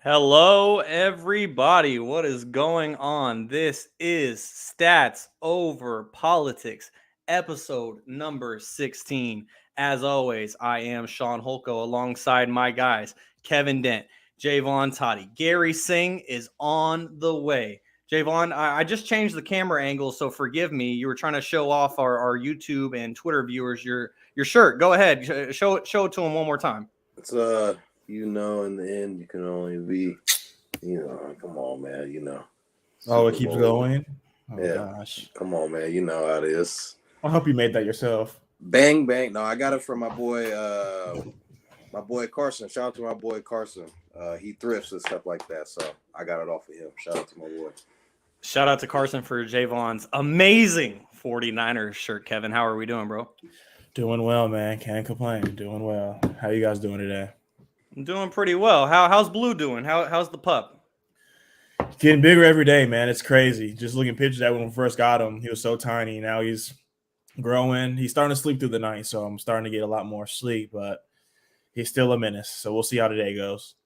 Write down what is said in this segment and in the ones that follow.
Hello, everybody. What is going on? This is Stats Over Politics, episode number 16. As always, I am Shaun alongside my guys, Kevin Dent, Jaevon Toddy. Garry Singh is on the way. Jaevon, I just changed the camera angle, so forgive me. You were trying to show off our YouTube and Twitter viewers your shirt. Go ahead. Show it to them one more time. It's in the end, you can only be, come on, man, Oh, it keeps going? Oh, yeah. Gosh. Come on, man, you know how it is. I hope you made that yourself. Bang, bang. No, I got it from my boy Carson. Shout out to my boy Carson. He thrifts and stuff like that, so I got it off of him. Shout out to my boy. Shout out to Carson for Jaevon's amazing 49ers shirt, Kevin. How are we doing, bro? Doing well, man. Can't complain. Doing well. How you guys doing today? I'm doing pretty well. How's Blue doing? How's the pup? Getting bigger every day, man. It's crazy. Just looking at pictures that when we first got him, he was so tiny. Now he's growing. He's starting to sleep through the night, so I'm starting to get a lot more sleep, but he's still a menace. So we'll see how today goes.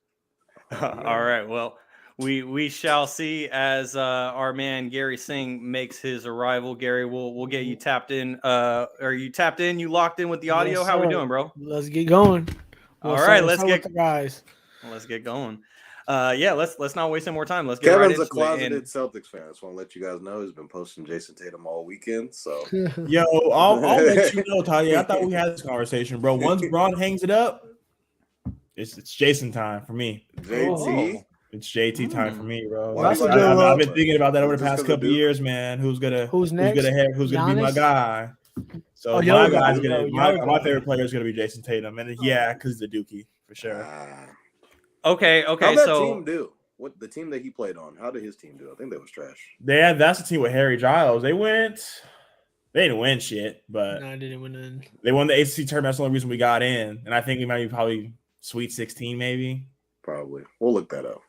All right. Well, we shall see as our man Garry Singh makes his arrival. Garry, we'll get you tapped in. Are you tapped in? You locked in with the audio? Yes, How we sir. doing, bro? Let's get going. All right, let's get the guys. Let's get going. Let's not waste any more time. Let's get Kevin's right into a closeted it. Celtics fan. I just want to let you guys know he's been posting Jason Tatum all weekend. So Yo, I'll let you know, Tanya. I thought we had this conversation, bro. Once Braun hangs it up, it's Jason time for me. JT. It's JT time for me, bro. That's a good I've been thinking about that over the Just past 'cause of couple of years, man. Who's next? gonna be my Giannis? guy? So Oh, my Yoga. guy's gonna Yoga. my favorite player is gonna be Jason Tatum, and because the Dookie for sure. Okay. How'd that So team do? What the team that he played on? How did his team do? I think that was trash. That's the team with Harry Giles. They didn't win shit, but No, I didn't win none. they won the ACC tournament. That's the only reason we got in, and I think we might be probably Sweet 16, maybe. Probably. We'll look that up.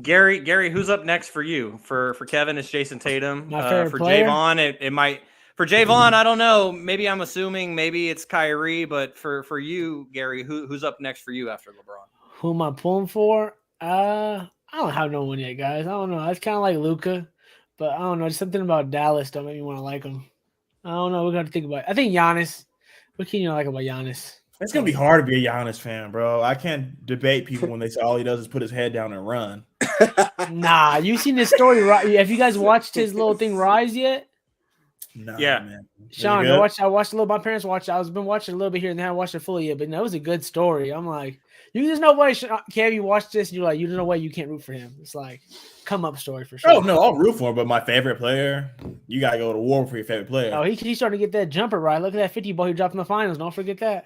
Garry, who's up next for you? For Kevin, it's Jason Tatum. My favorite for player? Jaevon, it might. For Jaevon, I don't know. Maybe I'm assuming maybe it's Kyrie, but for you, Garry, who's up next for you after LeBron? Who am I pulling for? I don't have no one yet, guys. I don't know. It's kind of like Luka, but I don't know. There's something about Dallas don't make me want to like him. I don't know. We're gonna think about it. I think Giannis. What can you like about Giannis? It's gonna be hard to be a Giannis fan, bro. I can't debate people when they say all he does is put his head down and run. Nah, you seen this story, right? Have you guys watched his little thing Rise yet? No, Yeah. man. Sean, I watched a little. My parents watched it. I was been watching a little bit here and there. I haven't watched it fully yet, but no, it was a good story. I'm like, there's no way, Kev, you watch this and you're like, there's no way you can't root for him. It's like come up story for sure. Oh no, I'll root for him, but my favorite player, you gotta go to war for your favorite player. Oh, he's starting to get that jumper right. Look at that 50 ball he dropped in the finals. Don't forget that.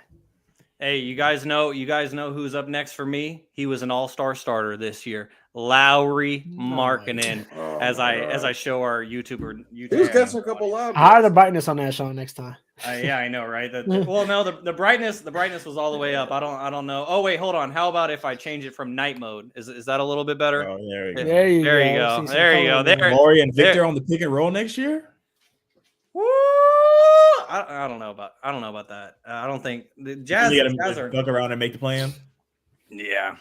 Hey, you guys know who's up next for me? He was an all-star starter this year. Lauri Markkanen. As I show our YouTuber. He's got a couple live. Higher the brightness on that, Sean, next time. Yeah, I know, right? The brightness was all the way up. I don't know. Oh wait, hold on. How about if I change it from night mode? Is that a little bit better? Oh, there we go. There you There you go. go. There you go. There. Laurie and Victor on the pick and roll next year. Woo! I don't know about that. I don't think the Jazz are duck around and make the plan. Yeah.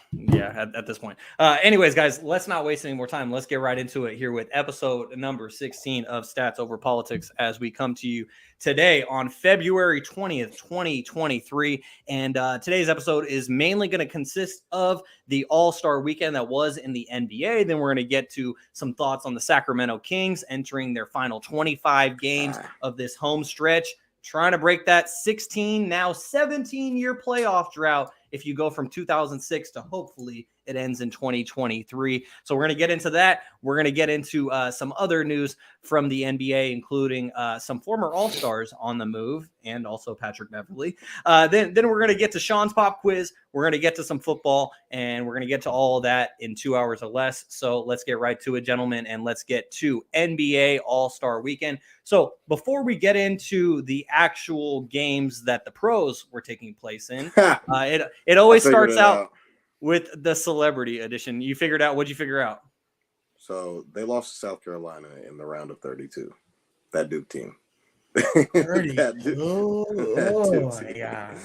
At this point. Anyways, guys, let's not waste any more time. Let's get right into it here with episode number 16 of Stats Over Politics as we come to you today on February 20th, 2023. And today's episode is mainly going to consist of the All-Star weekend that was in the NBA. Then we're going to get to some thoughts on the Sacramento Kings entering their final 25 games of this home stretch, trying to break that 16, now 17-year playoff drought if you go from 2006 to hopefully it ends in 2023. So we're going to get into that. We're going to get into some other news from the NBA, including some former All-Stars on the move and also Patrick Beverley. Then we're going to get to Shaun's pop quiz. We're going to get to some football, and we're going to get to all of that in 2 hours or less. So let's get right to it, gentlemen, and let's get to NBA All-Star Weekend. So before we get into the actual games that the pros were taking place in, it always starts out with the celebrity edition. What'd you figure out? So they lost to South Carolina in the round of 32. That Duke team. 30. That Oh my team. gosh.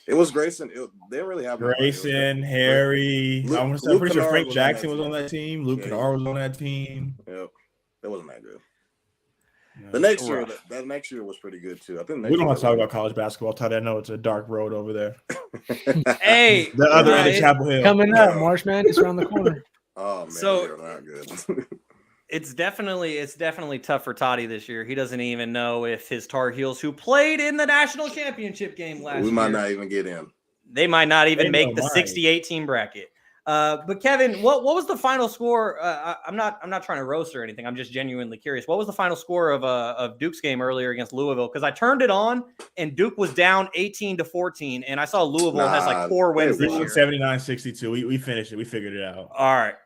It was Grayson. They didn't really have Grayson, Harry. I'm pretty sure Frank Jackson was on that team. Luke Kennard was on that team. Yep. It wasn't that good. No, The next year, that next year was pretty good too. I think we don't have to talk about college basketball. Todd, I know it's a dark road over there. Hey, The other end of Chapel Hill. Coming up, March Madness around the corner. Oh man, So- they're not good. it's definitely tough for Toddy this year. He doesn't even know if his Tar Heels, who played in the national championship game last year, we might not even get in. They might not even They make the might. 68 team bracket. But Kevin, what was the final score? I'm not trying to roast or anything. I'm just genuinely curious. What was the final score of Duke's game earlier against Louisville? Because I turned it on and Duke was down 18-14, and I saw Louisville has like 4 wins this year. 79-62. We finished it. We figured it out.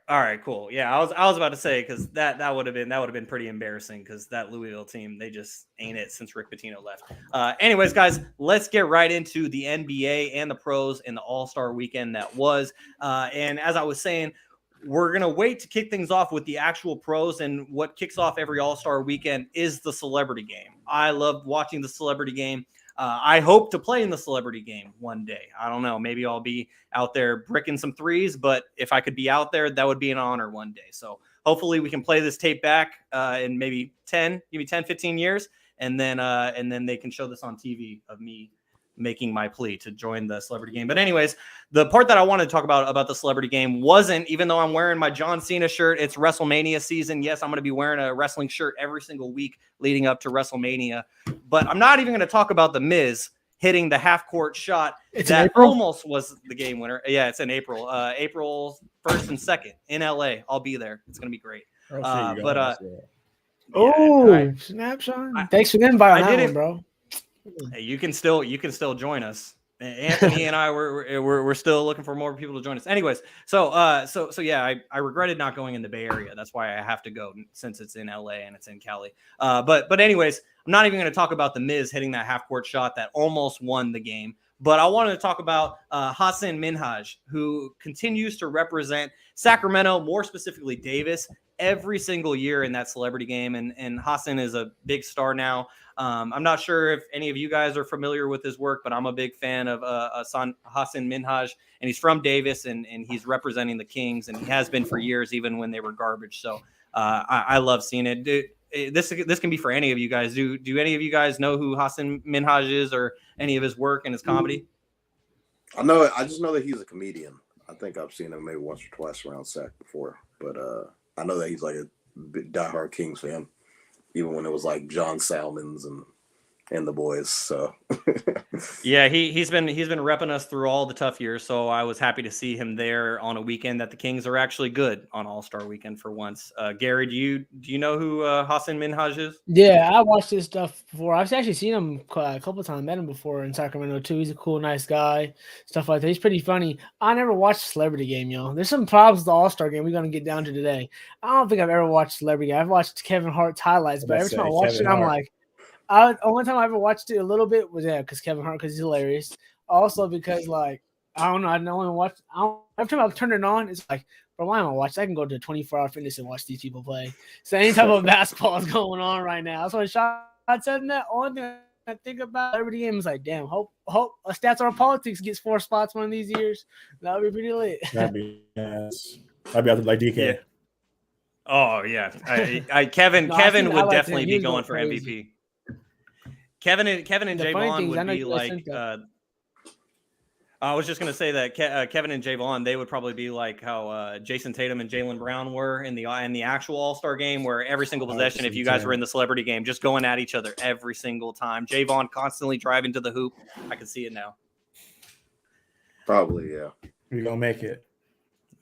All right, cool. Yeah, I was about to say because that would have been pretty embarrassing because that Louisville team, they just ain't it since Rick Pitino left. Anyways, guys, let's get right into the NBA and the pros and the All-Star weekend that was. And as I was saying, we're going to wait to kick things off with the actual pros, and what kicks off every All-Star weekend is the celebrity game. I love watching the celebrity game. I hope to play in the celebrity game one day. I don't know. Maybe I'll be out there bricking some threes, but if I could be out there, that would be an honor one day. So hopefully we can play this tape back in maybe 10, 15 years. And then they can show this on TV of me making my plea to join the celebrity game. But anyways, the part that I wanted to talk about the celebrity game wasn't, even though I'm wearing my John Cena shirt, it's WrestleMania season. Yes, I'm going to be wearing a wrestling shirt every single week leading up to WrestleMania. But I'm not even going to talk about The Miz hitting the half-court shot that almost was the game winner. Yeah, it's in April. April 1st and 2nd in LA. I'll be there. It's going to be great. Snap, Shaun. Thanks for the invite on that one, bro. Hey, you can still join us. Anthony and I we're still looking for more people to join us. Anyways, so yeah, I regretted not going in the Bay Area. That's why I have to go since it's in LA and it's in Cali. But anyways, I'm not even going to talk about The Miz hitting that half court shot that almost won the game. But I wanted to talk about Hassan Minhaj, who continues to represent Sacramento, more specifically Davis, every single year in that celebrity game. And Hassan is a big star now. I'm not sure if any of you guys are familiar with his work, but I'm a big fan of Hassan Minhaj, and he's from Davis, and he's representing the Kings, and he has been for years, even when they were garbage. So I love seeing it. This can be for any of you guys. Do any of you guys know who Hassan Minhaj is, or any of his work and his comedy? I just know that he's a comedian. I think I've seen him maybe once or twice around Sac before, but I know that he's like a big diehard Kings fan, even when it was like John Salmons and the boys. So yeah, he's been repping us through all the tough years. So I was happy to see him there on a weekend that the Kings are actually good on All-Star weekend for once. Gary, do you know who Hassan Minhaj is? Yeah, I watched his stuff before. I've actually seen him a couple of times. Met him before in Sacramento too. He's a cool, nice guy. Stuff like that. He's pretty funny. I never watched a celebrity game, yo. There's some problems with the All-Star game we're gonna get down to today. I don't think I've ever watched a celebrity game. I've watched Kevin Hart's highlights, but every time I watch it, I'm like, only time I ever watched it a little bit was because Kevin Hart, because he's hilarious. Also because I don't know, I only watch. Every time I turn it on, it's like, bro, why am I watching? I can go to 24-hour fitness and watch these people play. So any type of basketball is going on right now. That's what Shaun said. That only thing I think about every game is like, damn, hope Stats Are Politics gets 4 spots one of these years. That would be pretty lit. That'd be out there like DK. Yeah. Oh yeah, Kevin would definitely be going for MVP. Kevin and Jaevon would be like. I was just going to say that Kevin and Jaevon, they would probably be like how Jason Tatum and Jaylen Brown were in the actual All-Star game, where every single possession, if you guys were in the celebrity game, just going at each other every single time. Jaevon constantly driving to the hoop. I can see it now. Probably, yeah. We're going to make it.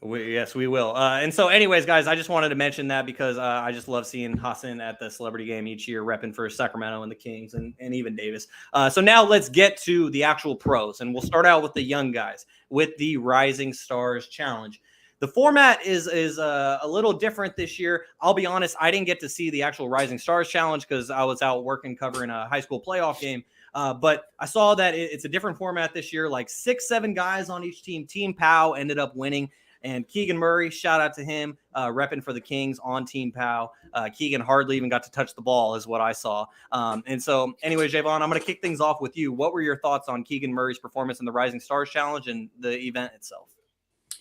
Yes, we will. And so anyways, guys, I just wanted to mention that because I just love seeing Hassan at the celebrity game each year, repping for Sacramento and the Kings and even Davis. So now let's get to the actual pros, and we'll start out with the young guys with the Rising Stars Challenge. The format is a little different this year. I'll be honest, I didn't get to see the actual Rising Stars Challenge because I was out working covering a high school playoff game. But I saw that it's a different format this year, like 6-7 guys on each team. Team POW ended up winning. And Keegan Murray, shout out to him, repping for the Kings on Team POW. Keegan hardly even got to touch the ball is what I saw. And so anyway, Jaevon, I'm going to kick things off with you. What were your thoughts on Keegan Murray's performance in the Rising Stars Challenge and the event itself?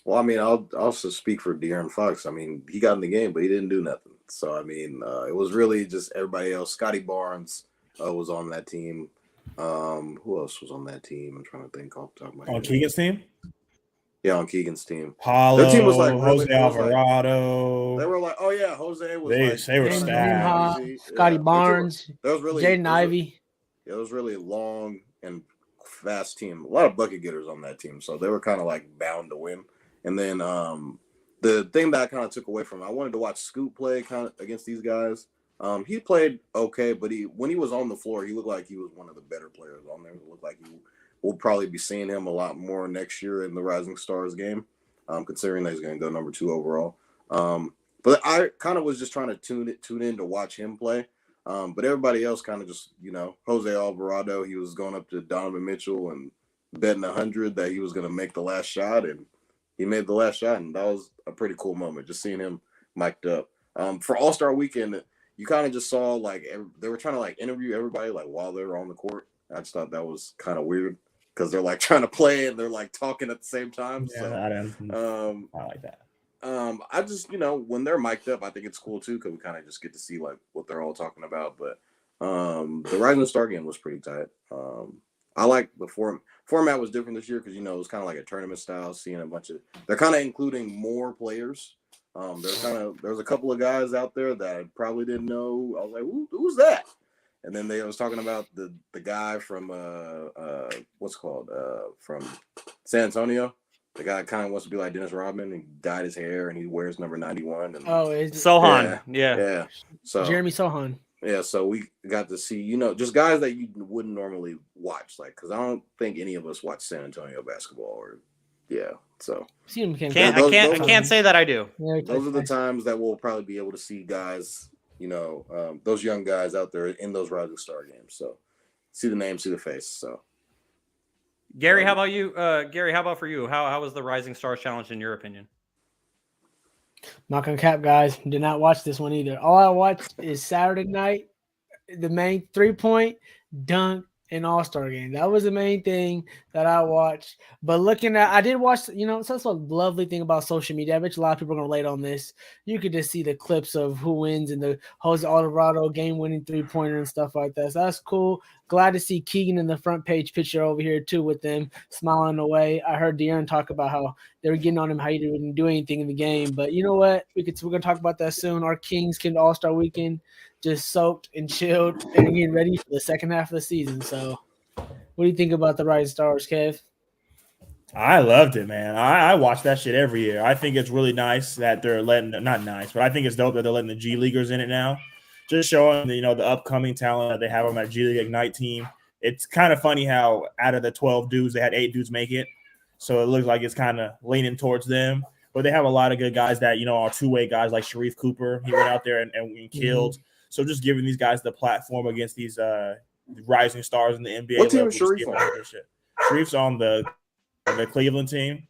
Well, I mean, I'll also speak for De'Aaron Fox. I mean, he got in the game, but he didn't do nothing. So, I mean, it was really just everybody else. Scotty Barnes was on that team. Who else was on that team? I'm trying to think off the top of my head. On Keegan's team? Yeah, on Keegan's team. Paulo, Their team was like Jose Alvarado. They were like, oh yeah, Jose was they were stacked. Scotty Barnes, that was really Jaden Ivey. It was really long and fast team. A lot of bucket getters on that team, so they were kind of like bound to win. And then the thing that I kind of took away from it, I wanted to watch Scoot play kind of against these guys. He played okay, but when he was on the floor, he looked like he was one of the better players on there. It looked like we'll probably be seeing him a lot more next year in the Rising Stars game, considering that he's going to go number 2 overall. But I kind of was just trying to tune in to watch him play. But everybody else kind of just, Jose Alvarado, he was going up to Donovan Mitchell and betting 100 that he was going to make the last shot, and he made the last shot, and that was a pretty cool moment, just seeing him mic'd up. For All-Star Weekend, you kind of just saw, like, they were trying to, like, interview everybody, like, while they were on the court. I just thought that was kind of weird because they're, like, trying to play and they're, like, talking at the same time. Yeah, so, I like that. I just, when they're mic'd up, I think it's cool, too, because we kind of just get to see, like, what they're all talking about. But the Rising Star game was pretty tight. I like the format was different this year because, it was kind of like a tournament style, seeing a bunch of – they're kind of including more players. There's a couple of guys out there that I probably didn't know. I was like, who's that? And then they was talking about the guy from from San Antonio. The guy kind of wants to be like Dennis Rodman. He dyed his hair and he wears number 91. And Sohan. Yeah. So Jeremy Sohan. Yeah, so we got to see, just guys that you wouldn't normally watch, like, because I don't think any of us watch San Antonio basketball, so. I can't say that I do. Those are the times that we'll probably be able to see guys, those young guys out there in those Rising Star games. So, see the name, see the face. So, Garry, how about you? Garry, how about for you? How was the Rising Stars Challenge in your opinion? Not gonna cap, guys. Did not watch this one either. All I watched is Saturday night, the main 3-point dunk and All-Star game. That was the main thing that I watched. But I did watch, so that's a lovely thing about social media. I bet you a lot of people are gonna relate on this. You could just see the clips of who wins and the Jose Alvarado game-winning 3-pointer and stuff like that. So that's cool. Glad to see Keegan in the front page picture over here too with them smiling away. I heard De'Aaron talk about how they were getting on him how he didn't do anything in the game. But you know what? We're gonna talk about that soon. Our Kings came to All-Star Weekend just soaked and chilled and getting ready for the second half of the season. So what do you think about the Rising Stars, Kev? I loved it, man. I watch that shit every year. I think it's really nice that they're not nice, but I think it's dope that they're letting the G Leaguers in it now. Just showing, the upcoming talent that they have on that G League Ignite team. It's kind of funny how out of the 12 dudes, they had 8 dudes make it. So it looks like it's kind of leaning towards them. But they have a lot of good guys that, are two-way guys like Sharif Cooper. He went out there and killed. Mm-hmm. So just giving these guys the platform against these rising stars in the NBA. What team is Sharif on? Sharif's on the Cleveland team.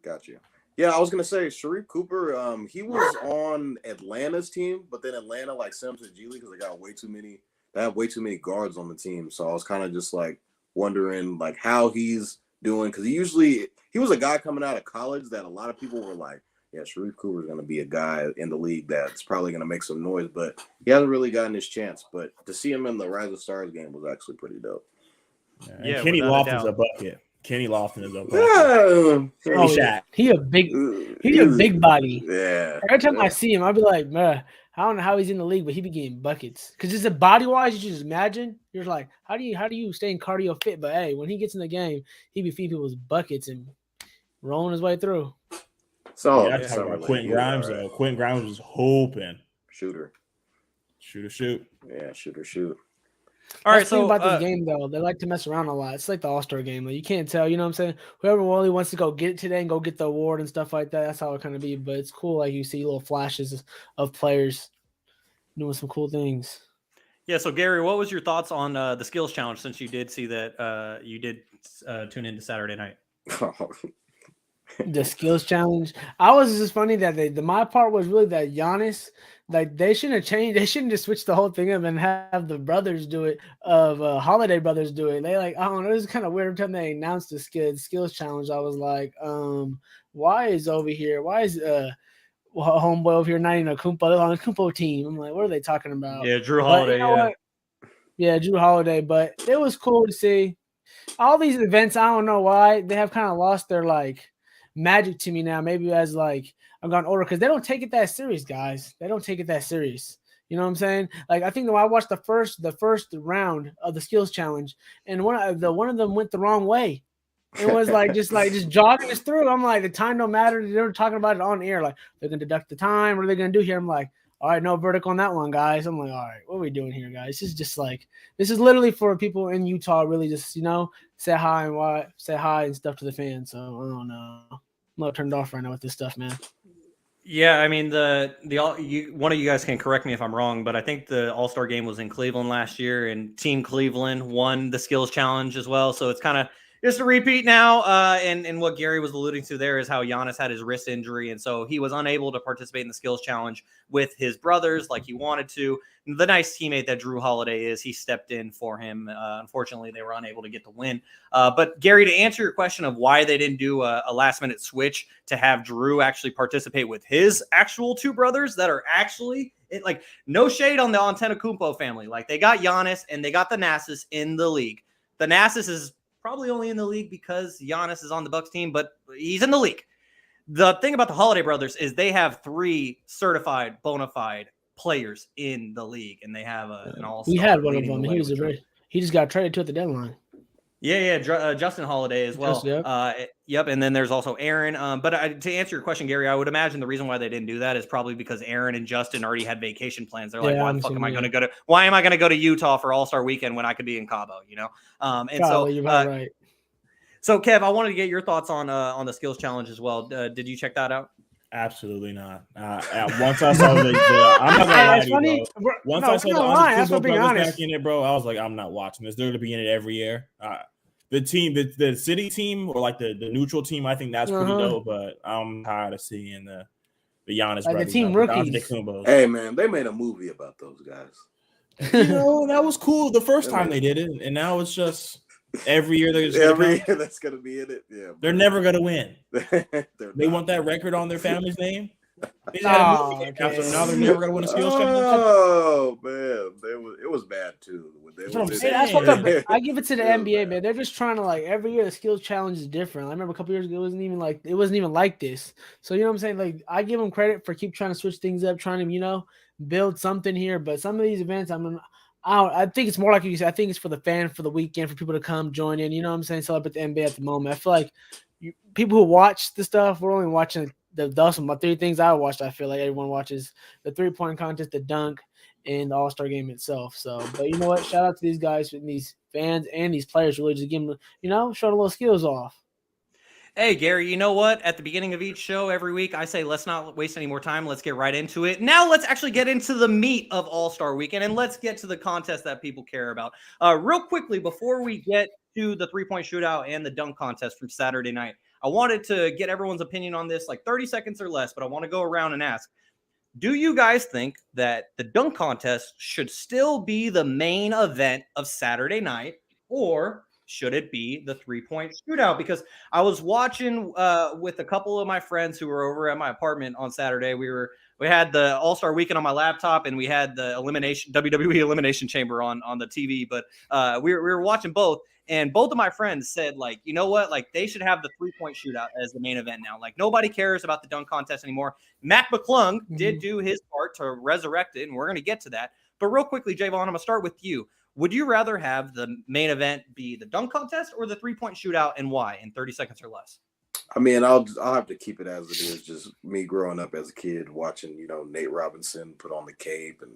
Got you. Yeah, I was gonna say Sharif Cooper. He was on Atlanta's team, but then Atlanta sent him to the G League because they got way too many. They have way too many guards on the team. So I was kind of just wondering how he's doing because he was a guy coming out of college that a lot of people were like, yeah, Sharif Cooper is gonna be a guy in the league that's probably gonna make some noise, but he hasn't really gotten his chance. But to see him in the Rising Stars game was actually pretty dope. Yeah, Kenny Lofton's a bucket. Kenny Lofton is a bucket. He's a big body. Yeah. Every time I see him, I'll be like, man, I don't know how he's in the league, but he be getting buckets. Because just a body wise, you should just imagine. You're like, how do you stay in cardio fit? But hey, when he gets in the game, he be feeding people's buckets and rolling his way through. So Quentin Grimes though. Quentin Grimes was hoping. Shoot. Yeah, shoot. All right, so about this game though, they like to mess around a lot. It's like the All-Star game. You can't tell, you know what I'm saying? Whoever really wants to go get it today and go get the award and stuff like that, that's how it kind of be. But it's cool, you see little flashes of players doing some cool things. Yeah, so Garry, what was your thoughts on the skills challenge since you did see that you did tune into Saturday night? The skills challenge. I was just funny that my part was really that Giannis, like they shouldn't have changed. They shouldn't just switch the whole thing up and have the brothers do it. Holiday brothers do it. They like I don't know. It was kind of weird every time they announced the skills challenge. I was like, why is over here? Why is homeboy over here not even a Kumpo on a Kumpo team? I'm like, what are they talking about? Yeah, Drew But Holiday. you know what? Yeah, Drew Holiday. But it was cool to see all these events. I don't know why they have kind of lost their like magic to me now. Maybe as like I've gone older because they don't take it that serious, guys. They don't take it that serious. You know what I'm saying? Like I think when I watched the first round of the skills challenge, and one of them went the wrong way. It was like just jogging us through. I'm like, the time don't matter. They were talking about it on air. Like they're gonna deduct the time. What are they gonna do here? I'm like, all right, no verdict on that one, guys. I'm like, all right, what are we doing here, guys? This is just like this is literally for people in Utah, really just say hi and stuff to the fans. So I don't know. I'm a little turned off right now with this stuff, man. Yeah, I mean one of you guys can correct me if I'm wrong, but I think the All-Star game was in Cleveland last year, and Team Cleveland won the skills challenge as well. So it's kind of just a repeat now. And what Garry was alluding to there is how Giannis had his wrist injury, and so he was unable to participate in the skills challenge with his brothers like he wanted to. The nice teammate that Drew Holiday is, he stepped in for him. Unfortunately, they were unable to get the win. But Garry, to answer your question of why they didn't do a last-minute switch to have Drew actually participate with his actual two brothers that are actually like no shade on the Antetokounmpo family. Like they got Giannis and they got the Thanasis in the league. The Thanasis is probably only in the league because Giannis is on the Bucks team, but he's in the league. The thing about the Holiday brothers is they have 3 certified bona fide players in the league, and they have an all-star. We had one of them. He just got traded to at the deadline. Yeah, Justin Holiday as well. Yep, and then there's also Aaron. But to answer your question, Garry, I would imagine the reason why they didn't do that is probably because Aaron and Justin already had vacation plans. They're like, why the fuck am I going to go to? Why am I going to go to Utah for All-Star Weekend when I could be in Cabo? You're right. So, Kev, I wanted to get your thoughts on the skills challenge as well. Did you check that out? Absolutely not. Once I saw I'm not gonna lie to you, bro. Once I saw the Antetokounmpo brothers back in it, bro, I was like, I'm not watching this. They're gonna be in it every year. The team, the city team, or like the neutral team, I think that's pretty dope. But I'm tired of seeing the Giannis brothers. The team rookies. Hey man, they made a movie about those guys. That was cool the first time they did it, and now it's just. Every year that's gonna be in it. Yeah, they're never gonna win. They want that record on their family's name. They just had a movie game, so now they're never gonna win a skills challenge. Oh man, it was bad too. I give it to the NBA, man. They're just trying to like every year the skills challenge is different. I remember a couple years ago it wasn't even like this. So you know what I'm saying? Like I give them credit for keep trying to switch things up, trying to build something here. But some of these events, I think it's more like you said. I think it's for the fan, for the weekend, for people to come join in. You know what I'm saying? Celebrate the NBA at the moment. I feel like people who watch the stuff, we're only watching the 3 things I watched. I feel like everyone watches the 3-point contest, the dunk, and the All-Star game itself. So, but you know what? Shout out to these guys and these fans and these players really just give them, showing a little skills off. Hey, Garry, you know what? At the beginning of each show every week, I say, let's not waste any more time. Let's get right into it. Now let's actually get into the meat of All-Star Weekend, and let's get to the contest that people care about. Real quickly, before we get to the 3-point shootout and the dunk contest from Saturday night, I wanted to get everyone's opinion on this, like 30 seconds or less, but I want to go around and ask, do you guys think that the dunk contest should still be the main event of Saturday night, or should it be the 3-point shootout? Because I was watching with a couple of my friends who were over at my apartment on Saturday. We had the All-Star Weekend on my laptop, and we had the WWE Elimination Chamber on the TV. But we were watching both, and both of my friends said, like, you know what? Like, they should have the 3-point shootout as the main event now. Like, nobody cares about the dunk contest anymore. Mac McClung did do his part to resurrect it, and we're going to get to that. But real quickly, Jaevon, I'm going to start with you. Would you rather have the main event be the dunk contest or the 3-point shootout, and why, in 30 seconds or less? I mean, I'll have to keep it as it is. Just me growing up as a kid, watching Nate Robinson put on the cape and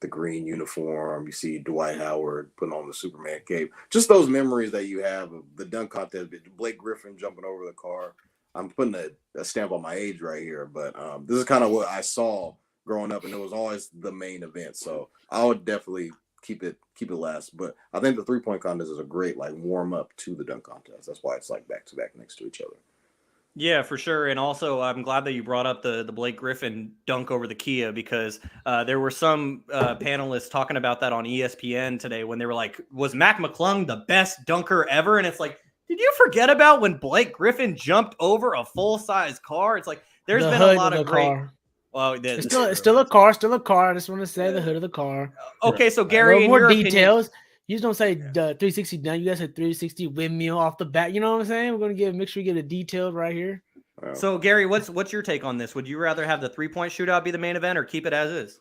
the green uniform. You see Dwight Howard putting on the Superman cape. Just those memories that you have of the dunk contest. Blake Griffin jumping over the car. I'm putting a stamp on my age right here, but this is kind of what I saw growing up, and it was always the main event. So I would definitely keep it last. But I think the 3-point contest is a great like warm up to the dunk contest. That's why it's like back to back next to each other. Yeah, for sure. And also, I'm glad that you brought up the Blake Griffin dunk over the Kia, because there were some panelists talking about that on ESPN today when they were like, was Mac McClung the best dunker ever? And it's like, did you forget about when Blake Griffin jumped over a full-size car? It's like, there's The been a hood lot of of the great. car. Well, It's still a car. Still a car. I just want to say the hood of the car. Okay, so A Gary, little in more your details. You just don't say the 360 dunk. You guys say 360 windmill off the bat. You know what I'm saying? We're gonna make sure we get it detailed right here. Wow. So Gary, what's your take on this? Would you rather have the 3-point shootout be the main event or keep it as is?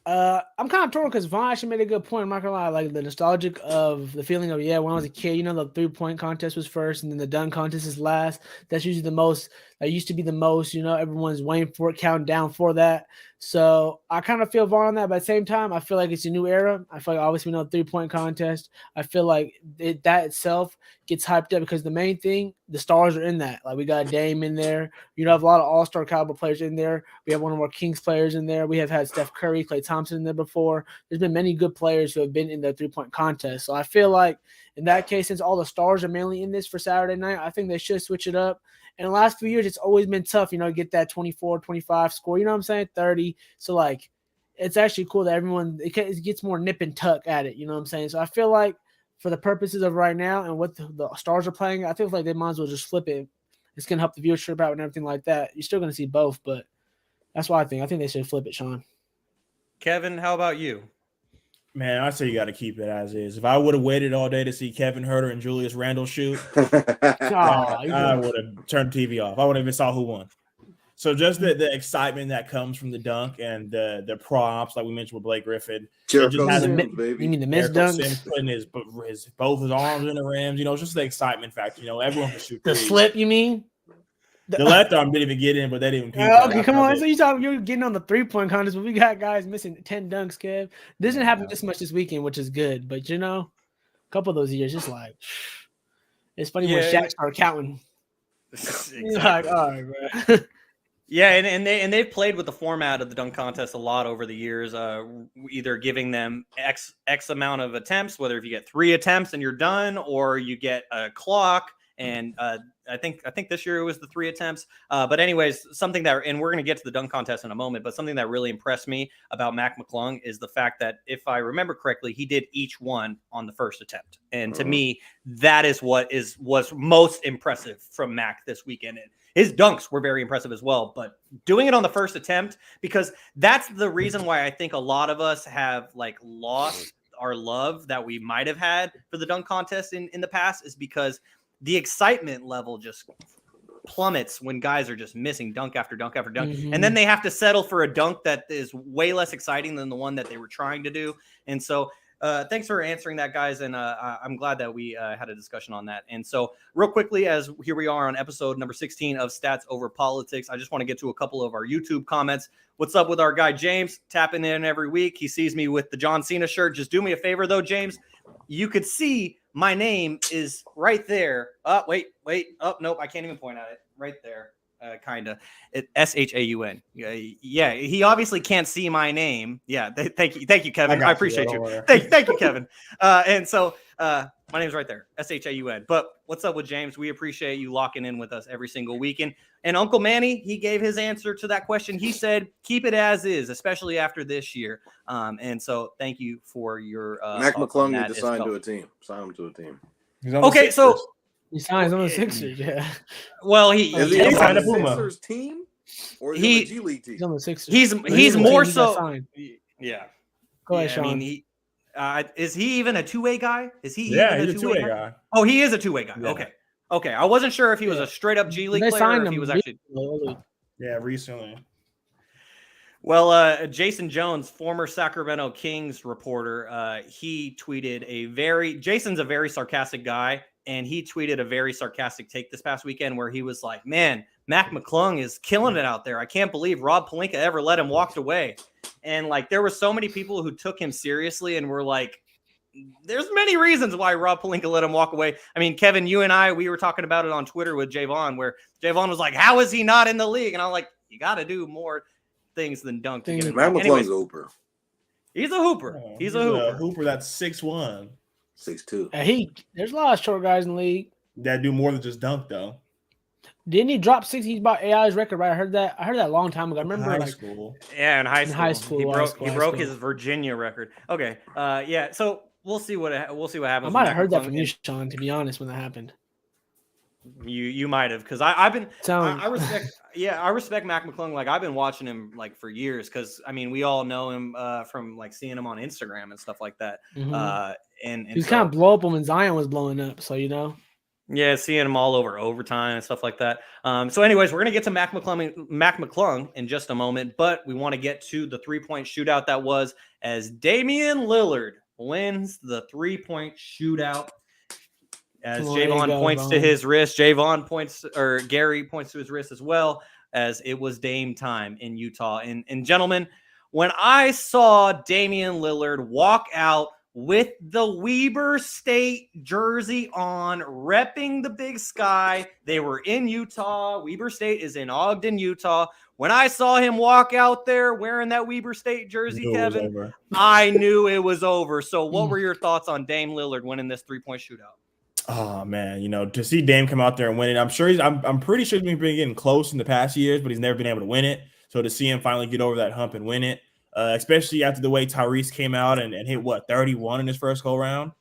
I'm kind of torn because Vaughn actually made a good point. I'm not gonna lie, like the nostalgic of the feeling of when I was a kid, the 3-point contest was first, and then the dunk contest is last. That's usually the most. That used to be the most. Everyone's waiting for it, counting down for that. So I kind of feel Vaughn on that, but at the same time, I feel like it's a new era. I feel like obviously we know 3-point contest. I feel like that itself gets hyped up because the main thing, the stars are in that. Like we got Dame in there. Have a lot of all-star caliber players in there. We have one of our Kings players in there. We have had Steph Curry, Klay Thompson in there before. There's been many good players who have been in the 3-point contest. So I feel like in that case, since all the stars are mainly in this for Saturday night, I think they should switch it up. In the last few years, it's always been tough, to get that 24, 25 score. You know what I'm saying? 30. So, like, it's actually cool that it gets more nip and tuck at it. You know what I'm saying? So I feel like for the purposes of right now and what the stars are playing, I feel like they might as well just flip it. It's going to help the viewership out and everything like that. You're still going to see both, but that's what I think. I think they should flip it, Shaun. Kevin, how about you? Man, I say you got to keep it as is. If I would have waited all day to see Kevin Huerter and Julius Randle shoot, I would have turned the TV off. I would have even saw who won. So just the excitement that comes from the dunk and the props, like we mentioned with Blake Griffin. Jericho Sims, baby. You mean the missed dunks? Sims putting both his arms in the rims. Just the excitement factor. Everyone can shoot the threes. slip, you mean? The left arm didn't even get in, but they didn't even peep. Okay, come on. So you're getting on the 3-point contest, but we got guys missing 10 dunks, Kev. This didn't happen this much this weekend, which is good. But a couple of those years, just like it's funny when Shaq started counting. Exactly. He's like, all right, bro. Yeah, and they've played with the format of the dunk contest a lot over the years, either giving them X amount of attempts, whether if you get 3 attempts and you're done, or you get a clock. And I think this year it was the 3 attempts. But anyways, something that, and we're going to get to the dunk contest in a moment, but something that really impressed me about Mac McClung is the fact that, if I remember correctly, he did each one on the first attempt. And to me, that is what was most impressive from Mac this weekend. And his dunks were very impressive as well, but doing it on the first attempt, because that's the reason why I think a lot of us have lost our love that we might have had for the dunk contest in the past, is because the excitement level just plummets when guys are just missing dunk after dunk after dunk. Mm-hmm. And then they have to settle for a dunk that is way less exciting than the one that they were trying to do. And so thanks for answering that, guys. And I'm glad that we had a discussion on that. And so real quickly, as here we are on episode number 16 of Stats Over Politics, I just want to get to a couple of our YouTube comments. What's up with our guy, James, tapping in every week? He sees me with the John Cena shirt. Just do me a favor though, James. You could see my name is right there. Oh, wait. Oh, nope. I can't even point at it. Right there. Kind of. SHAUN. Yeah. He obviously can't see my name. Yeah. Thank you, Kevin. I appreciate you. Thank you, Kevin. And so my name's right there. SHAUN. But what's up with James? We appreciate you locking in with us every single weekend. And Uncle Manny, he gave his answer to that question. He said, keep it as is, especially after this year. And so thank you for your Mac McClung need to sign to a team. Sign him to a team. Okay, so he signs on the Sixers, yeah. Well, is he on the Sixers team, or is he on the G League team? He's on the Sixers. He's more so. Yeah. Go ahead, Shaun. I mean, is he even a two-way guy? Is he? Yeah, he's a two-way guy. Oh, he is a two-way guy. Yeah. Okay. I wasn't sure if he was a straight-up G League player, or if he was actually. Yeah, recently. Well, Jason Jones, former Sacramento Kings reporter, he tweeted Jason's a very sarcastic guy, and he tweeted a very sarcastic take this past weekend where he was like, man, Mac McClung is killing it out there. I can't believe Rob Pelinka ever let him walk away. And there were so many people who took him seriously and were like, there's many reasons why Rob Pelinka let him walk away. I mean, Kevin, you and I, we were talking about it on Twitter with Jaevon, where Jaevon was like, how is he not in the league? And I'm like, you got to do more things than dunk. Mac McClung's a hooper. He's a hooper. He's a hooper. A hooper that's 6'1". 6'2". There's a lot of short guys in the league that do more than just dunk, though. Didn't he drop 60? He's about AI's record, right? I heard that a long time ago. I remember High like school. Yeah, in high school. He broke high his Virginia record. Okay. Yeah. So we'll see what happens. I might have heard that from you, Shaun, to be honest, when that happened. You might have, because I respect Mac McClung. Like, I've been watching him like for years, because I mean, we all know him from like seeing him on Instagram and stuff like that. Mhm. And He's so, kind of blow up when Zion was blowing up, so you know. yeah, seeing him all over overtime and stuff like that. So anyways, we're gonna get to Mac McClung in just a moment, but we want to get to the 3-point shootout that was, as Damian Lillard wins the 3-point shootout. As Jaevon points to his wrist, Garry points to his wrist as well, as it was Dame time in Utah. And gentlemen, when I saw Damian Lillard walk out with the Weber State jersey on, repping the Big Sky, they were in Utah. Weber State is in Ogden, Utah. When I saw him walk out there wearing that Weber State jersey, Kevin, I knew it was over. So what were your thoughts on Dame Lillard winning this 3-point shootout? Oh man, to see Dame come out there and win it, I'm pretty sure he's been getting close in the past years, but he's never been able to win it. So to see him finally get over that hump and win it, especially after the way Tyrese came out and hit 31 in his first go round.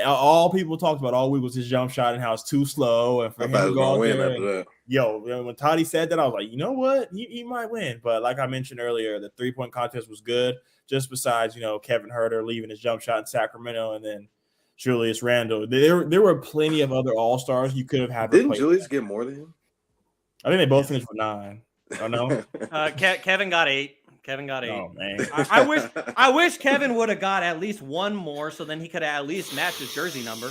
All people talked about all week was his jump shot and how it's too slow. And for him to go out there, when Toddy said that, I was like, you know what, he might win. But like I mentioned earlier, the 3-point contest was good. Just besides, Kevin Huerter leaving his jump shot in Sacramento, and then Julius Randle. There were plenty of other all-stars you could have had. Didn't Julius get more than him? I think they both finished with 9. Oh no. Kevin got 8. Kevin got 8. Oh man. I wish Kevin would have got at least one more, so then he could have at least matched his jersey number.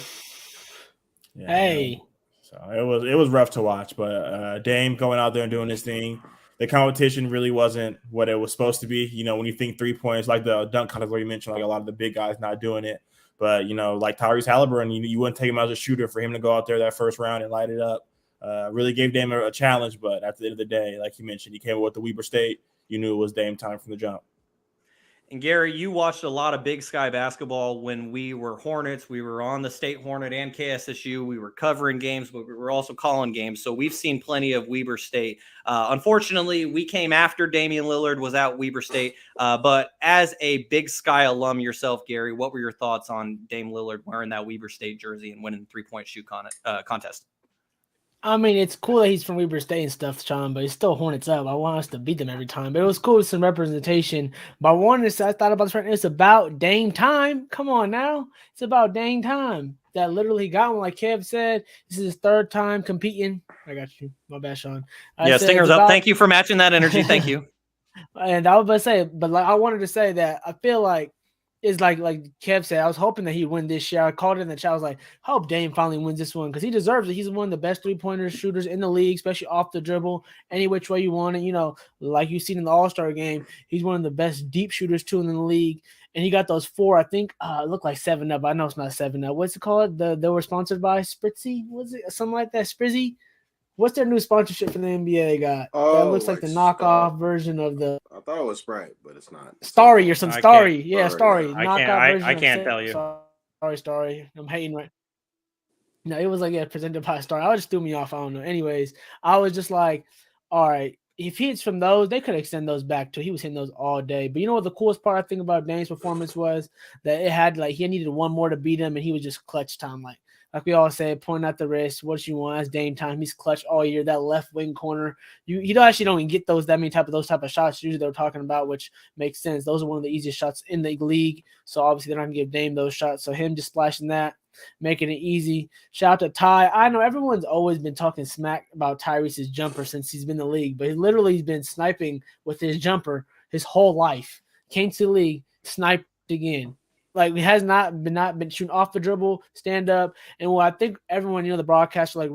Yeah, hey. So it was rough to watch, but Dame going out there and doing his thing. The competition really wasn't what it was supposed to be. When you think 3 points, like the dunk contest where you mentioned, like a lot of the big guys not doing it. But, like Tyrese Halliburton, you wouldn't take him as a shooter for him to go out there that first round and light it up. Really gave Dame a challenge, but at the end of the day, like you mentioned, he came up with the Weber State. You knew it was Dame time from the jump. And Garry, you watched a lot of Big Sky basketball when we were Hornets. We were on the State Hornet and KSSU. We were covering games, but we were also calling games. So we've seen plenty of Weber State. Unfortunately, we came after Damian Lillard was at Weber State. But as a Big Sky alum yourself, Garry, what were your thoughts on Dame Lillard wearing that Weber State jersey and winning the 3-point shoot contest? I mean, it's cool that he's from Weber State and stuff, Shaun, but it's still Hornets up. I want us to beat them every time. But it was cool with some representation. But I thought about this right now. It's about Dame time. Come on now. It's about Dame time. That literally got one, like Kev said. This is his 3rd time competing. I got you. My bad, Shaun. Stingers up. Thank you for matching that energy. Thank you. And I was about to say, but like I wanted to say that I feel like it's like Kev said, I was hoping that he'd win this year. I called it in the chat. I was like, hope Dame finally wins this one because he deserves it. He's one of the best 3-pointer shooters in the league, especially off the dribble, any which way you want it. Like you've seen in the All-Star game, he's one of the best deep shooters too in the league. And he got those 4, I think, look like 7-Up. I know it's not 7-Up. What's it called? They were sponsored by Spritzy? Was it something like that? Sprizzy? What's their new sponsorship for the NBA got? That looks like the knockoff version of the. I thought it was Sprite, but it's not. Starry or some Starry. Yeah, Starry. I can't tell you. Starry. I'm hating right. No, it was like presented by Starry. I just threw me off. I don't know. Anyways, I was just like, all right. If he hits from those, they could extend those back too. He was hitting those all day. But you know what the coolest part I think about Dame's performance was? That it had he needed one more to beat him, and he was just clutch time. Like we all say, point out the wrist. What you want? That's Dame time. He's clutch all year. That left wing corner. You don't even get those type of shots usually they're talking about, which makes sense. Those are one of the easiest shots in the league. So obviously they're not gonna give Dame those shots. So him just splashing that, making it easy. Shout out to Ty. I know everyone's always been talking smack about Tyrese's jumper since he's been in the league, but he's been sniping with his jumper his whole life. Came to the league, sniped again. Like he has not been shooting off the dribble, stand up, and I think everyone, the broadcaster like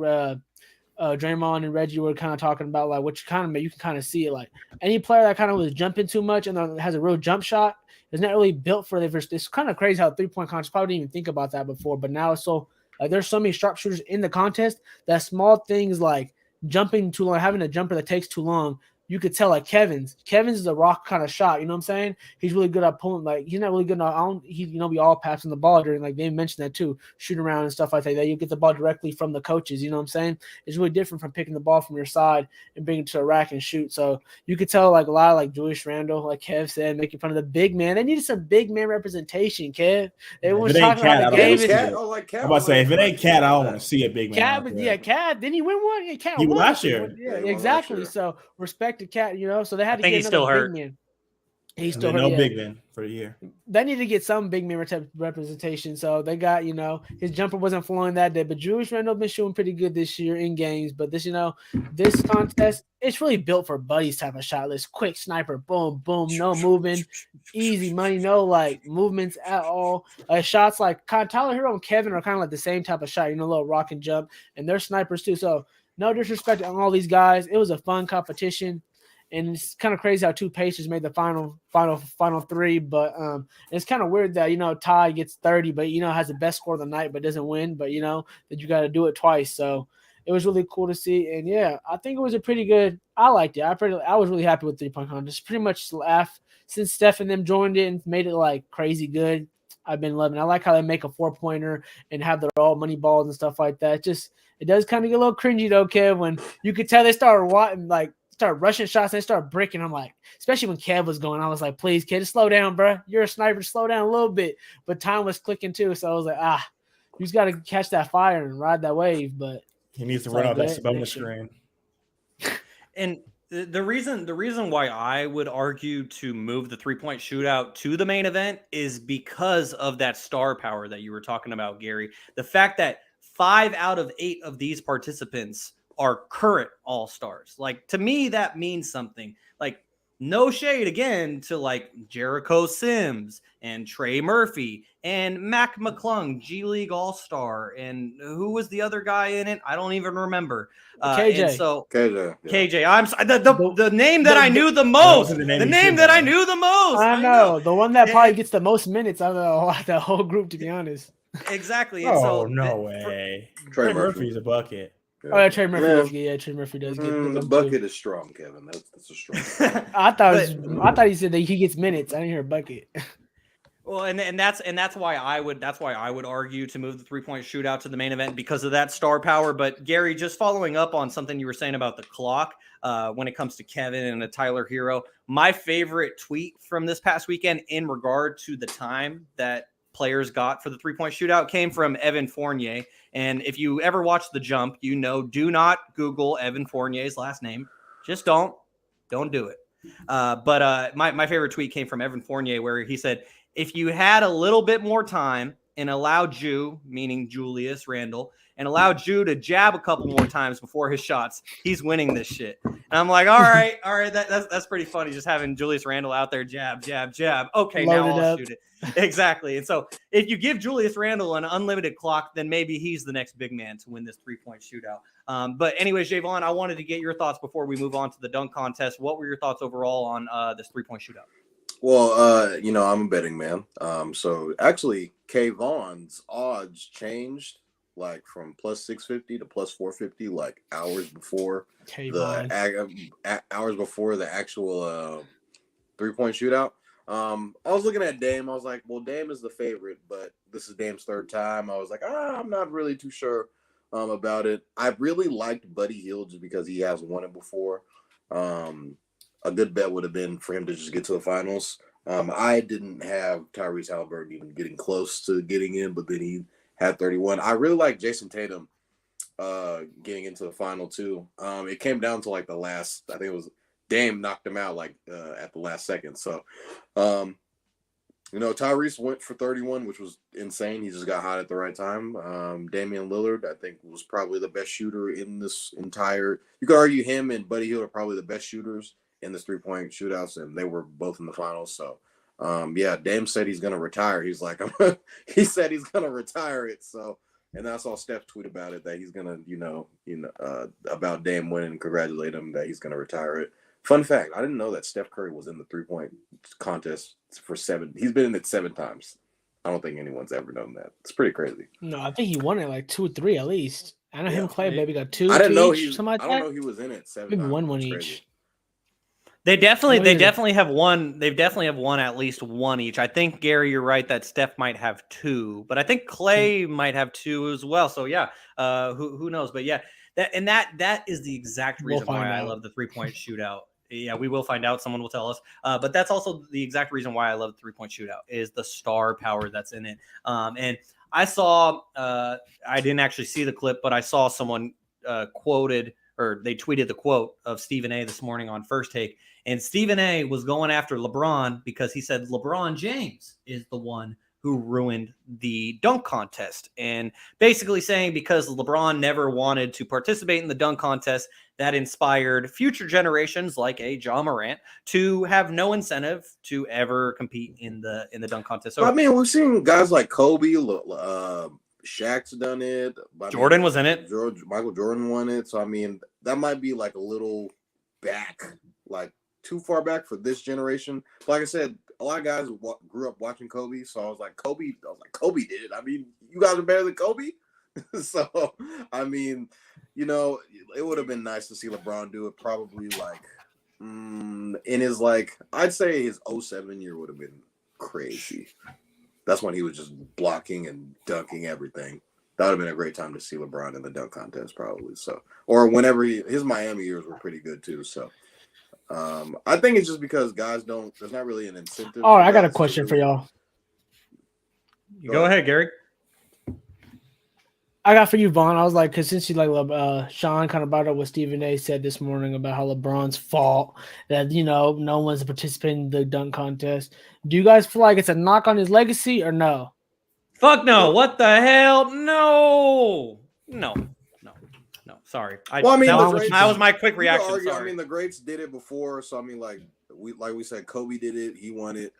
Draymond and Reggie were kind of talking about like what you can kind of see it like any player that kind of was jumping too much and has a real jump shot is not really built for the. It's kind of crazy how 3-point contest probably didn't even think about that before, but now it's so like there's so many sharpshooters in the contest that small things like jumping too long, having a jumper that takes too long you could tell like Kevin's is a rock kind of shot. You know what I'm saying? He's really good at pulling. Like he's not really good on. We all passing the ball during like they mentioned that too, shooting around and stuff like that. You get the ball directly from the coaches. You know what I'm saying? It's really different from picking the ball from your side and bringing it to a rack and shoot. So you could tell like a lot of like Julius Randle, like Kev said, making fun of the big man. They needed some big man representation, Kev. They was talking about the game. I'm about to say if it ain't Cat, I don't want to see a big man. Cat. Didn't he win one? Yeah, Cat he won last year. Yeah, exactly. So respect the Cat, so they had to get he's still hurt. Big man. He's still hurt. No big man for the year. They need to get some big man representation. So they got, his jumper wasn't flowing that day, but Julius Randle been shooting pretty good this year in games. But this, this contest, it's really built for Buddy's type of shot list. Quick sniper, boom, boom, no moving, easy money, no like movements at all. Shots like Tyler Hero and Kevin are kind of like the same type of shot, a little rock and jump, and they're snipers too. So no disrespect on all these guys. It was a fun competition. And it's kind of crazy how two Pacers made the final three, but it's kind of weird that Ty gets 30, but has the best score of the night, but doesn't win. But that you got to do it twice, so it was really cool to see. And yeah, I think it was a pretty good. I liked it. I was really happy with 3-point contest. Pretty much since Steph and them joined it and made it like crazy good. I've been loving it. I like how they make a 4-pointer and have their all money balls and stuff like that. It does kind of get a little cringy though, Kev, when you could tell they started start rushing shots and they start breaking. I'm like, especially when Kev was going, I was like, please, kid, slow down, bro. You're a sniper, slow down a little bit. But time was clicking too, so I was like, you just got to catch that fire and ride that wave. But he needs to run out that bonus screen. And the reason why I would argue to move the 3-point shootout to the main event is because of that star power that you were talking about, Gary. The fact that 5 out of 8 of these participants are current all-stars. Like, to me, that means something. Like, no shade again to like Jericho Sims and Trey Murphy and Mac McClung, G League All-Star, and who was the other guy in it? I don't even remember. KJ. And so KJ. Yeah. KJ. I'm the name that I knew the most. The name that I knew the most. I know the one that probably gets the most minutes out of the whole group, to be honest. Exactly. And so no way. Trey Murphy's a bucket. Yeah. Oh, yeah, Trey Murphy. Trey Murphy does get the bucket is strong, Kevin. That's a strong. I thought he said that he gets minutes. I didn't hear a bucket. Well, and that's why I would argue to move the 3-point shootout to the main event because of that star power. But Gary, just following up on something you were saying about the clock when it comes to Kevin and a Tyler Hero, my favorite tweet from this past weekend in regard to the time that players got for the 3-point shootout came from Evan Fournier. And if you ever watch The Jump, do not Google Evan Fournier's last name. Just don't do it. But my favorite tweet came from Evan Fournier where he said, if you had a little bit more time and allowed Jew, meaning Julius Randle, and allowed Jew to jab a couple more times before his shots, he's winning this shit. And I'm like, all right, that's pretty funny, just having Julius Randle out there jab. Okay, now I'll shoot it. Exactly. And so if you give Julius Randle an unlimited clock, then maybe he's the next big man to win this 3-point shootout. But anyways, Jaevon, I wanted to get your thoughts before we move on to the dunk contest. What were your thoughts overall on this 3-point shootout? Well, I'm a betting man. So actually, Kayvon's odds changed like from plus 650 to plus 450, like hours before the actual 3-point shootout. I was looking at Dame. I was like, well, Dame is the favorite, but this is Dame's third time. I was like, I'm not really too sure about it. I really liked Buddy Hield just because he has won it before. A good bet would have been for him to just get to the finals. I didn't have Tyrese Halliburton even getting close to getting in, but then he had 31. I really like Jason Tatum getting into the final too. It came down to like the last, I think it was Dame knocked him out like at the last second. So, Tyrese went for 31, which was insane. He just got hot at the right time. Damian Lillard, I think, was probably the best shooter in this entire. You could argue him and Buddy Hield are probably the best shooters in this 3-point shootouts, and they were both in the finals. So, Dame said he's gonna retire. He's like, he said he's gonna retire it. So, and I saw Steph tweet about it that he's gonna, about Dame winning and congratulate him that he's gonna retire it. Fun fact, I didn't know that Steph Curry was in the 3-point contest for 7. He's been in it 7 times. I don't think anyone's ever known that. It's pretty crazy. No, I think he won it like 2 or 3 at least. I know him, Clay, maybe got 2. I didn't know he. I don't know he was in it 7 maybe times. one That's each. crazy. They definitely have one. They definitely have won at least one each. I think, Gary, you're right that Steph might have two, but I think Clay might have two as well. So yeah, who knows? But yeah, that is the exact reason why I love the 3-point shootout. Yeah, we will find out. Someone will tell us. But that's also the exact reason why I love the 3-point shootout is the star power that's in it. And I saw, I didn't actually see the clip, but I saw someone quoted, or they tweeted the quote of Stephen A. this morning on First Take. And Stephen A. was going after LeBron because he said LeBron James is the one who ruined the dunk contest. And basically saying because LeBron never wanted to participate in the dunk contest, that inspired future generations like a John Morant to have no incentive to ever compete in the dunk contest. So I mean, we've seen guys like Kobe, Shaq's done it. Jordan was in it. Michael Jordan won it. So I mean, that might be like a little back, like too far back for this generation. Like I said, a lot of guys grew up watching Kobe, so I was like, Kobe did it. I mean, you guys are better than Kobe. So I mean, you know, it would have been nice to see LeBron do it. Probably like in his I'd say his 07 year would have been crazy. That's when he was just blocking and dunking everything. That would have been a great time to see LeBron in the dunk contest, probably. So, or whenever his Miami years were pretty good too. So, I think it's just because guys there's not really an incentive. All right, I got a question for y'all. Go ahead, Gary. I got for you, Vaughn. I was like, because since you Shaun kind of brought up what Stephen A. said this morning about how LeBron's fault that, you know, no one's participating in the dunk contest. Do you guys feel like it's a knock on his legacy or no? Fuck no. What the hell? No. Sorry. That was my quick reaction. Sorry. I mean, the greats did it before. So, I mean, like we said, Kobe did it. He won it.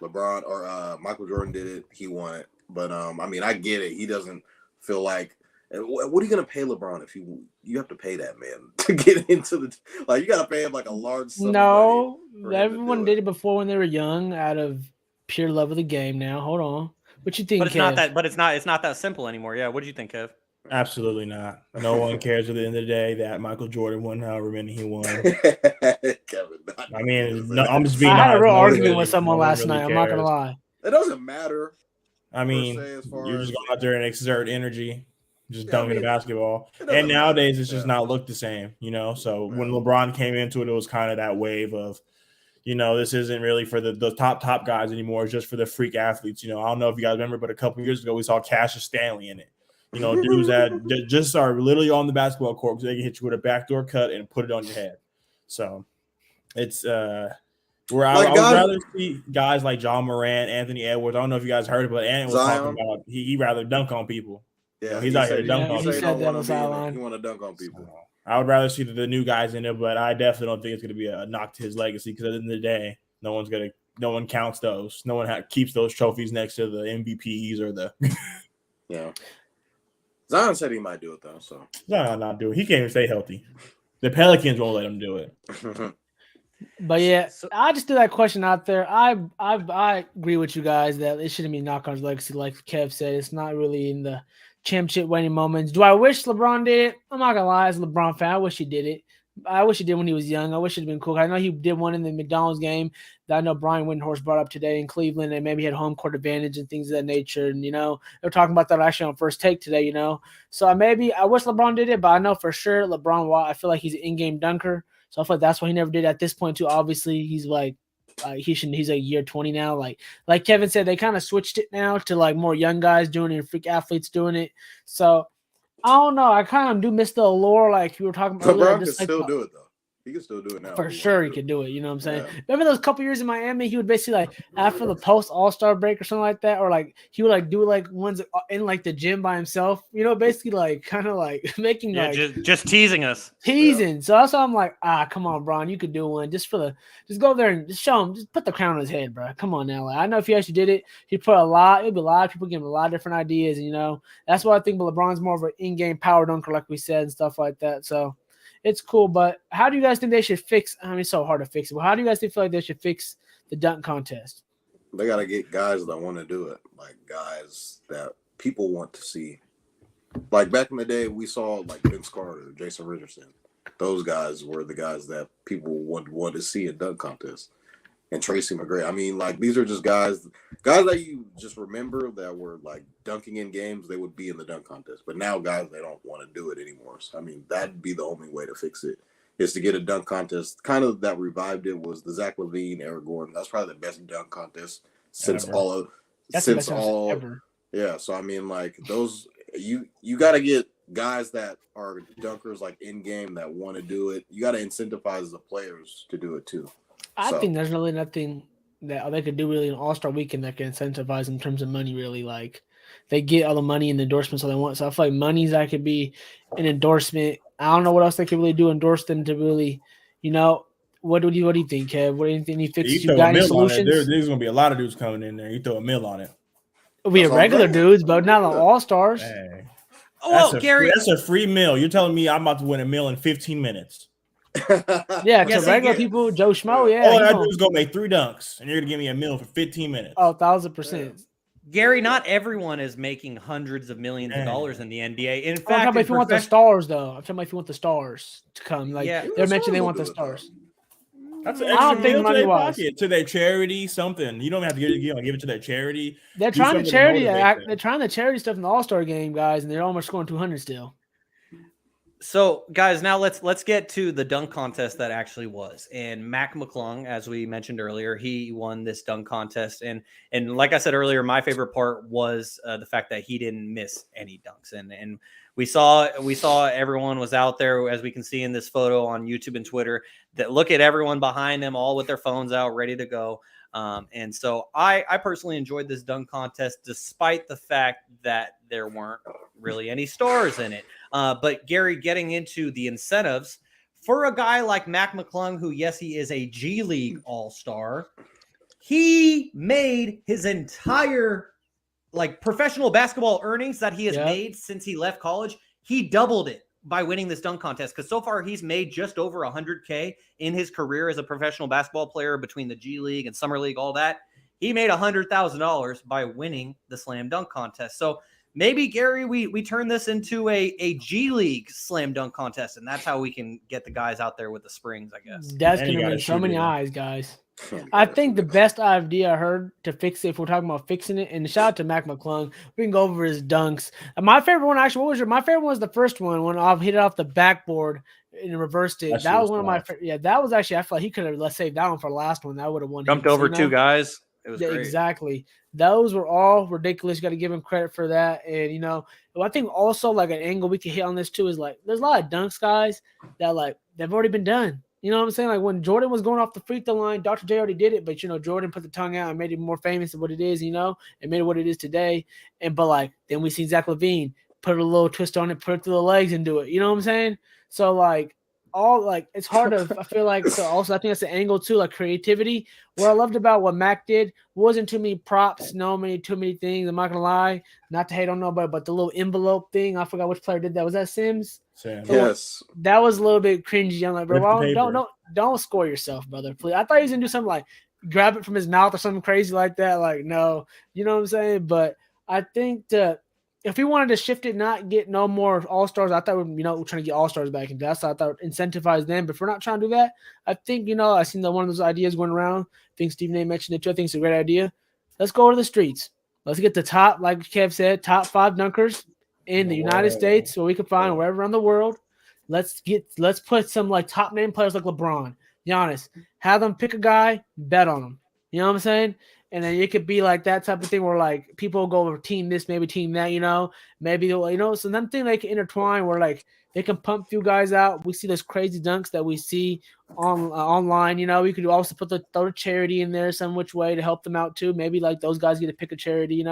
LeBron or Michael Jordan did it. He won it. But, I mean, I get it. He doesn't feel like, what are you going to pay LeBron if you have to pay that man to get into the, like, you got to pay him like a large sum. No, everyone did it before when they were young out of pure love of the game. Now, hold on. What you think, But it's Kev? it's not that simple anymore. Yeah. What do you think, Kev? Absolutely not. No one cares at the end of the day that Michael Jordan won however many he won. Kevin, I mean, no, I'm just being honest. I had a real argument with someone last night. I'm not going to lie. It doesn't matter. I mean, you're just going out there and exert energy, just dunking the basketball. And nowadays, it's just not looked the same, you know? So when LeBron came into it, it was kind of that wave of, you know, this isn't really for the top guys anymore. It's just for the freak athletes. You know, I don't know if you guys remember, but a couple years ago, we saw Cassius Stanley in it. You know, dudes that just are literally on the basketball court because they can hit you with a backdoor cut and put it on your head. So it's where I would rather see guys like John Morant, Anthony Edwards. I don't know if you guys heard it, but Ant was talking about he rather dunk on people. Yeah, you know, he's out here to dunk on people. He want to dunk on people. So, I would rather see the new guys in it, but I definitely don't think it's going to be a knock to his legacy because at the end of the day, no one counts those. No one keeps those trophies next to the MVPs or the. Yeah. Zion said he might do it though, so Zion not do it. He can't even stay healthy. The Pelicans won't let him do it. But yeah, I just threw that question out there. I agree with you guys that it shouldn't be knock on his legacy, like Kev said. It's not really in the championship winning moments. Do I wish LeBron did it? I'm not gonna lie, as a LeBron fan, I wish he did it. I wish he did when he was young. I wish it'd been cool. I know he did one in the McDonald's game that I know Brian Windhorst brought up today in Cleveland, and maybe he had home court advantage and things of that nature. And, you know, they're talking about that actually on First Take today, you know. So maybe I wish LeBron did it, but I know for sure LeBron, I feel like he's an in-game dunker. So I feel like that's why he never did at this point too. Obviously, he's like he's a year 20 now. Like Kevin said, they kind of switched it now to like more young guys doing it and freak athletes doing it. So I don't know. I kind of do miss the allure, like you were talking about. LeBron can still do it though. He can still do it now. For sure, he could do it. You know what I'm saying? Yeah. Remember those couple years in Miami? He would basically like after the post All-Star break or something like that, or like he would like do like ones in like the gym by himself. You know, basically like kind of like making just teasing us. Yeah. So that's why I'm like, come on, Bron, you could do one just go there and just show him, just put the crown on his head, bro. Come on now. Like, I know if he actually did it, he'd put it'd be a lot of people giving him a lot of different ideas, and you know that's what I think. But LeBron's more of an in-game power dunker, like we said, and stuff like that. So. It's cool, but how do you guys think they should fix? I mean, it's so hard to fix it. But how do you guys feel like they should fix the dunk contest? They got to get guys that want to do it, like guys that people want to see. Like back in the day, we saw like Vince Carter, Jason Richardson. those guys were the guys that people would want to see in dunk contests. And Tracy McGrady. I mean, like, these are just guys that you just remember that were like dunking in games. They would be in the dunk contest, but now guys, they don't want to do it anymore. So I mean, that'd be the only way to fix it, is to get a dunk contest. Kind of that revived it was the Zach LaVine, Eric Gordon. That's probably the best dunk contest since Ever. Ever. Yeah. So I mean, like, those you got to get guys that are dunkers like in game that want to do it. You got to incentivize the players to do it too. I think there's really nothing that they could do really in All-Star Weekend that can incentivize them in terms of money, really. Like, they get all the money and the endorsements all they want. So I feel like money's that could be an endorsement. I don't know what else they could really do, endorse them to really, what do you think, Kev? What do you think? Any fixes? You got any solutions? There's going to be a lot of dudes coming in there. You throw a mill on it. We have regular dudes, but not on All-Stars. Hey. Gary, that's a free meal. You're telling me I'm about to win a meal in 15 minutes. Yeah, to regular people, Joe Schmo, yeah. All I do is go make 3 dunks, and you're going to give me a meal for 15 minutes. Oh, 1,000%. Gary, not everyone is making hundreds of millions of dollars in the NBA. In fact, I'm talking about if you want the stars, though. I'm talking about if you want the stars to come. Like, Yeah. they're mentioning they want the stars. That's an I extra don't think meal to their money-wise. pocket, to their charity, something. You don't have to give it to their charity. They're Do trying something the to charity. motivate them. They're trying the charity stuff in the All-Star game, guys, and they're almost scoring 200 still. So, guys, now let's get to the dunk contest that actually was. And Mac McClung, as we mentioned earlier, he won this dunk contest. And like I said earlier, my favorite part was the fact that he didn't miss any dunks. And we saw everyone was out there, as we can see in this photo on YouTube and Twitter, that look at everyone behind them, all with their phones out, ready to go. And so I personally enjoyed this dunk contest, despite the fact that there weren't really any stars in it. But Gary, getting into the incentives for a guy like Mac McClung, who, yes, he is a G League All-Star, he made his entire professional basketball earnings that he has made since he left college. He doubled it by winning this dunk contest, because so far he's made just over $100K in his career as a professional basketball player between the G League and Summer League, all that. He made $100,000 by winning the slam dunk contest. So maybe, Gary, we turn this into a G League slam dunk contest, and that's how we can get the guys out there with the springs, I guess. That's going to be so many eyes, guys. I think the best idea I heard to fix it, if we're talking about fixing it, and shout out to Mac McClung, we can go over his dunks. And my favorite one, actually, my favorite one was the first one when I hit it off the backboard and reversed it. That was one of my favorite. Yeah, that was actually, I feel like he could have saved that one for the last one. That would have won. Jumped over 2 guys. It was great. Exactly. Those were all ridiculous. You got to give him credit for that. And, I think also like an angle we can hit on this too is like, there's a lot of dunks guys that they've already been done. You know what I'm saying? Like when Jordan was going off the free throw line, Dr. J already did it, but Jordan put the tongue out and made it more famous than what it is, and made it what it is today. But then we see Zach LaVine put a little twist on it, put it through the legs and do it. You know what I'm saying? So it's hard to, I feel like, so also I think that's the angle too, like creativity. What I loved about what Mac did wasn't too many props, too many things. I'm not going to lie, not to hate on nobody, but the little envelope thing, I forgot which player did that. Was that Sims? Yes. That was a little bit cringy. I'm like, bro, don't score yourself, brother. Please. I thought he was going to do something like grab it from his mouth or something crazy like that. Like, no, you know what I'm saying? But I think if we wanted to shift it, not get no more All-Stars, I thought we're trying to get All-Stars back into that. So I thought incentivize them. But if we're not trying to do that, I think, I seen one of those ideas going around. I think Stephen A mentioned it too. I think it's a great idea. Let's go to the streets. Let's get the top, like Kev said, top 5 dunkers in the United States, where we can find wherever around the world. Let's put some top name players like LeBron, Giannis, have them pick a guy, bet on him. You know what I'm saying? And then it could be like that type of thing where people go over team this, maybe team that, maybe, so something they can intertwine where they can pump few guys out. We see those crazy dunks that we see online, we could also throw a charity in there some which way to help them out too. Maybe those guys get to pick a charity,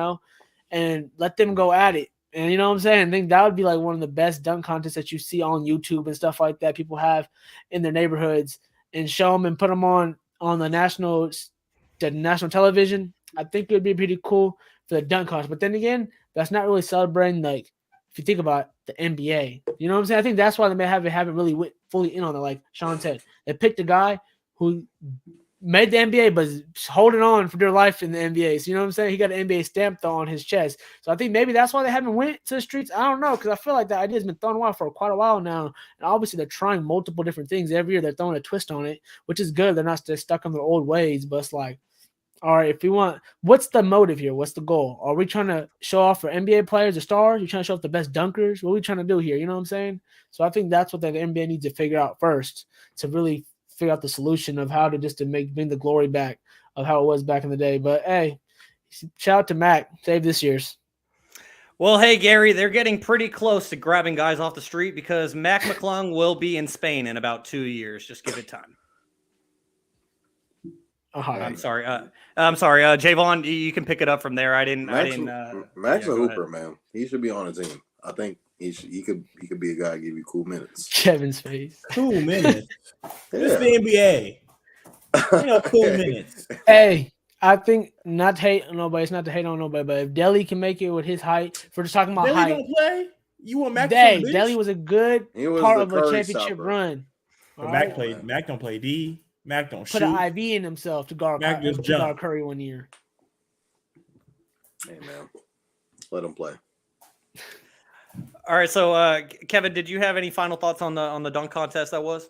and let them go at it. And you know what I'm saying? I think that would be one of the best dunk contests that you see on YouTube and stuff like that people have in their neighborhoods, and show them and put them on the national television. I think it would be pretty cool for the dunk contest. But then again, that's not really celebrating, if you think about the NBA. You know what I'm saying? I think that's why they haven't really fully in on it. Like Shaun said, they picked a guy who made the NBA, but is holding on for their life in the NBA. So you know what I'm saying? He got an NBA stamp though on his chest. So I think maybe that's why they haven't went to the streets. I don't know, because I feel like that idea has been thrown around for quite a while now. And obviously they're trying multiple different things every year. They're throwing a twist on it, which is good. They're not just stuck in their old ways, but it's like, all right, if we want, what's the motive here? What's the goal? Are we trying to show off for NBA players or stars? Are we trying to show off the best dunkers? What are we trying to do here? You know what I'm saying? So I think that's what the NBA needs to figure out first, to really figure out the solution of how to just to bring the glory back of how it was back in the day. But hey, shout out to Mac, save this year's. Well, hey, Gary, they're getting pretty close to grabbing guys off the street because Mac McClung will be in Spain in about 2 years. Just give it time. I'm sorry. Jaevon, you can pick it up from there. Mac's a hooper, man. He should be on a team. I think he could be a guy to give you cool minutes. Kevin's face. Cool minutes. It's the NBA. You know, cool minutes. Hey, I think not to hate on nobody. It's not to hate on nobody, but if Delly can make it with his height, if we're just talking about Delly height. don't play. You want Mac? Delly was a good part of a championship stopper. run. Mac don't play D. Mac don't put shoot. an IV in himself to guard Curry one year. Hey man, let him play. All right, so Kevin, did you have any final thoughts on the dunk contest that was?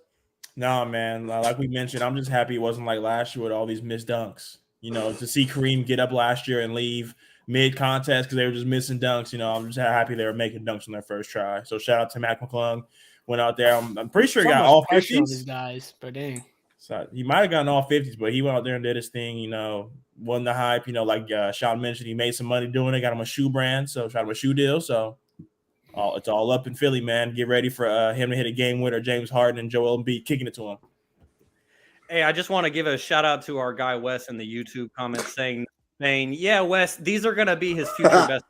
No, man. Like we mentioned, I'm just happy it wasn't like last year with all these missed dunks. You know, to see Kareem get up last year and leave mid-contest because they were just missing dunks. You know, I'm just happy they were making dunks on their first try. So shout out to Mac McClung. Went out there. I'm pretty sure he got all 50s. On these guys, but dang. So he might have gotten all 50s, but he went out there and did his thing, you know, won the hype. You know, like Shaun mentioned, he made some money doing it, got him a shoe brand, so shot him a shoe deal. So it's all up in Philly, man. Get ready for him to hit a game winner, James Harden and Joel Embiid kicking it to him. Hey, I just want to give a shout out to our guy Wes in the YouTube comments saying, yeah, Wes, these are going to be his future best.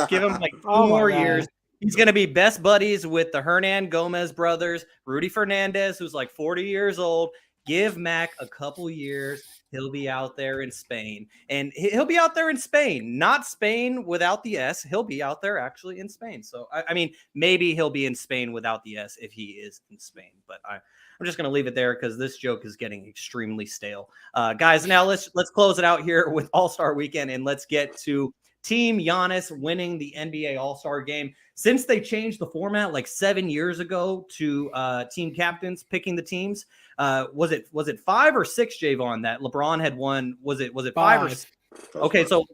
Give him like 2 more years. He's going to be best buddies with the Hernan Gomez brothers, Rudy Fernandez, who's like 40 years old. Give Mac a couple years. He'll be out there in Spain. And he'll be out there in Spain, not Spain without the S. He'll be out there actually in Spain. So, I mean, maybe he'll be in Spain without the S if he is in Spain. But I'm just going to leave it there because this joke is getting extremely stale. Guys, now let's close it out here with All-Star Weekend, and let's get to Team Giannis winning the NBA All-Star Game. Since they changed the format like 7 years ago to team captains picking the teams, was it 5 or 6, Jaevon, that LeBron had won? Was it 5 or 6? Okay, so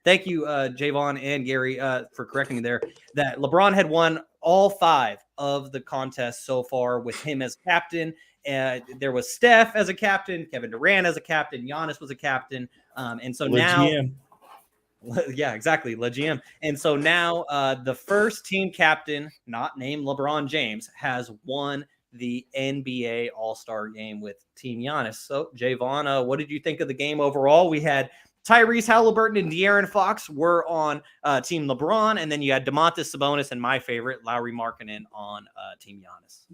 thank you, Jaevon and Gary, for correcting me there. That LeBron had won all 5 of the contests so far with him as captain. There was Steph as a captain, Kevin Durant as a captain, Giannis was a captain, and so now. Yeah, exactly. Le GM. And so now the first team captain, not named LeBron James, has won the NBA All-Star Game with Team Giannis. So, Jaevon, what did you think of the game overall? We had Tyrese Halliburton and De'Aaron Fox were on Team LeBron, and then you had Domantas Sabonis and my favorite, Lauri Markkanen, on Team Giannis.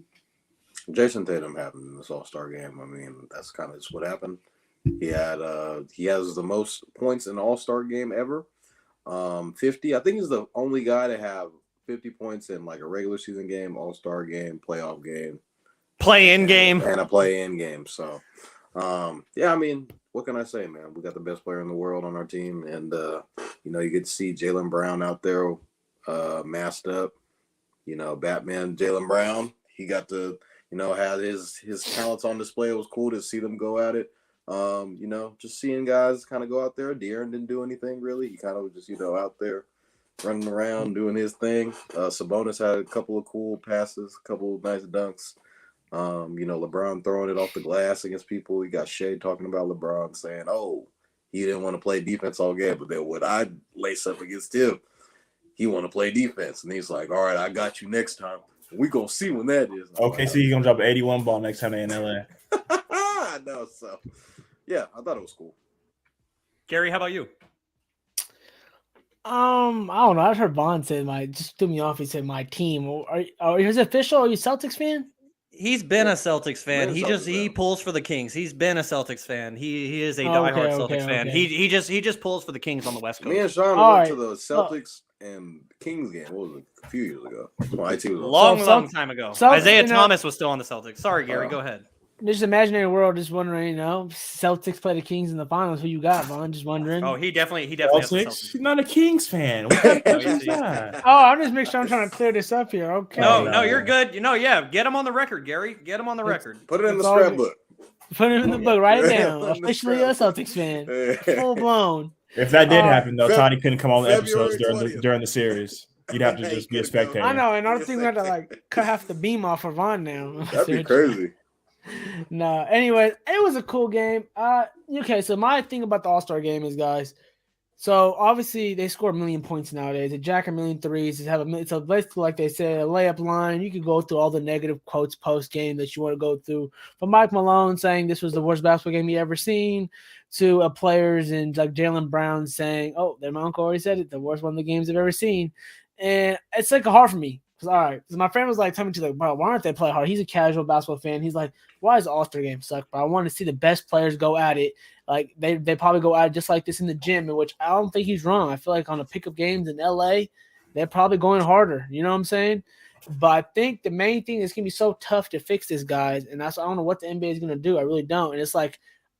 Jason Tatum happened in this All-Star Game. I mean, that's kind of just what happened. He has the most points in the All-Star game ever. 50. I think he's the only guy to have 50 points in like a regular season game, All-Star game, playoff game, play-in game, and a play-in game. So, yeah, I mean, what can I say, man? We got the best player in the world on our team, and you know, you get to see Jaylen Brown out there, masked up. You know, Batman Jaylen Brown. He got to, you know, have his talents on display. It was cool to see them go at it. You know, just seeing guys kind of go out there. De'Aaron didn't do anything really. He kind of was just, you know, out there running around doing his thing. Sabonis had a couple of cool passes, a couple of nice dunks. You know, LeBron throwing it off the glass against people. He got Shea talking about LeBron saying, oh, he didn't want to play defense all game, but then when I lace up against him, he want to play defense. And he's like, all right, I got you next time. We gonna see when that is. Okay, so he's gonna drop an 81 ball next time they're in LA. I know, so yeah, I thought it was cool. Gary, how about you? I don't know. I heard Vaughn say just threw me off. He said my team. Are you official? Are you Celtics fan? He's been a Celtics fan. He pulls for the Kings. He's been a Celtics fan. He is a diehard Celtics fan. He just pulls for the Kings on the West Coast. Me and Shaun went to the Celtics and Kings game. What was it? A few years ago. Long time ago. Isaiah Thomas was still on the Celtics. Sorry, Gary. Go ahead. Just imaginary world, just wondering, Celtics play the Kings in the finals. Who you got, Vaughn? Just wondering. Oh, he definitely has the Celtics? Celtics. He's not a Kings fan. What kind of question is that? Oh, I'm just making sure I'm trying to clear this up here. Okay. No, you're good. Get him on the record, Gary. Get him on the record. Put it in the It's all scrapbook. Put it in the book. Write it down. Put it in the Officially a scrapbook. Celtics fan. Full blown. If that did happen, though, Feb- Toddy couldn't come on the episodes February 20th. during the series. You'd have to just be a spectator. I know. And another thing, we had to cut half the beam off for Vaughn now. That'd be crazy. No. Anyway, it was a cool game. Okay. So my thing about the All-Star game is, guys. So obviously they score 1 million points nowadays. They jack 1 million threes. So basically, like they say, a layup line. You could go through all the negative quotes post game that you want to go through. From Mike Malone saying this was the worst basketball game he ever seen, to players and like Jaylen Brown saying, "Oh, my uncle already said it, the worst one of the games I've ever seen." And it's hard for me because because my friend was telling me bro, why aren't they play hard? He's a casual basketball fan. He's like, why does the All-Star game suck? But I want to see the best players go at it. Like they probably go out just like this in the gym, in which I don't think he's wrong. I feel like on the pickup games in LA, they're probably going harder. You know what I'm saying? But I think the main thing is gonna be so tough to fix this, guys, and I don't know what the NBA is gonna do. I really don't. And it's like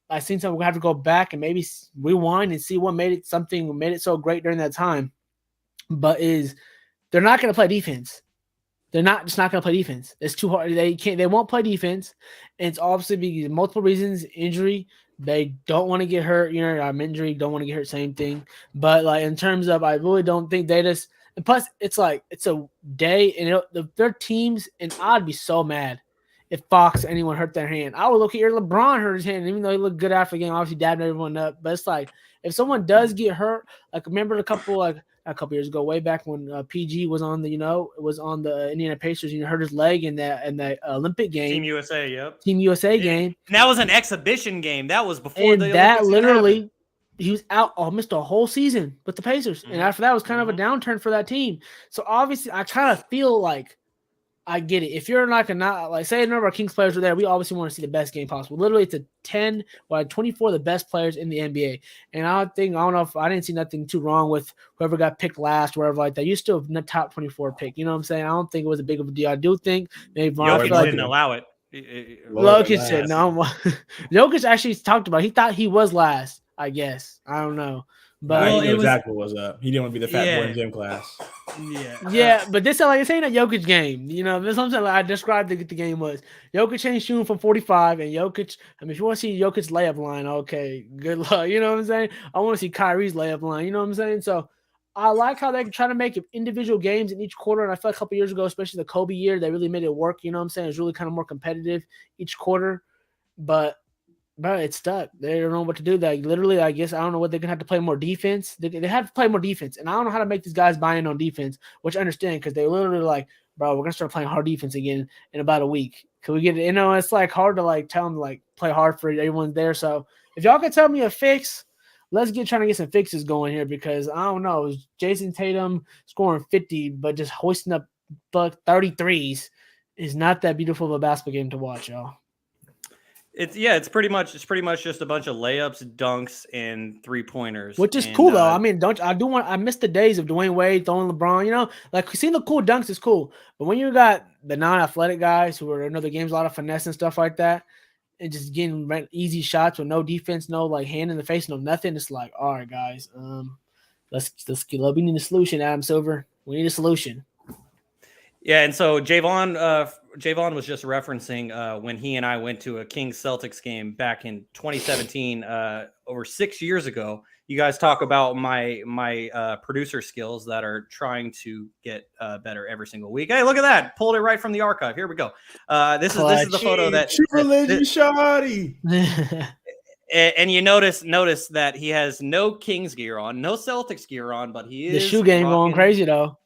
I think we're gonna have to go back and maybe rewind and see what made it so great during that time. But they're not gonna play defense. They're just not going to play defense. It's too hard. They won't play defense. And it's obviously because multiple reasons, injury. They don't want to get hurt. I'm injury, don't want to get hurt, same thing. But in terms of, I really don't think they just, and plus it's it's a day and their teams, and I'd be so mad if Fox, anyone hurt their hand. I would look at your LeBron hurt his hand, even though he looked good after the game, obviously dabbing everyone up. But it's if someone does get hurt, remember a couple years ago, way back when PG was on the Indiana Pacers, hurt his leg in the Olympic game. Team USA, yep. Team USA game. And that was an exhibition game. That was before the that Olympics literally he was out almost a whole season with the Pacers. Mm-hmm. And after that was kind of a downturn for that team. So obviously I kind of feel like I get it. If you're not gonna say none of our Kings players are there, we obviously want to see the best game possible. Literally, it's a 24 of the best players in the NBA. And I don't know if I didn't see nothing too wrong with whoever got picked last, wherever like that. You still have the top 24 pick. You know what I'm saying? I don't think it was a big of a deal. I do think maybe Jokic didn't allow it. Jokic said no. Jokic actually talked about it. He thought he was last. I guess I don't know. But he knew exactly what was up. He didn't want to be the fat boy in gym class. Yeah, but this this ain't a Jokic game. This something I described the game was. Jokic ain't shooting from 45, and Jokic. If you want to see Jokic's layup line, okay, good luck. You know what I'm saying? I want to see Kyrie's layup line. You know what I'm saying? So I like how they try to make individual games in each quarter. And I feel like a couple years ago, especially the Kobe year, they really made it work. You know what I'm saying? It was really kind of more competitive each quarter, but. Bro, it's stuck. They don't know what to do. Literally, I guess I don't know what they're gonna have to play more defense. They have to play more defense, and I don't know how to make these guys buy in on defense, which I understand because they literally bro, we're gonna start playing hard defense again in about a week. Can we get it? It's hard to tell them to play hard for everyone there. So if y'all can tell me a fix, let's trying to get some fixes going here because I don't know. Jason Tatum scoring 50, but just hoisting up 33s is not that beautiful of a basketball game to watch, y'all. It's pretty much just a bunch of layups, dunks, and 3-pointers. Which is cool though. I mean, I miss the days of Dwayne Wade throwing LeBron, seeing the cool dunks is cool. But when you got the non-athletic guys who are in other games, a lot of finesse and stuff like that, and just getting easy shots with no defense, no hand in the face, no nothing, it's all right, guys. We need a solution, Adam Silver. We need a solution. Yeah, and so Jaevon was just referencing when he and I went to a Kings Celtics game back in 2017, over 6 years ago. You guys talk about my producer skills that are trying to get better every single week. Hey, look at that! Pulled it right from the archive. Here we go. This is the photo that True religion, shoddy. And you notice that he has no Kings gear on, no Celtics gear on, but he is the shoe game going crazy though.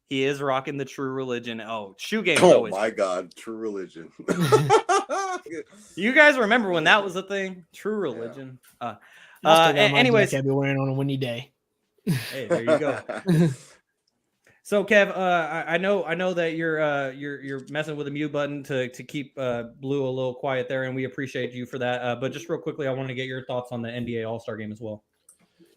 He is rocking the True Religion. Oh, shoe game. Oh my God, True Religion. You guys remember when that was a thing? True Religion. Yeah. Anyways, I'll be wearing on a windy day. Hey, there you go. So, Kev, I know that you're messing with the mute button to keep Blue a little quiet there, and we appreciate you for that. But just real quickly, I want to get your thoughts on the NBA All-Star Game as well.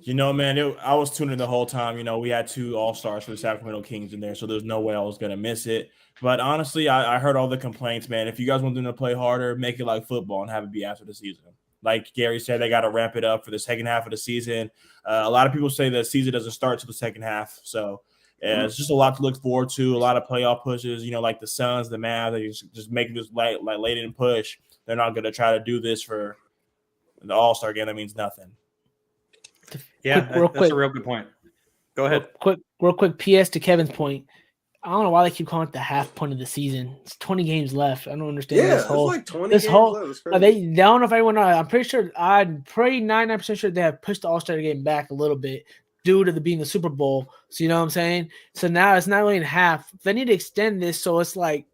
Man, I was tuning the whole time. We had 2 All-Stars for the Sacramento Kings in there, so there's no way I was going to miss it. But honestly, I heard all the complaints, man. If you guys want them to play harder, make it like football and have it be after the season. Like Garry said, they got to ramp it up for the second half of the season. A lot of people say the season doesn't start till the second half, so it's just a lot to look forward to. A lot of playoff pushes, like the Suns, the Mavs. They just make this late in push. They're not going to try to do this for the All-Star game. That means nothing. Yeah, that's a real good point. Go ahead. Real quick. PS to Kevin's point. I don't know why they keep calling it the half point of the season. It's 20 games left. I don't understand Yeah, this whole. it's like 20 this games whole. left. They don't know if anyone knows. I'm pretty 99% sure they have pushed the All-Star game back a little bit due to being the Super Bowl. So you know what I'm saying? So now it's not really in half. They need to extend this so it's like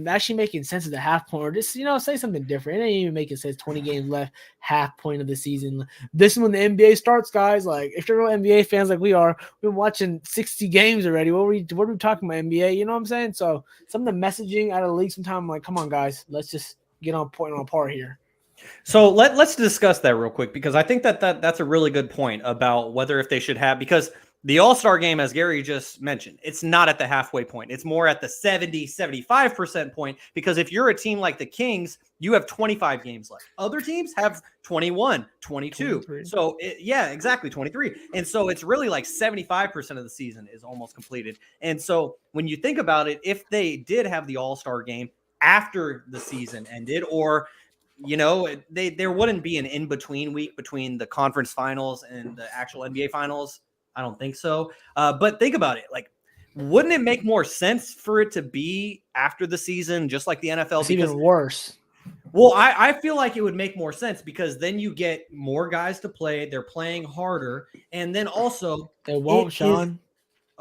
actually making sense of the half point, or just say something different. It ain't even making sense. 20 games left, half point of the season. This is when the NBA starts, guys. Like if you're real NBA fans like we are, we've been watching 60 games already. What are we talking about NBA? You know what I'm saying? So some of the messaging out of the league sometimes I'm like, come on, guys, let's just get on point on par here. So let's discuss that real quick, because I think that's a really good point about whether if they should have, because the All-Star game, as Garry just mentioned, it's not at the halfway point. It's more at the 75% point, because if you're a team like the Kings, you have 25 games left. Other teams have 21, 22. 23. So, exactly, 23. And so it's really like 75% of the season is almost completed. And so when you think about it, if they did have the All-Star game after the season ended, or there wouldn't be an in-between week between the conference finals and the actual NBA finals. I don't think so. But think about it. Like, wouldn't it make more sense for it to be after the season, just like the NFL? It's even worse. Well, I feel like it would make more sense, because then you get more guys to play. They're playing harder. And then also – They won't, Shaun,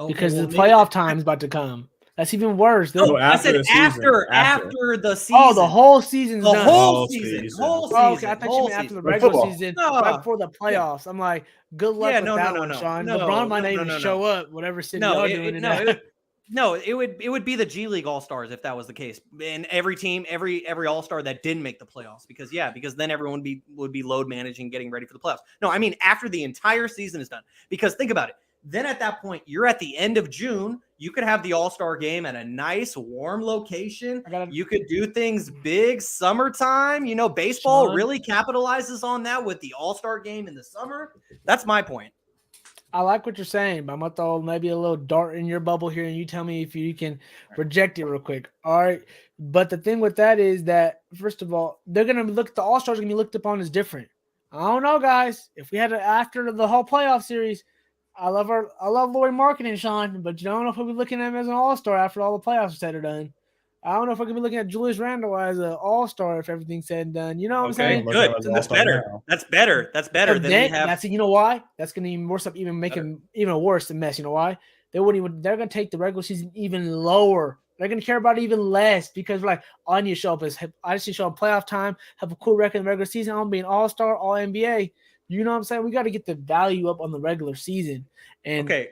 because the playoff time is about to come. That's even worse. No, I said after the season. Oh, the whole season's done. The whole season. Okay, I thought you meant after the regular season, right before the playoffs. I'm like, good luck with that one, Shaun. LeBron might not even show up, whatever city y'all doing. It would be the G League All-Stars if that was the case. And every team, every All-Star that didn't make the playoffs, because then everyone would be load managing, getting ready for the playoffs. No, I mean after the entire season is done. Because think about it. Then at that point, you're at the end of June. You could have the All-Star game at a nice, warm location. You could do things big, summertime. Baseball really capitalizes on that with the All-Star game in the summer. That's my point. I like what you're saying, but I'm going to throw maybe a little dart in your bubble here, and you tell me if you can reject it real quick. All right. But the thing with that is that, first of all, they're going to look – the All-Stars are going to be looked upon as different. I don't know, guys. If we had it after the whole playoff series – I love Lori marketing, Shaun, but you don't know if we'll be looking at him as an all-star after all the playoffs are said or done. I don't know if we're going to be looking at Julius Randle as an all-star if everything's said and done. You know what I'm saying? Good. That's better. That's better. That's better than we have. You know why? That's going to even worse up, even make him even worse than mess. You know why? They're going to take the regular season even lower. They're going to care about it even less, because we're like, I need to show up I just need to show up playoff time, have a cool record in the regular season. I'm going to be an all-star, all-NBA. You know what I'm saying? We got to get the value up on the regular season. And they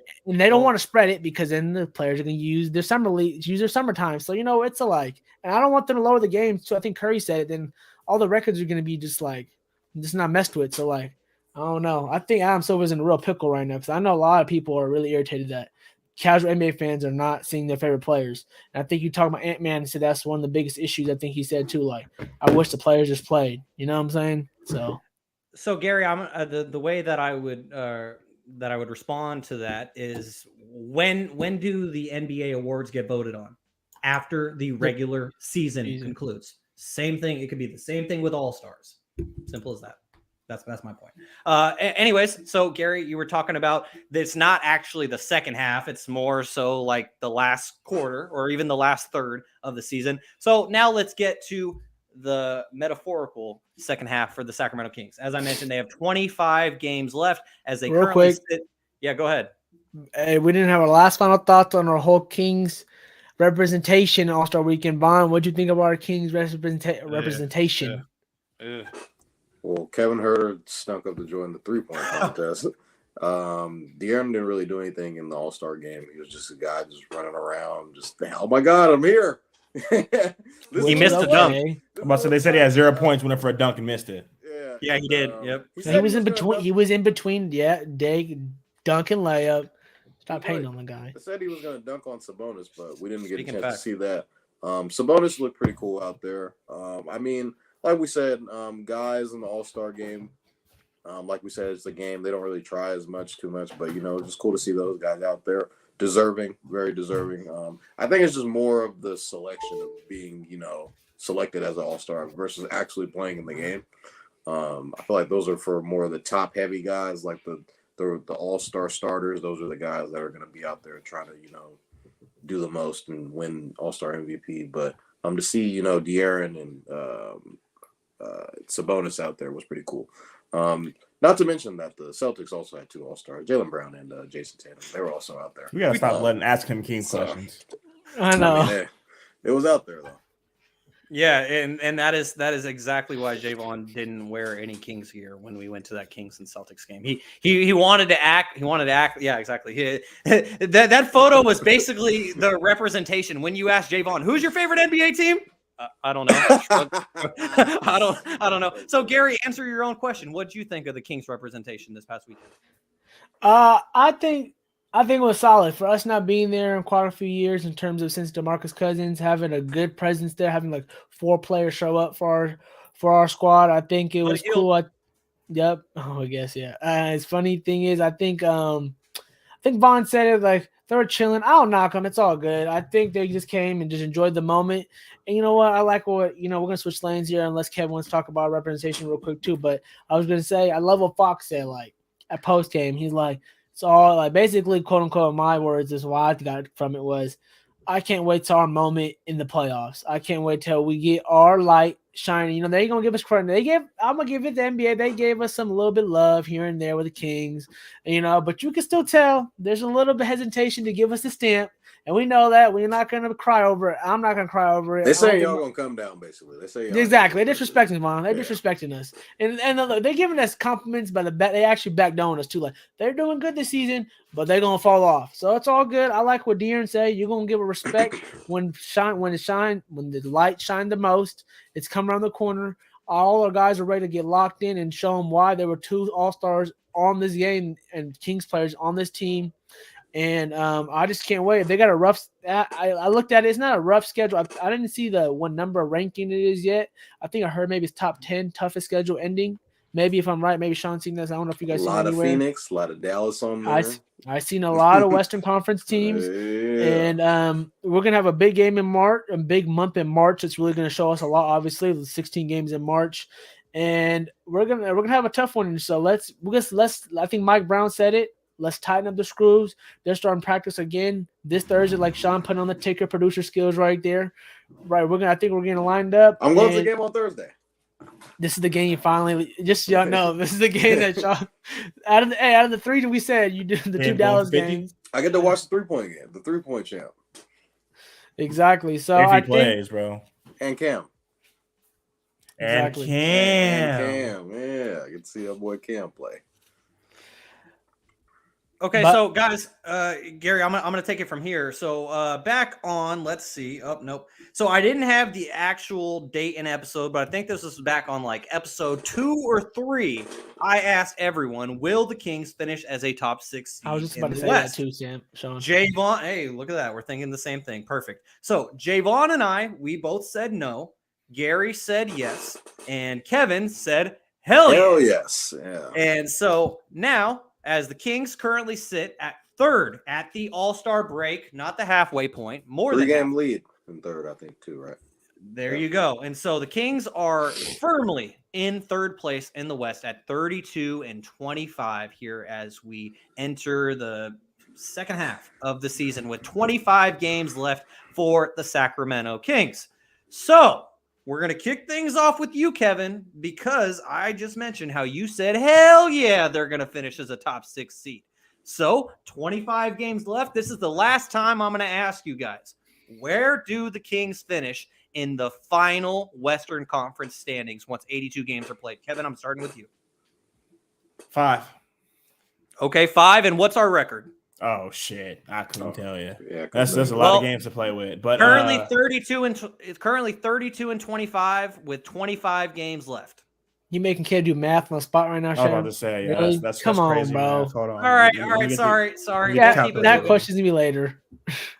don't want to spread it, because then the players are going to use their summer leagues, use their summertime. So, it's alike. And I don't want them to lower the game. So I think Curry said it. Then all the records are going to be just not messed with. So, I don't know. I think Adam Silver's in a real pickle right now, because I know a lot of people are really irritated that casual NBA fans are not seeing their favorite players. And I think you talk about Ant-Man and said that's one of the biggest issues. I think he said too, I wish the players just played. You know what I'm saying? So Garry, I'm the way that I would respond to that is when do the NBA awards get voted on? After the regular season concludes. Same thing. It could be the same thing with All-Stars. Simple as that. That's my point. Anyways, so Garry, you were talking about it's not actually the second half. It's more so like the last quarter or even the last third of the season. So now let's get to the metaphorical second half for the Sacramento Kings. As I mentioned, they have 25 games left as they currently sit. Yeah, go ahead. Hey, we didn't have our last final thoughts on our whole Kings representation All-Star Weekend. Bond, what'd you think about our Kings representation? Well, Kevin Huerter snuck up to join the three-point contest. De'Aaron didn't really do anything in the All-Star game. He was just a guy just running around, oh my God, I'm here. He missed a dunk. They said he had 0 points, went up for a dunk and missed it. Yeah, Yeah, he did. Yep. He was in between. He was in between. Yeah, dunk and layup. Stop hating on the guy. I said he was going to dunk on Sabonis, but we didn't get Speaking a chance fact. to see that. Sabonis looked pretty cool out there. I mean, like we said, guys in the All-Star game, like we said, it's a game. They don't really try as too much, but, it's just cool to see those guys out there. Deserving, very deserving. I think it's just more of the selection of being, selected as an All-Star versus actually playing in the game. I feel like those are for more of the top-heavy guys, like the All-Star starters. Those are the guys that are going to be out there trying to, do the most and win All-Star MVP. But to see, De'Aaron and Sabonis out there was pretty cool. Not to mention that the Celtics also had 2 All-Stars, Jaylen Brown and Jason Tatum. They were also out there. We got to stop ask him King questions. I know. I mean, it was out there, though. Yeah, and that is exactly why Jaevon didn't wear any Kings gear when we went to that Kings and Celtics game. He wanted to act. He wanted to act. Yeah, exactly. That photo was basically the representation. When you asked Jaevon, "Who's your favorite NBA team?" I don't know. I don't know. So Gary, answer your own question. What do you think of the Kings representation this past weekend? I think it was solid for us not being there in quite a few years in terms of since DeMarcus Cousins having a good presence there, having like 4 players show up for our squad. I think it was cool. Yep. Oh, I guess yeah. It's funny thing is I think Vaughn said it like they were chilling. I don't knock them. It's all good. I think they just came and just enjoyed the moment. And you know what? I like what we're gonna switch lanes here unless Kevin wants to talk about representation real quick too. But I was gonna say I love what Fox said like at post game. He's like. So, like, basically, quote unquote, my words is what I got from it was, I can't wait till our moment in the playoffs. I can't wait till we get our light shining. They ain't gonna give us credit. I'm gonna give it the NBA. They gave us some little bit of love here and there with the Kings, but you can still tell there's a little bit of hesitation to give us the stamp. And we know that we're not going to cry over it. I'm not going to cry over it. They say y'all going to come down, basically. They say exactly. They're disrespecting Vaughn. They're disrespecting us. And look, they're giving us compliments by the bet. They actually back down on us too. Like they're doing good this season, but they're going to fall off. So it's all good. I like what De'Aaron said. You're going to give a respect when the light shine the most. It's come around the corner. All our guys are ready to get locked in and show them why there were 2 All-Stars on this game and Kings players on this team. And I just can't wait. They got a rough. I looked at it. It's not a rough schedule. I didn't see the what number ranking it is yet. I think I heard maybe it's top 10 toughest schedule ending. Maybe if I'm right, maybe Shaun seen this. I don't know if you guys seen it anywhere. A lot of Phoenix, a lot of Dallas on there. I seen a lot of Western Conference teams, and we're gonna have a big game in March, a big month in March. It's really gonna show us a lot. Obviously, the 16 games in March, and we're gonna have a tough one. So let's. I think Mike Brown said it. Let's tighten up the screws. They're starting practice again this Thursday, like Shaun put on the ticker producer skills right there. Right, I think we're getting lined up. I'm going to the game on Thursday. This is the game you finally just y'all know. This is the game that Shaun out of the 3 that we said you did the 2 Dallas games. I get to watch the 3-point game, the 3-point champ. Exactly. So if he plays, bro. And Cam. Exactly. And Cam. Yeah, I get to see our boy Cam play. Okay, so guys, Gary, I'm gonna take it from here. So back on, let's see. Oh, nope. So I didn't have the actual date and episode, but I think this was back on like episode 2 or 3. I asked everyone, will the Kings finish as a top 6 seed? I was just about to say West? that too, Shaun. Jaevon, hey, look at that. We're thinking the same thing. Perfect. So Jaevon and we both said no. Gary said yes, and Kevin said hell yes. Yeah. And so now, as the Kings currently sit at 3rd at the All-Star break, not the halfway point, more than 3-game lead in 3rd, I think, too, right? There you go. And so the Kings are firmly in 3rd place in the West at 32-25 here as we enter the second half of the season with 25 games left for the Sacramento Kings. So we're going to kick things off with you, Kevin, because I just mentioned how you said, hell yeah, they're going to finish as a top 6 seed. So 25 games left. This is the last time I'm going to ask you guys, where do the Kings finish in the final Western Conference standings once 82 games are played? Kevin, I'm starting with you. 5. Okay, 5. And what's our record? Oh shit! I couldn't tell you. Yeah, that's a lot of games to play with. But currently 32 and 25 with 25 games left. You making kid do math on the spot right now, I was Shaun? about to say, yeah, Really? that's Come on, crazy, bro. math. Hold on. All right, Let all me right. get Sorry. get Keep it the That moving. question's gonna be later.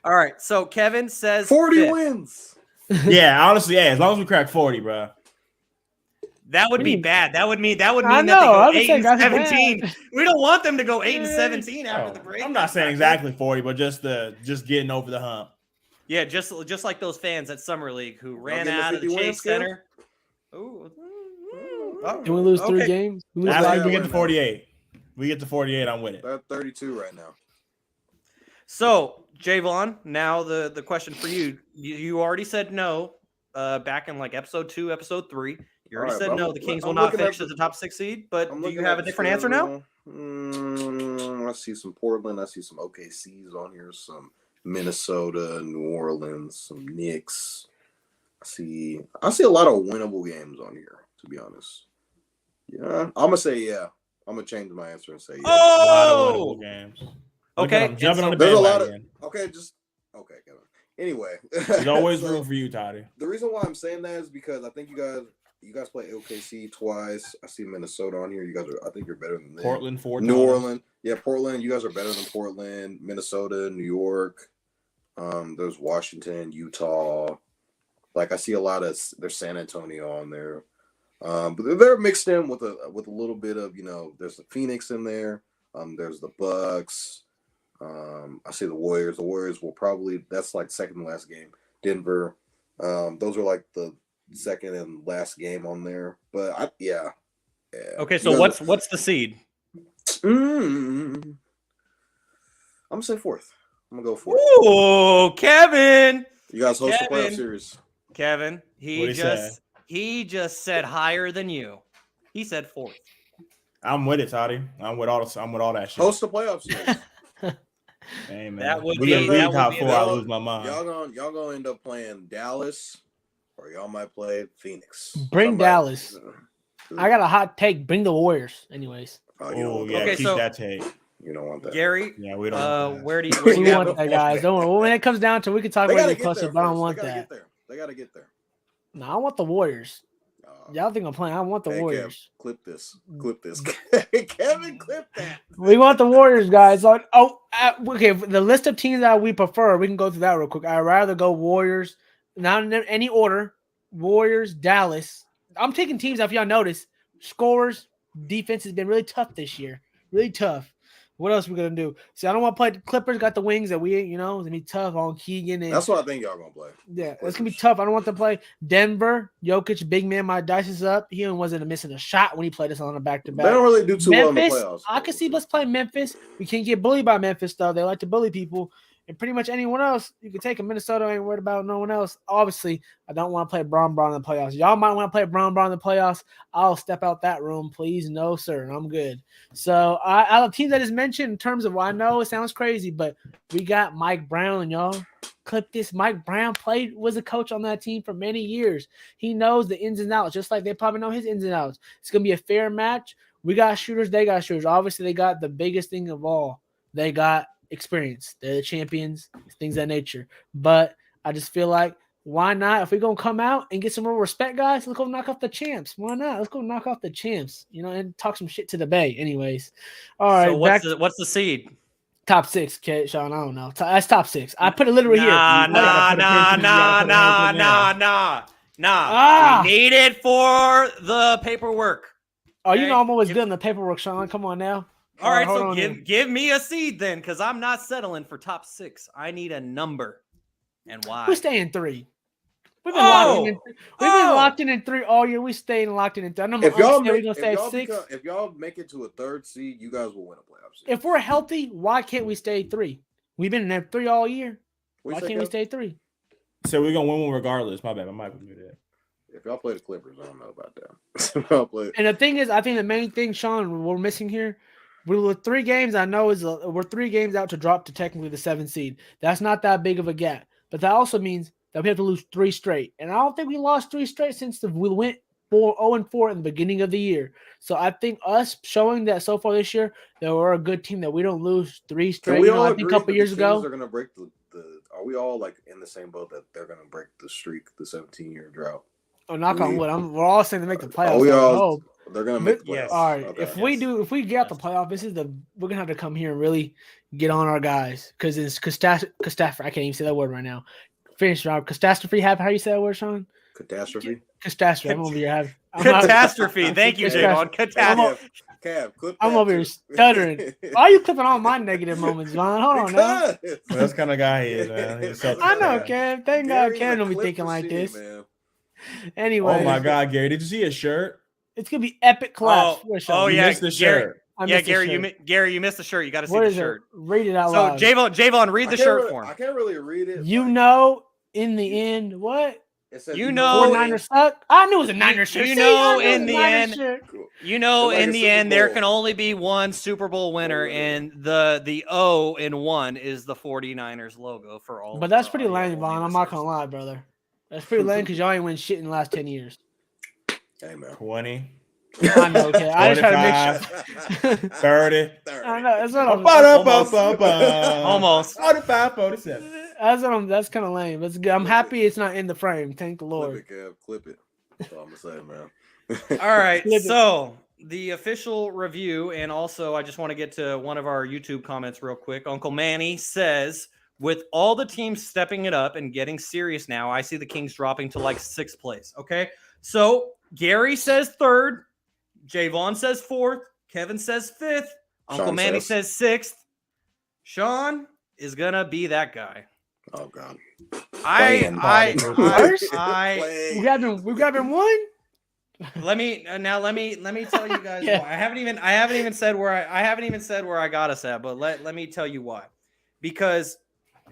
All right. So Kevin says 40 fifth. wins. Yeah, honestly, yeah. As long as we crack 40, bro. That would be Mm. bad. That would mean that I they know, go I would 8 say and that's 17. bad. We don't want them to go 8 and Yeah. 17 after Oh, the break. I'm not saying exactly 40, but just getting over the hump. Yeah, just like those fans at Summer League who ran getting the out of the 50 wins, Chase Skip? Center. Ooh. Did we lose 3 Okay. games? We lose That's After like five we that get games? to 48. We get to 48, I'm with it. They're at 32 right now. So, Jaevon, now the question for you. You already said no back in like episode 2, episode 3. You already All right, said but no. The Kings I'm will not looking at finish as the top 6 seed, but I'm do you looking have at a the different answer now? schedule. I see some Portland. I see some OKCs on here. Some Minnesota, New Orleans, some Knicks. I see a lot of winnable games on here, to be honest. Yeah, I'm gonna say yeah. I'm gonna change my answer and say yeah. A lot of Oh! winnable games. Okay. I'm jumping on the There's a lot of bandwagon. okay, Kevin. Anyway, There's always so, room for you, Toddy. The reason why I'm saying that is because I think you guys play OKC twice. I see Minnesota on here. I think you're better than them. Portland 4 New times. Orleans. Yeah, Portland. You guys are better than Portland. Minnesota, New York. There's Washington, Utah. Like I see a lot of there's San Antonio on there. But they're mixed in with a little bit of, there's the Phoenix in there. There's the Bucks. I see the Warriors. The Warriors will probably, that's like second to last game. Denver. Those are like the second and last game on there. But yeah. Okay, so what's the seed? I'm gonna say fourth. I'm gonna go fourth. Ooh, Kevin. You guys host the Kevin. playoff series. Kevin, What'd he say? he just said higher than you. He said fourth. I'm with it, Toddy. I'm with all that shit. Host the playoff series. Hey, man. That would we be- leave that would top be 4. the- I lose my mind. Y'all gonna end up playing Dallas, or y'all might play Phoenix. Bring Dallas. I got a hot take. Bring the Warriors. Anyways. You don't Oh, want yeah. that. Okay, Keep so- that take. You don't want that. Gary, Yeah, we don't want that. where do We you want have that, guys. Don't worry. When it comes down to it, we can talk They about gotta it get closer, there but I don't first. want They gotta that. get there. They gotta get there. No, I want the Warriors. Y'all think I'm playing? I want the Hey, Kev, Warriors. clip this. Kevin, clip that. We want the Warriors, guys. Okay. The list of teams that we prefer, we can go through that real quick. I'd rather go Warriors, not in any order. Warriors, Dallas. I'm taking teams. If y'all notice, scorers, defense has been really tough this year. Really tough. What else we gonna do? See, I don't want to play the Clippers. Got the wings that we, it's gonna be tough on Keegan. And That's what I think y'all gonna play. yeah, it's gonna be tough. I don't want to play Denver. Jokic, big man, my dice is up. He wasn't missing a shot when he played us on a back-to-back. They don't really do too well in the Memphis, playoffs. I can see us playing Memphis. We can't get bullied by Memphis, though. They like to bully people. And pretty much anyone else, you can take a Minnesota. Ain't worried about no one else. Obviously, I don't want to play Braun in the playoffs. Y'all might want to play Braun in the playoffs. I'll step out that room, please. No, sir. I'm good. So, out of teams that is mentioned in terms of, I know it sounds crazy, but we got Mike Brown, y'all. Clip this. Mike Brown was a coach on that team for many years. He knows the ins and outs, just like they probably know his ins and outs. It's going to be a fair match. We got shooters. They got shooters. Obviously, they got the biggest thing of all. They got experience. They're the champions, things of that nature. But I just feel like, why not? If we're going to come out and get some more respect, guys, let's go knock off the champs. Why not? Let's go knock off the champs, and talk some shit to the Bay. Anyways. All right. So what's the seed? Top 6, okay, Shaun. I don't know. That's top 6. I put it literally here. Nah. We need it for the paperwork. Oh, Okay. I'm always good in the paperwork, Shaun. Come on now. All right, hold so on here. give me a seed then, because I'm not settling for top 6. I need a number. And why? We're staying 3. We've been locked in 3 all year. We staying locked in 3. I know If y'all we're make, gonna stay at 6. if y'all make it to a 3rd seed, you guys will win a playoff seed. If we're healthy, why can't we stay 3? We've been in that 3 all year. What Why you say, can't we Kev? stay 3? So we're gonna win one regardless. My bad. I might do that. If y'all play the Clippers, I don't know about that. If y'all play- And the thing is, I think the main thing, Shaun, we're missing here, we're 3 games. I know we're 3 games out to drop to technically the 7th seed. That's not that big of a gap, but that also means that we have to lose 3 straight. And I don't think we lost 3 straight since we went 0-4 in the beginning of the year. So I think us showing that so far this year that we're a good team, that we don't lose 3 straight. Can we all I think a agree couple that years the ago. Kings are gonna break the? Are we all like in the same boat that they're gonna break the streak, the 17-year drought? Oh, knock on wood. We're all saying to make the playoffs. Oh, we I all. hope. They're gonna make the Yes. playoffs. All right. Okay. If we get out the playoff, we're gonna have to come here and really get on our guys because it's catastrophe. I can't even say that word right now. Finish Rob. Catastrophe. How you say that word, Sean? Catastrophe. Catastrophe. I'm over here. Catastrophe. Thank you, Jaevon. Catastrophe. Cav, clip I'm that over here too. stuttering. Why are you clipping all my negative moments, Vaughn? Hold on now. Because That's kind of guy he is, man. He's a Celtics I know, fan. Cam. Thank God Gary's Cam a don't be clip thinking like machine, this. man. Anyway. Oh my God, Gary! Did you see his shirt? It's gonna be epic collapse. Oh, You yeah, missed the Gary. shirt. Gary, you missed the shirt. You got to see What the is shirt. it? Read it out So loud. Jaevon, read the shirt for I him. can't really read it. You like, know, in the end, what? it says, You know- Four Niners suck. I knew it was a Niners shirt. you See, know I knew it was in a the Niners end- shirt. Cool. You know, It's like in a the Super end, there Bowl. can only be one Super Bowl winner, and the O in one is the 49ers logo for all. But that's for pretty audio lame, only Vaughn. I'm not listeners. gonna lie, brother. That's pretty lame because y'all ain't win shit in the last 10 years. Hey, man. 20, I know, okay. I just try to make sure. 30. I know. That's what I'm. Almost. 45, 47. That's kind of lame. That's good. I'm happy it's not in the frame. Thank the Clip Lord. it, Kev. Clip it. That's all I'm gonna say, man. All right, Flip it. so the official review, and also I just want to get to one of our YouTube comments real quick. Uncle Manny says, with all the teams stepping it up and getting serious now, I see the Kings dropping to like 6th place. Okay, so Gary says 3rd, Jaevon says 4th, Kevin says 5th, Uncle Shaun Manny says- says 6th. Sean is gonna be that guy. Oh God. Playing body. We grabbing one. Let me tell you guys Yeah. why. I haven't even said where I got us at, but let me tell you why. Because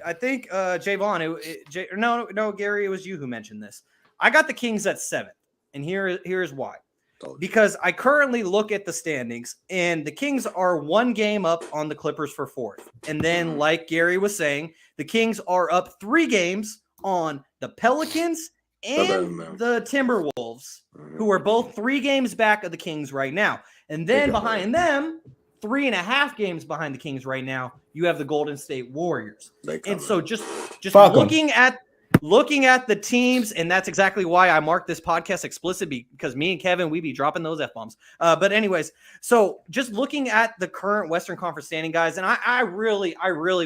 I think Jaevon, no, Gary, it was you who mentioned this. I got the Kings at 7th, and here's why. Because I currently look at the standings, and the Kings are 1 game up on the Clippers for 4th. And then, like Gary was saying, the Kings are up 3 games on the Pelicans and the Timberwolves, who are both 3 games back of the Kings right now. And then behind them, 3.5 games behind the Kings right now, you have the Golden State Warriors. And so just looking at the teams, and that's exactly why I marked this podcast explicit, because me and Kevin, we be dropping those F-bombs. But anyways, so just looking at the current Western Conference standing, guys, and I really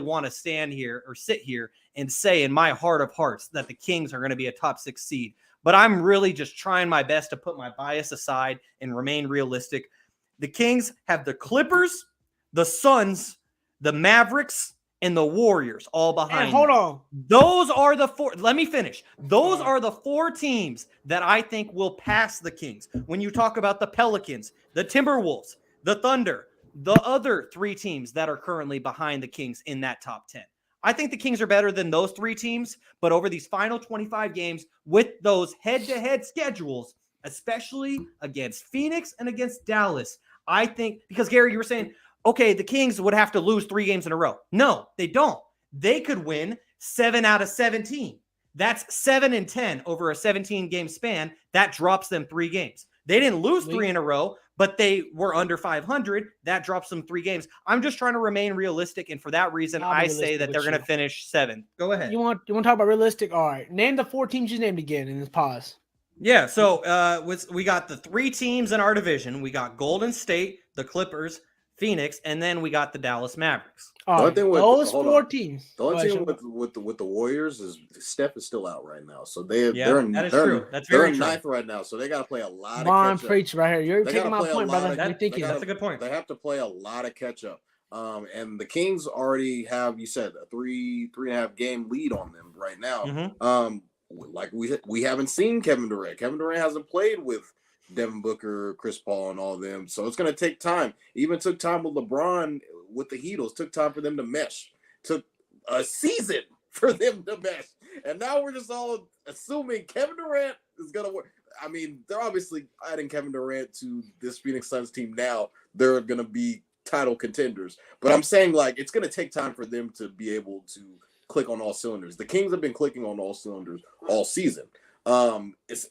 want to sit here and say in my heart of hearts that the Kings are going to be a top 6 seed. But I'm really just trying my best to put my bias aside and remain realistic. The Kings have the Clippers, the Suns, the Mavericks, and the Warriors all behind. And hold them. on. Those are the 4. Let me finish. Those are the 4 teams that I think will pass the Kings. When you talk about the Pelicans, the Timberwolves, the Thunder, the other 3 teams that are currently behind the Kings in that top 10. I think the Kings are better than those 3 teams, but over these final 25 games with those head-to-head schedules, especially against Phoenix and against Dallas, I think, because Gary, you were saying, okay, the Kings would have to lose 3 games in a row. No, they don't. They could win 7 out of 17. That's 7-10 over a 17-game span. That drops them 3 games. They didn't lose 3 in a row, but they were under 500. That drops them 3 games. I'm just trying to remain realistic, and for that reason, I say that they're going to finish 7. Go ahead. You want to talk about realistic? All right. Name the 4 teams you named again and then pause. Yeah, so we got the 3 teams in our division. We got Golden State, the Clippers, Phoenix, and then we got the Dallas Mavericks. All right. Those 4 teams. The only thing with the Warriors is Steph is still out right now, so they're in 9th right now, so they got to play a lot of catch up. Preach right here. You're taking my point, brother. That's a good point. They have to play a lot of catch up. And the Kings already have, you said, a 3.5 game lead on them right now. Mm-hmm. Like we haven't seen Kevin Durant. Kevin Durant hasn't played with Devin Booker, Chris Paul, and all of them. So it's going to take time. Even took time with LeBron with the Heat. Took time for them to mesh. Took a season for them to mesh. And now we're just all assuming Kevin Durant is going to work. I mean, they're obviously adding Kevin Durant to this Phoenix Suns team now. They're going to be title contenders. But I'm saying, like, it's going to take time for them to be able to click on all cylinders. The Kings have been clicking on all cylinders all season. It's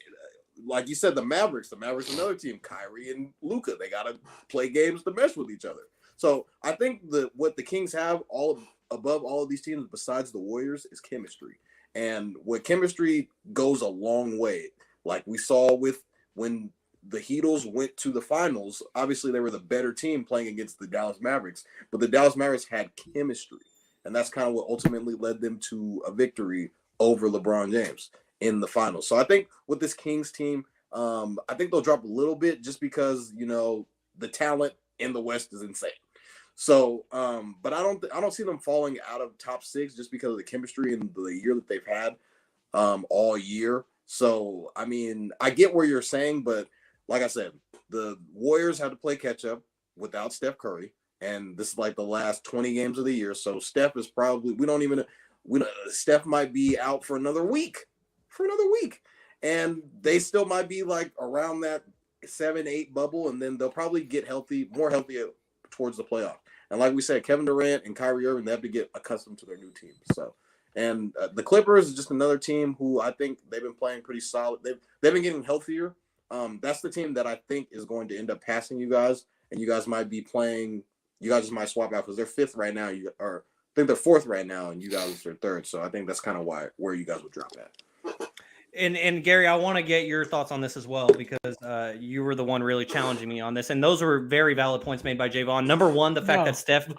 like you said, the Mavericks, another team, Kyrie and Luka, they got to play games to mesh with each other. So I think what the Kings have above all of these teams, besides the Warriors, is chemistry. And what chemistry goes a long way. Like we saw with when the Heatles went to the finals. Obviously, they were the better team playing against the Dallas Mavericks, but the Dallas Mavericks had chemistry, and that's kind of what ultimately led them to a victory over LeBron James in the finals. So I think with this Kings team, I think they'll drop a little bit just because, you know, the talent in the West is insane. So, but I don't see them falling out of top 6 just because of the chemistry and the year that they've had all year. So, I mean, I get where you're saying, but like I said, the Warriors have to play catch up without Steph Curry, and this is like the last 20 games of the year. So Steph is probably Steph might be out for another week, and they still might be like around that 7-8 bubble, and then they'll probably get more healthy towards the playoff. And like we said, Kevin Durant and Kyrie Irving, they have to get accustomed to their new team. So, and the Clippers is just another team who I think they've been playing pretty solid. They've been getting healthier. That's the team that I think is going to end up passing you guys, and you guys might be playing. You guys just might swap out because they're 5th right now. I think they're 4th right now, and you guys are 3rd. So I think that's kind of where you guys would drop at. And Gary, I want to get your thoughts on this as well, because you were the one really challenging me on this, and those were very valid points made by Jaevon. Number one, the fact that Steph.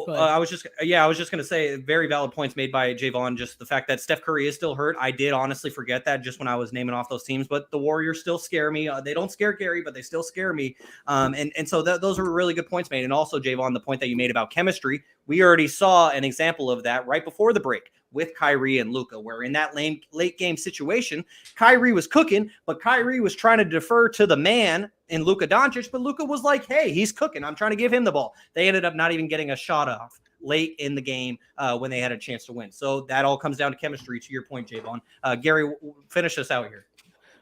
I was just going to say very valid points made by Jaevon. Just the fact that Steph Curry is still hurt. I did honestly forget that just when I was naming off those teams, but the Warriors still scare me. They don't scare Gary, but they still scare me. And so those are really good points made. And also, Jaevon, the point that you made about chemistry, we already saw an example of that right before the break with Kyrie and Luka, where in that late game situation, Kyrie was cooking, but Kyrie was trying to defer to the man in Luka Doncic, but Luka was like, hey, he's cooking. I'm trying to give him the ball. They ended up not even getting a shot off late in the game when they had a chance to win. So that all comes down to chemistry, to your point, Jaevon. Gary, finish us out here.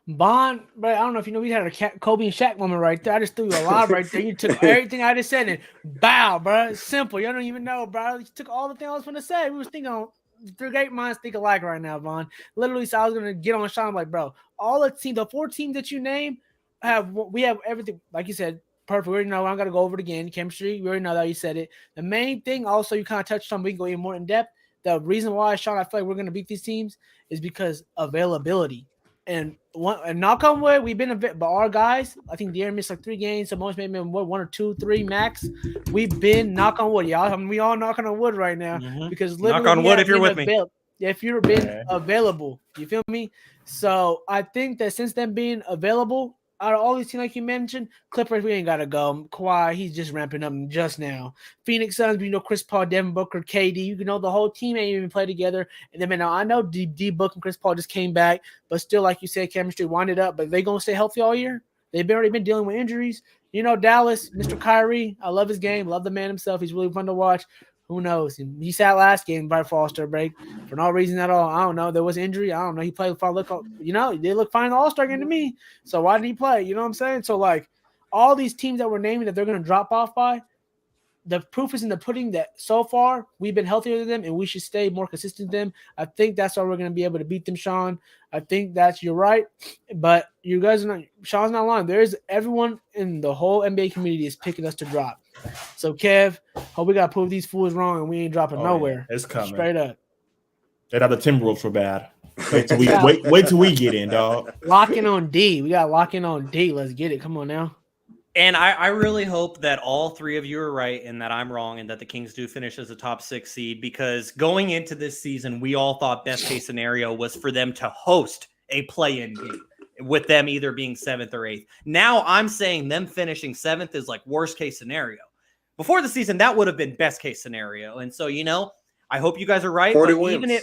Bond, but I don't know if you know, we had a Kobe and Shaq moment right there. I just threw you a lot right there. You took everything I just said and bow, bro. It's simple. You don't even know, bro. You took all the things I was going to say. We was thinking on 3 great minds think alike right now, Vaughn. Literally, so I was going to get on Shaun. I'm like, bro, all the 4 teams that you name, we have everything. Like you said, perfect. We already know. I'm going to go over it again. Chemistry, we already know that you said it. The main thing also you kind of touched on, we can go even more in depth. The reason why, Shaun, I feel like we're going to beat these teams is because availability. And knock on wood, we've been a bit, but our guys, I think Bienemy missed like 3 games. So most maybe 1 or 2, 3 max. We've been knock on wood, y'all. I mean, we all knocking on wood right now because literally knock on wood if you're with me. If you've been available, you feel me? So I think that since them being available, out of all these teams like you mentioned, Clippers, we ain't gotta go. Kawhi, he's just ramping up just now. Phoenix Suns, you know, Chris Paul, Devin Booker, KD, you know, the whole team ain't even played together. And then now I know D Book and Chris Paul just came back, but still, like you said, chemistry winded up. But they gonna stay healthy all year? They've already been dealing with injuries. You know, Dallas, Mr. Kyrie, I love his game, love the man himself. He's really fun to watch. Who knows? He sat last game by All-Star break for no reason at all. I don't know. There was injury. I don't know. He played for he did look fine in the All-Star game to me. So why did he play? You know what I'm saying? So like all these teams that we're naming that they're going to drop off by, the proof is in the pudding that so far we've been healthier than them and we should stay more consistent than them. I think that's how we're going to be able to beat them, Shaun. I think you're right. But you guys are not, Shaun's not lying. There's everyone in the whole NBA community is picking us to drop. So Kev, hope we got to prove these fools wrong and we ain't dropping nowhere. Yeah, it's coming. Straight up. They thought the Timberwolves were bad. Wait till we get in, dog. Locking on D. We got locking on D. Let's get it. Come on now. And I really hope that all 3 of you are right and that I'm wrong and that the Kings do finish as a top 6 seed, because going into this season, we all thought best case scenario was for them to host a play-in game with them either being 7th or 8th. Now I'm saying them finishing 7th is like worst case scenario. Before the season, that would have been best case scenario. And so, you know, I hope you guys are right. 40 wins.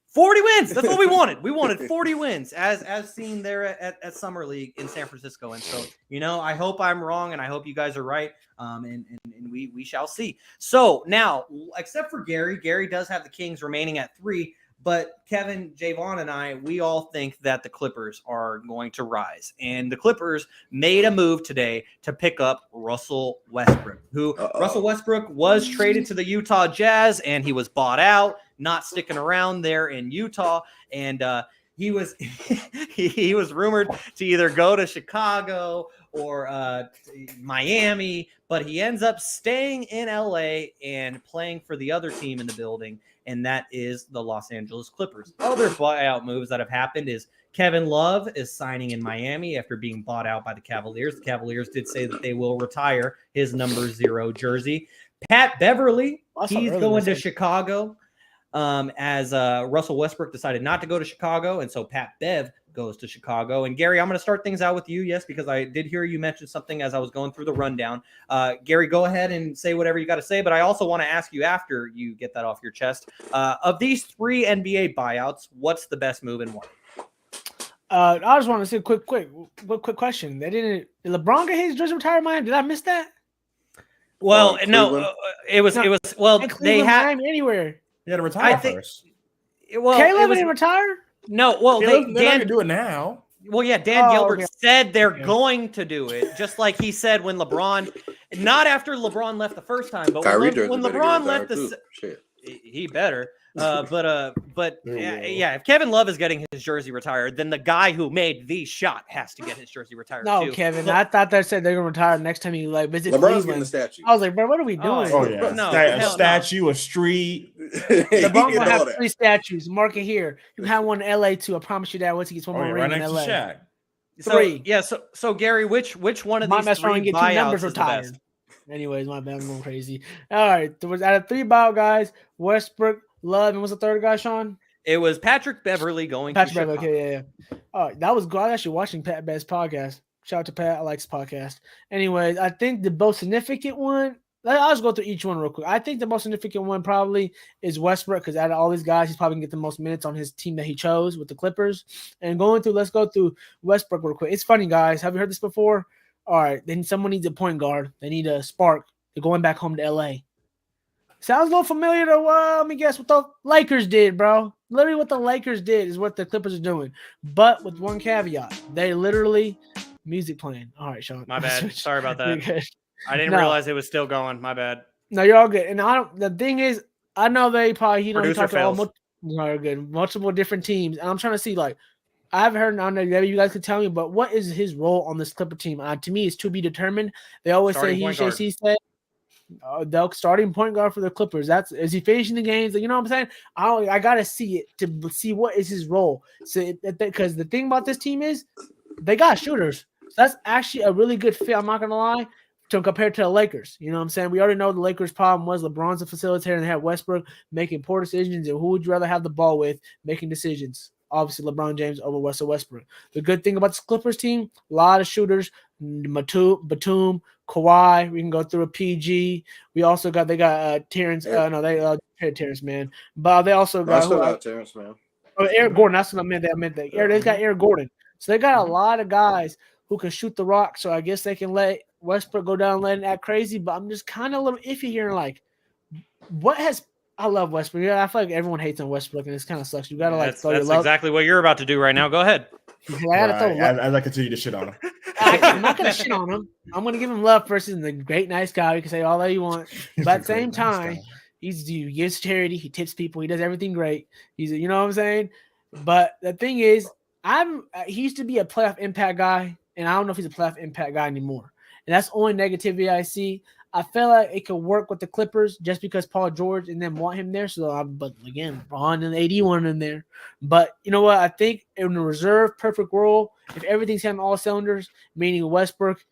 40 wins. That's what we wanted. We wanted 40 wins as seen there at Summer League in San Francisco. And so, you know, I hope I'm wrong and I hope you guys are right. And we shall see. So now, except for Gary does have the Kings remaining at 3. But Kevin, Jaevon, and I, we all think that the Clippers are going to rise. And the Clippers made a move today to pick up Russell Westbrook, who Russell Westbrook was traded to the Utah Jazz, and he was bought out, not sticking around there in Utah. And he was he was rumored to either go to Chicago or Miami, but he ends up staying in LA and playing for the other team in the building, and that is the Los Angeles Clippers. Other buyout moves that have happened is Kevin Love is signing in Miami after being bought out by the Cavaliers. The Cavaliers did say that they will retire his number 0 jersey. Pat Beverley, he's going to Chicago as Russell Westbrook decided not to go to Chicago. And so Pat Bev goes to Chicago. And Gary, I'm going to start things out with you. Yes, because I did hear you mention something as I was going through the rundown. Gary, go ahead and say whatever you got to say. But I also want to ask you after you get that off your chest. Of these 3 NBA buyouts, what's the best move and why? I just want to say quick question. Did LeBron get his jersey retired, Miami? Did I miss that? Well, no, it was well, they had anywhere. You got to retire first. Well, Caleb didn't retire? No, well, they're not going to do it now. Well, yeah, Dan Gilbert said they're going to do it, just like he said when LeBron, not after LeBron left the first time, but when LeBron left he better. But if Kevin Love is getting his jersey retired, then the guy who made the shot has to get his jersey retired. No, too. Kevin, I thought they said they're gonna retire next time you visit LeBron's getting the statue. I was like, bro, what are we doing? Oh yeah, a statue, a street. LeBron gonna have 3 statues. Mark it here. You have one in LA too. I promise you that once he gets one more ring in LA. Shaq. 3. So Gary, which one of these 3 buyouts is retired? The best? Anyways, my bad, I'm going crazy. All right, there was out of 3 buyout guys, Westbrook, Love, and what's the third guy, Shaun? It was Patrick Beverley going to Chicago. Okay, yeah. All right, that was good. I was actually watching Pat Bever's podcast. Shout out to Pat. I like his podcast. Anyways, I think the most significant one, I'll just go through each one real quick. I think the most significant one probably is Westbrook because out of all these guys, he's probably going to get the most minutes on his team that he chose with the Clippers. And let's go through Westbrook real quick. It's funny, guys. Have you heard this before? All right, then someone needs a point guard. They need a spark. They're going back home to LA. Sounds a little familiar to, let me guess, what the Lakers did, bro. Literally what the Lakers did is what the Clippers are doing. But with one caveat. They literally, music playing. All right, Shaun. My bad. Sorry about that. I didn't realize it was still going. My bad. No, you're all good. And the thing is, I know they probably, he talked to multiple different teams. And I'm trying to see, I haven't heard, I don't know, maybe you guys could tell me, but what is his role on this Clipper team? To me, it's to be determined. They always say he said. The starting point guard for the Clippers. Is he finishing the games? You know what I'm saying? I gotta see it to see what is his role. So because the thing about this team is they got shooters. So that's actually a really good fit. I'm not gonna lie. Compared to the Lakers, you know what I'm saying? We already know the Lakers' problem was LeBron's a facilitator and they had Westbrook making poor decisions. And who would you rather have the ball with making decisions? Obviously, LeBron James over Russell Westbrook. The good thing about this Clippers team, a lot of shooters, Batum, Kawhi. We can go through a PG. They got Terrence. Terrence Mann. But they also got Terrence Mann. Oh, Eric Gordon. That's what I meant. They got Eric Gordon. So they got a lot of guys who can shoot the rock. So I guess they can let Westbrook go down and let it act crazy. But I'm just kind of a little iffy here. I love Westbrook. Yeah, I feel like everyone hates on Westbrook, and it kind of sucks. You gotta that's exactly what you're about to do right now. Go ahead. I'd like to continue to shit on him. I'm not gonna shit on him. I'm gonna give him love first. He's a great, nice guy. You can say all that you want, but at the same time, he gives charity. He tips people. He does everything great. You know what I'm saying? But the thing is, he used to be a playoff impact guy, and I don't know if he's a playoff impact guy anymore. And that's the only negativity I see. I feel like it could work with the Clippers just because Paul George and them want him there. But again, Braun and AD want him there. But you know what? I think in the reserve perfect world, if everything's hitting all cylinders, meaning Westbrook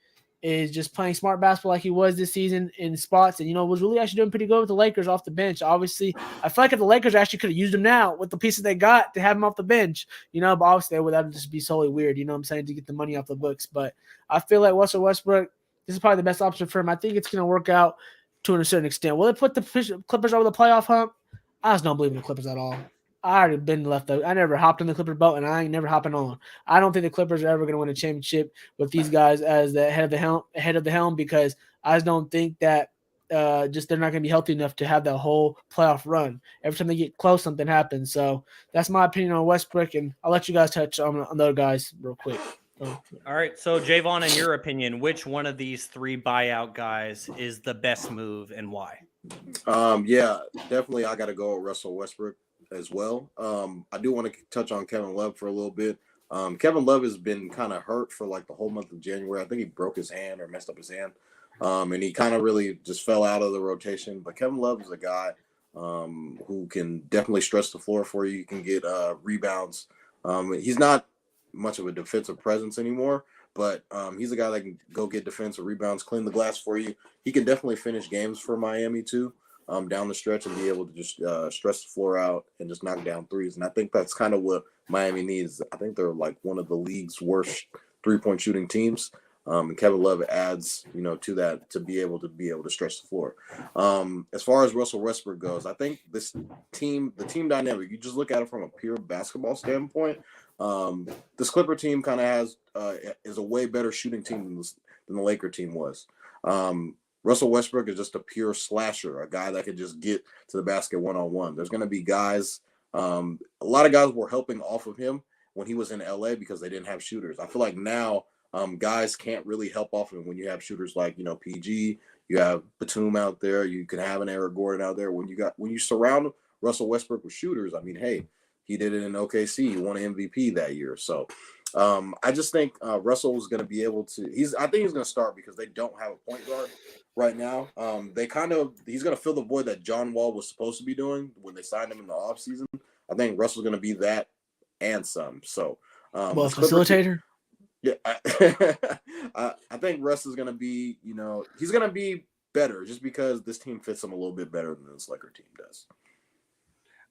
is just playing smart basketball like he was this season in spots, and was really actually doing pretty good with the Lakers off the bench. Obviously, I feel like if the Lakers actually could have used him now with the pieces they got to have him off the bench, but obviously that would just be solely weird, you know what I'm saying, to get the money off the books. But I feel like Russell Westbrook, this is probably the best option for him. I think it's going to work out to a certain extent. Will it put the Clippers over the playoff hump? I just don't believe in the Clippers at all. I already been left out. I never hopped on the Clippers boat, and I ain't never hopping on. I don't think the Clippers are ever going to win a championship with these guys as the head of the helm, because I just don't think that they're not going to be healthy enough to have that whole playoff run. Every time they get close, something happens. So that's my opinion on Westbrook, and I'll let you guys touch on the other guys real quick. All right. So, Jaevon, in your opinion, which one of these 3 buyout guys is the best move and why? Yeah, definitely. I got to go with Russell Westbrook as well. I do want to touch on Kevin Love for a little bit. Kevin Love has been kind of hurt for the whole month of January. I think he broke his hand or messed up his hand. And he kind of really just fell out of the rotation. But Kevin Love is a guy who can definitely stretch the floor for you. You can get rebounds. He's not much of a defensive presence anymore. But he's a guy that can go get defensive rebounds, clean the glass for you. He can definitely finish games for Miami too, down the stretch, and be able to just stretch the floor out and just knock down threes. And I think that's kind of what Miami needs. I think they're like one of the league's worst 3-point shooting teams. And Kevin Love adds, to that to be able to stretch the floor. As far as Russell Westbrook goes, I think the team dynamic, you just look at it from a pure basketball standpoint. This Clipper team kind of has is a way better shooting team than the Laker team was. Russell Westbrook is just a pure slasher, a guy that can just get to the basket one-on-one. There's going to be guys, a lot of guys were helping off of him when he was in LA because they didn't have shooters. I feel like now guys can't really help off him when you have shooters like, PG, you have Batum out there, you can have an Eric Gordon out there. When you surround Russell Westbrook with shooters, I mean, hey, he did it in OKC. He won an MVP that year. So I just think Russell is going to be able to. I think he's going to start because they don't have a point guard right now. He's going to fill the void that John Wall was supposed to be doing when they signed him in the offseason. I think Russell's going to be that and some. So, facilitator. Yeah, I think Russ is going to be. He's going to be better just because this team fits him a little bit better than this Laker team does.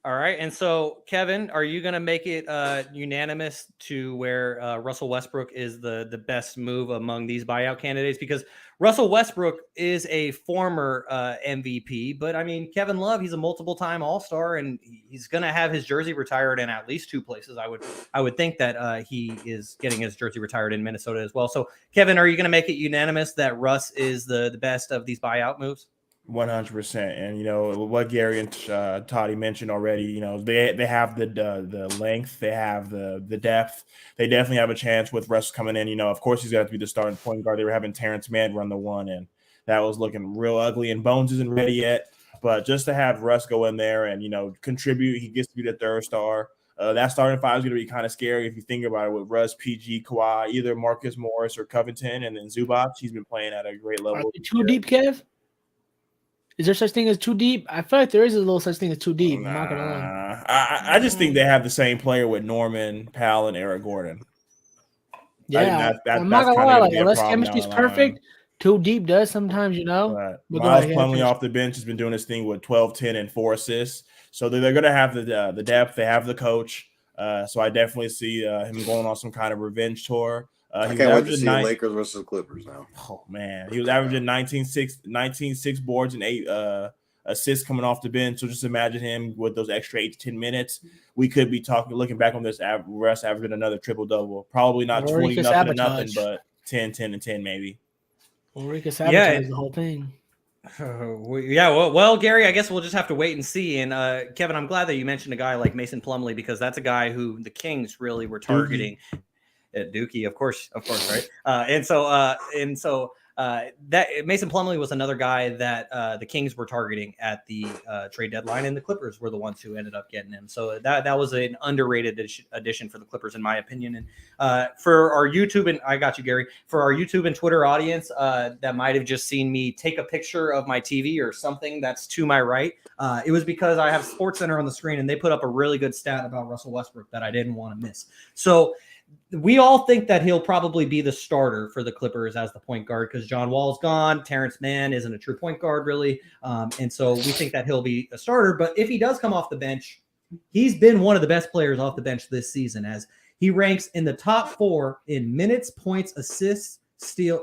All right. And so, Kevin, are you going to make it unanimous to where Russell Westbrook is the best move among these buyout candidates? Because Russell Westbrook is a former MVP, but I mean, Kevin Love, he's a multiple-time All-Star, and he's going to have his jersey retired in at least 2 places. I would think that he is getting his jersey retired in Minnesota as well. So, Kevin, are you going to make it unanimous that Russ is the best of these buyout moves? 100%. And what Garry and Toddy mentioned already, they have the length, they have the depth. They definitely have a chance with Russ coming in. Of course he's got to be the starting point guard. They were having Terrence Mann run the one, and that was looking real ugly, and Bones isn't ready yet. But just to have Russ go in there and contribute, he gets to be the third star. That starting five is going to be kind of scary if you think about it, with Russ, PG, Kawhi, either Marcus Morris or Covington, and then Zubac. He's been playing at a great level. Are they too deep, Kev? Is there such thing as too deep? I feel like there is a little such thing as too deep. I'm not gonna lie. I just think they have the same player with Norman, Powell, and Eric Gordon. Yeah, I'm not gonna lie. Like, unless chemistry's perfect, too deep does sometimes, But Miles Plumlee off the bench has been doing his thing with 12, 10, and 4 assists. So they're going to have the depth. They have the coach. So I definitely see him going on some kind of revenge tour. I can't wait to see Lakers versus Clippers now. Oh, man. He was averaging 19-6 boards and 8 assists coming off the bench. So just imagine him with those extra 8 to 10 minutes. We could be looking back on this, Russ averaging another triple-double. Probably not 20 nothing, but 10, 10, and 10 maybe. Ulrika sabotage the whole thing. Well, Garry, I guess we'll just have to wait and see. And Kevin, I'm glad that you mentioned a guy like Mason Plumlee, because that's a guy who the Kings really were targeting. Dookie, of course, right? And so that Mason Plumlee was another guy that the Kings were targeting at the trade deadline, and the Clippers were the ones who ended up getting him. So that was an underrated addition for the Clippers, in my opinion. And for our YouTube, and I got you, Garry, for our YouTube and Twitter audience that might have just seen me take a picture of my TV or something that's to my right, it was because I have SportsCenter on the screen, and they put up a really good stat about Russell Westbrook that I didn't want to miss. So we all think that he'll probably be the starter for the Clippers as the point guard, because John Wall's gone. Terrence Mann isn't a true point guard, really. And so we think that he'll be a starter. But if he does come off the bench, he's been one of the best players off the bench this season, as he ranks in the top 4 in minutes, points, assists, steals,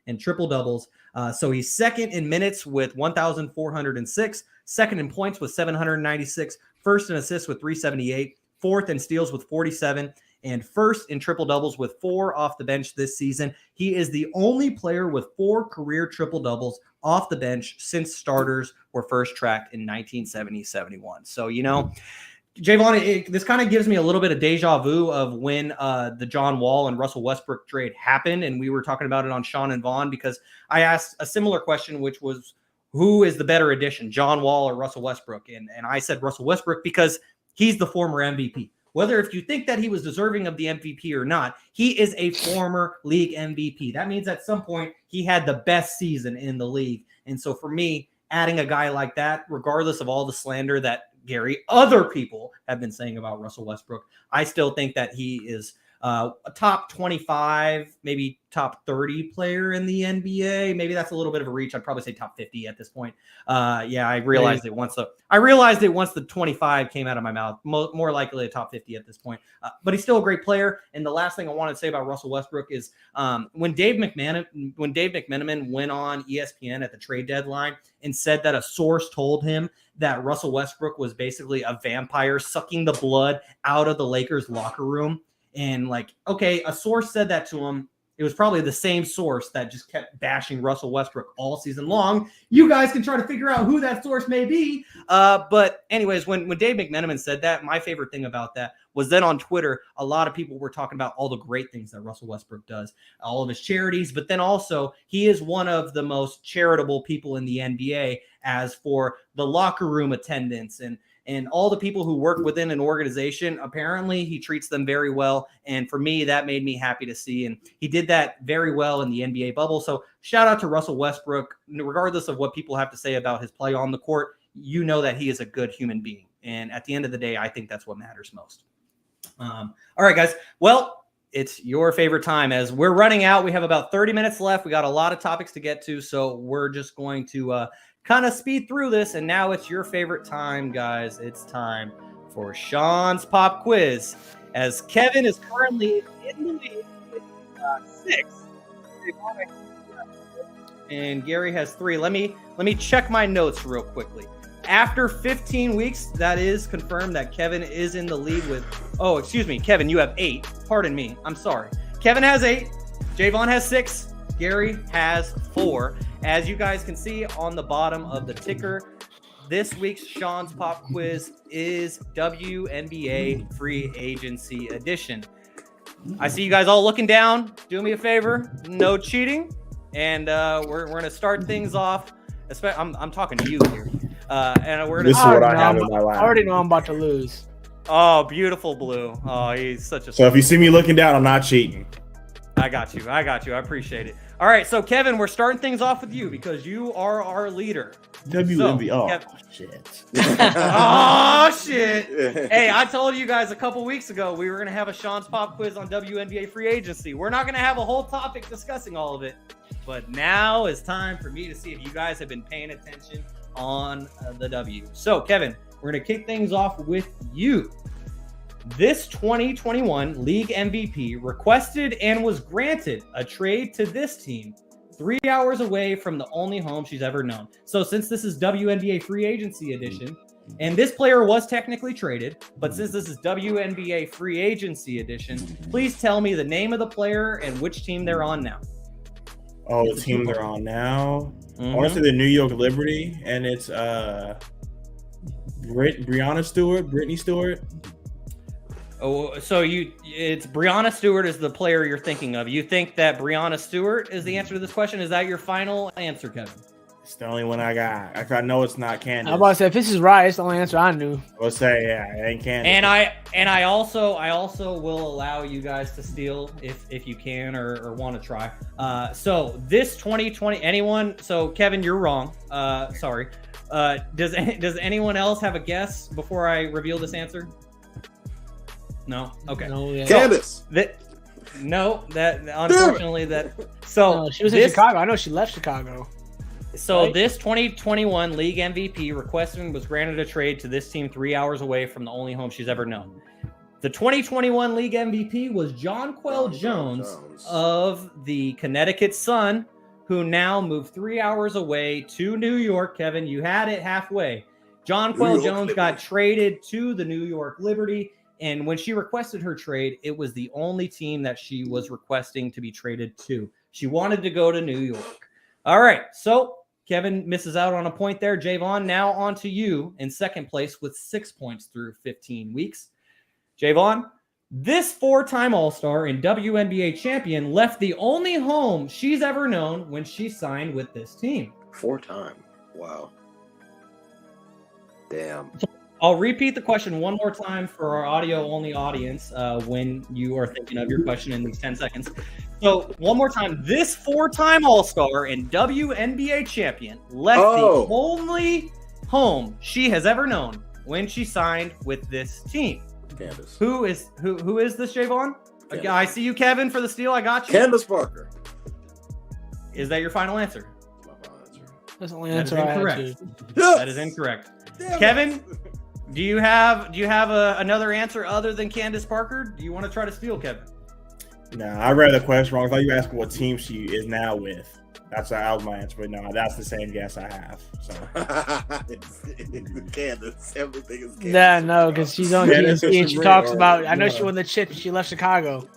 and triple doubles. So he's second in minutes with 1,406, second in points with 796, first in assists with 378. Fourth in steals with 47, and first in triple doubles with 4 off the bench this season. He is the only player with 4 career triple doubles off the bench since starters were first tracked in 1970-71. So, Jaevon, this kind of gives me a little bit of deja vu of when the John Wall and Russell Westbrook trade happened, and we were talking about it on Shaun and Vaughn, because I asked a similar question, which was, who is the better addition, John Wall or Russell Westbrook? And I said Russell Westbrook because he's the former MVP. Whether if you think that he was deserving of the MVP or not, he is a former league MVP. That means at some point he had the best season in the league. And so for me, adding a guy like that, regardless of all the slander that Garry, other people have been saying about Russell Westbrook. I still think that he is a top 25, maybe top 30 player in the NBA. Maybe that's a little bit of a reach. I'd probably say top 50 at this point. I realized it once the 25 came out of my mouth. More likely a top 50 at this point. But he's still a great player. And the last thing I want to say about Russell Westbrook is when Dave McMenamin went on ESPN at the trade deadline and said that a source told him that Russell Westbrook was basically a vampire sucking the blood out of the Lakers locker room. And a source said that to him. It was probably the same source that just kept bashing Russell Westbrook all season long. You guys can try to figure out who that source may be. But anyways, when Dave McMenamin said that, my favorite thing about that was then on Twitter, a lot of people were talking about all the great things that Russell Westbrook does, all of his charities, but then also he is one of the most charitable people in the NBA as for the locker room attendance and all the people who work within an organization. Apparently he treats them very well. And for me, that made me happy to see. And he did that very well in the NBA bubble. So shout out to Russell Westbrook, regardless of what people have to say about his play on the court, you know that he is a good human being. And at the end of the day, I think that's what matters most. All right, guys. Well, it's your favorite time as we're running out. We have about 30 minutes left. We got a lot of topics to get to. So we're just going to, kind of speed through this, and now it's your favorite time, guys. It's time for Shaun's Pop Quiz, as Kevin is currently in the lead with 6, and Garry has 3. Let me check my notes real quickly. After 15 weeks, that is confirmed that Kevin is in the lead with. Oh, excuse me, Kevin, you have 8. Pardon me. I'm sorry. Kevin has 8. Jaevon has 6. Garry has 4. As you guys can see on the bottom of the ticker, this week's Shaun's Pop Quiz is WNBA Free Agency Edition. I see you guys all looking down. Do me a favor, no cheating. And we're going to start things off. I'm talking to you here. And we're This is what I have in my lap. I already know I'm about to lose. Oh, beautiful Blue. Oh, he's such a... So if you see me looking down, I'm not cheating. I got you. I appreciate it. All right, so Kevin, we're starting things off with you because you are our leader. WNBA. Shit. Oh, shit. Hey, I told you guys a couple weeks ago we were going to have a Shaun's Pop Quiz on WNBA free agency. We're not going to have a whole topic discussing all of it, but now it's time for me to see if you guys have been paying attention on the W. So, Kevin, we're going to kick things off with you. This 2021 League MVP requested and was granted a trade to this team 3 hours away from the only home she's ever known. So since this is WNBA Free Agency Edition, and this player was technically traded, but since this is WNBA Free Agency Edition, please tell me the name of the player and which team they're on now. Oh, the team they're on now? I want to say the New York Liberty, and it's Brittany Stewart. Oh, so it's Breanna Stewart is the player you're thinking of. You think that Breanna Stewart is the answer to this question? Is that your final answer, Kevin? It's the only one I got. I know it's not Candace. I'm about to say, if this is right, it's the only answer I knew. I'll say, yeah, it ain't Candace. And I also will allow you guys to steal if you can or want to try. So this 2020, anyone? So Kevin, you're wrong. Sorry. Does anyone else have a guess before I reveal this answer? No. Okay. No, yeah. Candace. Unfortunately No, she was in Chicago. I know she left Chicago. So right? This 2021 League MVP requested and was granted a trade to this team 3 hours away from the only home she's ever known. The 2021 League MVP was Jonquel Jones of the Connecticut Sun, who now moved 3 hours away to New York. Kevin, you had it halfway. Jonquel Jones got traded to the New York Liberty. And when she requested her trade, it was the only team that she was requesting to be traded to. She wanted to go to New York. All right. So Kevin misses out on a point there. Jaevon, now on to you in second place with 6 points through 15 weeks. Jaevon, this 4-time All-Star and WNBA champion left the only home she's ever known when she signed with this team. 4-time. Wow. Damn. I'll repeat the question one more time for our audio-only audience when you are thinking of your question in these 10 seconds. So, one more time. This 4-time All-Star and WNBA champion left the only home she has ever known when she signed with this team? Candace. Who is this, Jaevon? Candace. I see you, Kevin, for the steal. I got you. Candace Parker. Is that your final answer? My final answer. That's the only That is answer I had incorrect. to. That is incorrect. Damn Kevin? it. Do you have another answer other than Candace Parker? Do you want to try to steal, Kevin? Nah, I read the question wrong. I thought you were asking what team she is now with. That was my answer, but no, that's the same guess I have. So it's Candace. Everything is Candace. Yeah, no, because she's on Yeah, GSP and that's she great. talks about. I know Yeah. she won the chip. She left Chicago.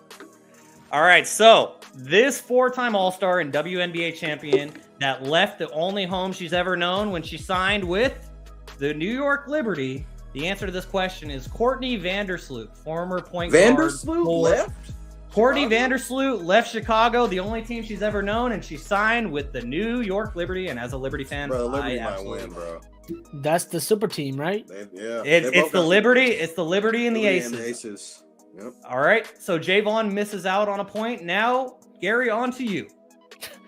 All right, so this 4-time All-Star and WNBA champion that left the only home she's ever known when she signed with the New York Liberty. The answer to this question is Courtney Vandersloot, former point guard. Vandersloot left? Courtney Vandersloot left Chicago, the only team she's ever known, and she signed with the New York Liberty. And as a Liberty fan, Bro, Liberty I might absolutely win, bro. That's the super team, right? It's the Liberty. It's the Liberty and the Aces. Aces. Yep. All right. So Jaevon misses out on a point. Now, Garry, on to you.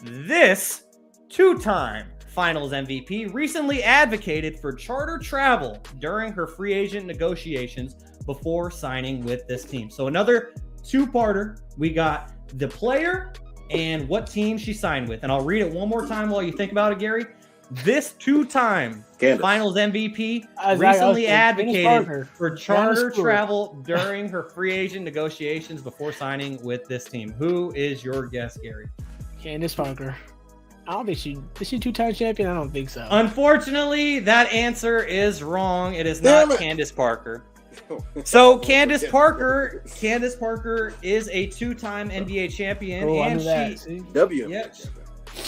This 2-time Finals MVP recently advocated for charter travel during her free agent negotiations before signing with this team. So another 2-parter. We got the player and what team she signed with. And I'll read it one more time while you think about it, Garry. This 2-time Candace. Finals MVP Candace recently Parker. advocated for charter Candace Parker. travel during her free agent negotiations before signing with this team. Who is your guess, Garry? Candace Parker. I don't think is she 2-time champion? I don't think so. Unfortunately, that answer is wrong. It is Damn not it. Candace Parker. So Candace Parker is a 2-time NBA champion, Oh, I and knew that. she. See? WNBA Yeah. champion.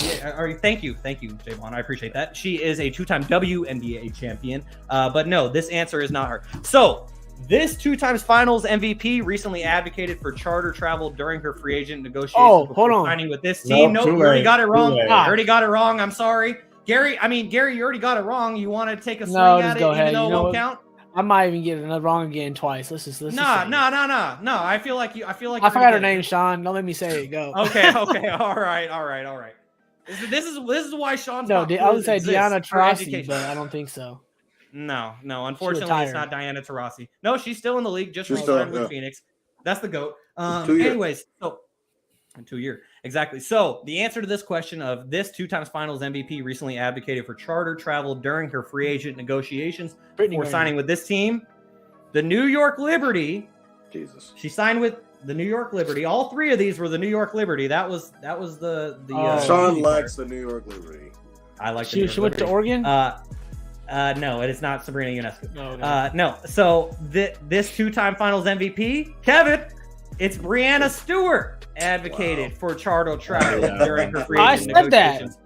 Yeah, thank you, Jaevon. I appreciate that. She is a 2-time WNBA champion, but no, this answer is not her. So this 2 times Finals MVP recently advocated for charter travel during her free agent negotiations. Oh, before hold on. signing with this team. No, Nope, too you already late, got it wrong. too late. You already got it wrong. I'm sorry, Garry. Gary, you already got it wrong. You want to take a swing at just it, go even ahead. though You it know won't what? count? I might even get it wrong again twice. Let's just No. say it. I feel like I you're forgot her gonna name, get Shaun. Don't let me say it. Go. it. Okay. All right. This is why Sean's No, not I would say exists Diana for Taurasi, education. but I don't think so. No. Unfortunately, it's not Diana Taurasi. No, she's still in the league. Just She's re-signed still- with Phoenix. That's the GOAT. 2 years. Anyways, so in 2 years. Exactly. So the answer to this question of this 2 times Finals MVP recently advocated for charter travel during her free agent negotiations Brittany before Griner. signing with this team, the New York Liberty. Jesus. She signed with the New York Liberty. All 3 of these were the New York Liberty. That was the Sean Liberty likes player. the New York Liberty. I like the New She York went to Liberty. Oregon. No, it is not Sabrina Ionescu. No, okay. No. So this 2-time Finals MVP, Kevin, it's Brianna Stewart advocated for charter travel Yeah. during her free I agent said that. negotiations.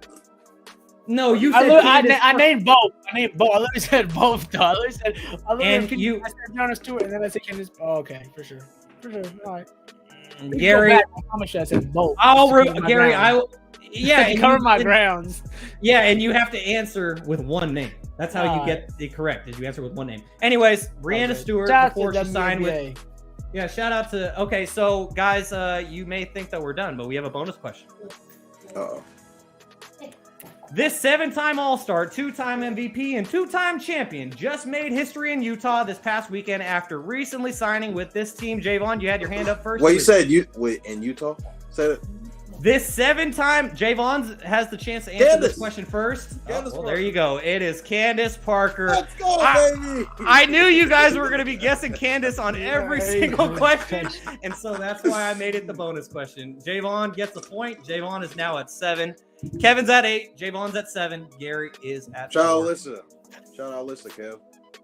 No, you I, said li- I, Candace na- I named both. I literally said both. Though. I said And you- I said Brianna Stewart, and then I said Candace. Oh, okay, for sure. All right. Gary. Go back. I promise you, I said both. Gary, yeah, and cover you- my and- grounds. Yeah, and you have to answer with one name. That's how you get it correct. Is you answer with one name. Anyways, Brianna Okay. Stewart Shout out before to she signed with. WNBA. Yeah, shout out to. Okay, so guys, you may think that we're done, but we have a bonus question. Uh-oh. This 7-time All-Star, 2-time MVP, and 2-time champion just made history in Utah this past weekend after recently signing with this team. Jaevon, you had your hand up first. Wait, you said in Utah? Say it. This 7-time, Jaevon has the chance to answer Candace. this question first. Candace Well, Parker. there you go. It is Candace Parker. Let's go, baby. I knew you guys were going to be guessing Candace on every single question, and so that's why I made it the bonus question. Jaevon gets a point. Jaevon is now at 7. Kevin's at 8. Jaevon's at 7. Gary is at Shout out 4. Alyssa. Shout out Alyssa, Kev.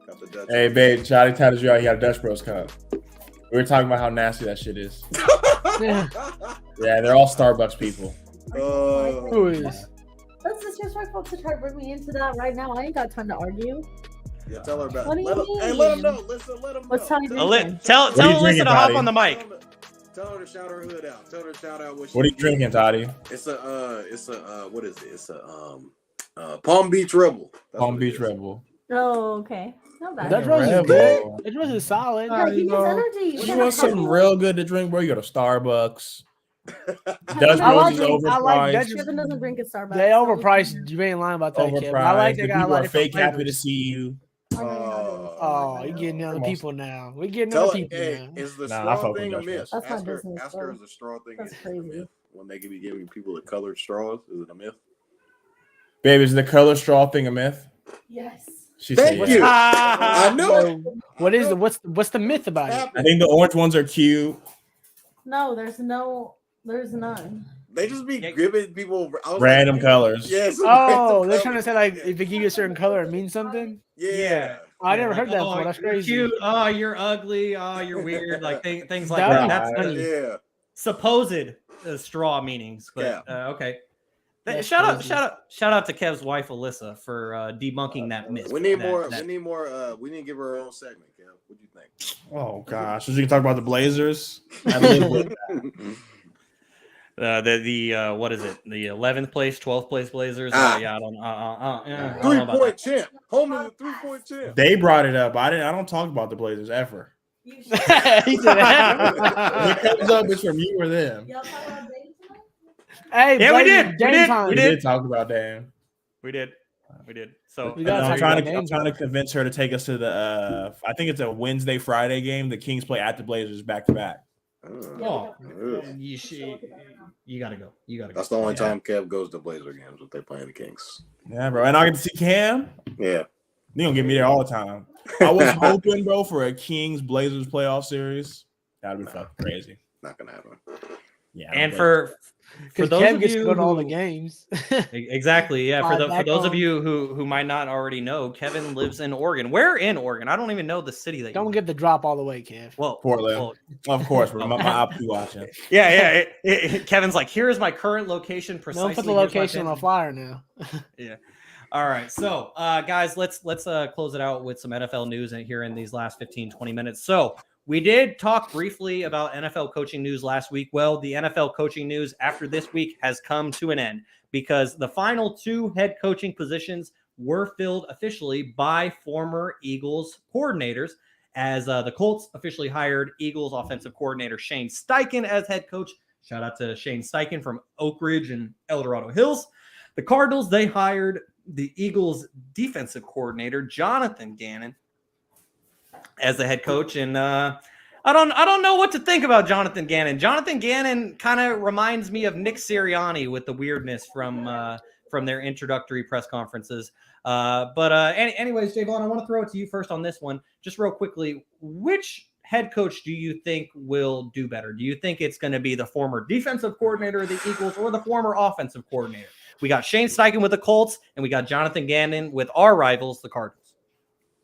Got the Dutch. Hey, babe, Johnny tells you out he had a Dutch Bros cup. We were talking about how nasty that shit is. Yeah. Yeah, they're all Starbucks people. Who is? That's disrespectful to try to bring me into that right now. I ain't got time to argue. Yeah, tell her about What it. do you Let him mean? know. Listen, let him know. What's time Tell drinking? Tell What are you Alyssa drinking, to hop Toddy? on the mic. Tell her to shout her hood out. Tell her to shout out What are you drinking, Toddy? It's a what is it? It's a Palm Beach Rebel. That's Palm what it Beach is. Rebel. Oh, okay. Not bad. Dutch Bros is Rebel. good. Dutch Bros is solid. Yeah, he needs energy. You want something real good to drink, bro? You go to Starbucks. Dutch I Bros is like overpriced. Dutch- Kevin doesn't drink at Starbucks. They so- overpriced. You ain't lying about that, kid. Overpriced. I like The they got a people lot are of fake different happy to flavors. see you. I know you know Oh, you're getting other Come on. people now. We're getting Tell other it, people hey, now. is the Nah, I straw fuck with thing a Josh myth? Rosen. That's my Ask her, business, ask her, bro. is the straw thing That's is it a crazy. myth? When they could be giving people the colored straws, is it a myth? Babe, is the color straw thing a myth? Yes. She Thank said you. yeah. I knew it. What I is knew the it. what's the myth about it? I think the orange ones are cute. No, there's none. They just be Yeah. giving people. I was Random like, colors. Yes. Oh, they're trying to say like if they give you a certain color, it means something. Yeah. Oh, I Yeah, never like, heard that oh, before. That's you're crazy. cute. Oh, you're ugly. Oh, you're weird. Like things like That'd that. be That's funny. Yeah. supposed straw meanings, but Yeah. okay. That's Shout crazy. out to Kev's wife Alyssa for debunking that myth. We need that- more. that- We need more. We need to give her our own segment, Kev. What do you think? Oh gosh, so you can talk about the Blazers. I live with the what is it? The 11th place, 12th place Blazers. Ah. Yeah, I don't know 3 about point that. champ. Home of the 3-point champ. They brought it up. I don't talk about the Blazers ever. He said, When it comes up, it's from you or them. Y'all talk about dating tonight? "Hey, Yeah, we Blazers, did. game time." We did talk about Dame. We did. So We gotta I'm talk trying about to Dame I'm trying to convince her to take us to the I think it's a Wednesday Friday game. The Kings play at the Blazers back to back. Oh, you gotta go. That's the only time Kev goes to Blazer games if they playing the Kings. Yeah, bro. And I get to see Cam. Yeah. They gonna get me there all the time. I was hoping, bro, for a Kings Blazers playoff series. That'd be fucking crazy. Not gonna happen. Yeah. And for Because those Kev of gets you to go to all the who- games. Exactly. Yeah. For Back those of home. you who might not already know, Kevin lives in Oregon. Where in Oregon? I don't even know the city that you Don't live get the drop all the way, Kev. in. Well, Portland. Of course, bro. My op be watching. yeah. Kevin's like, here is my current location. Precisely. Don't put the Here's my location on the pin." flyer now. Yeah. All right. So, guys, let's close it out with some NFL news here in these last 15, 20 minutes. So we did talk briefly about NFL coaching news last week. Well, the NFL coaching news after this week has come to an end because the final 2 head coaching positions were filled officially by former Eagles coordinators as the Colts officially hired Eagles offensive coordinator Shane Steichen as head coach. Shout out to Shane Steichen from Oak Ridge and El Dorado Hills. The Cardinals, they hired the Eagles defensive coordinator Jonathan Gannon as the head coach, and I don't know what to think about Jonathan Gannon. Jonathan Gannon kind of reminds me of Nick Sirianni with the weirdness from their introductory press conferences. Anyways, Jaevon, I want to throw it to you first on this one, just real quickly. Which head coach do you think will do better? Do you think it's going to be the former defensive coordinator of the Eagles or the former offensive coordinator? We got Shane Steichen with the Colts, and we got Jonathan Gannon with our rivals, the Cardinals.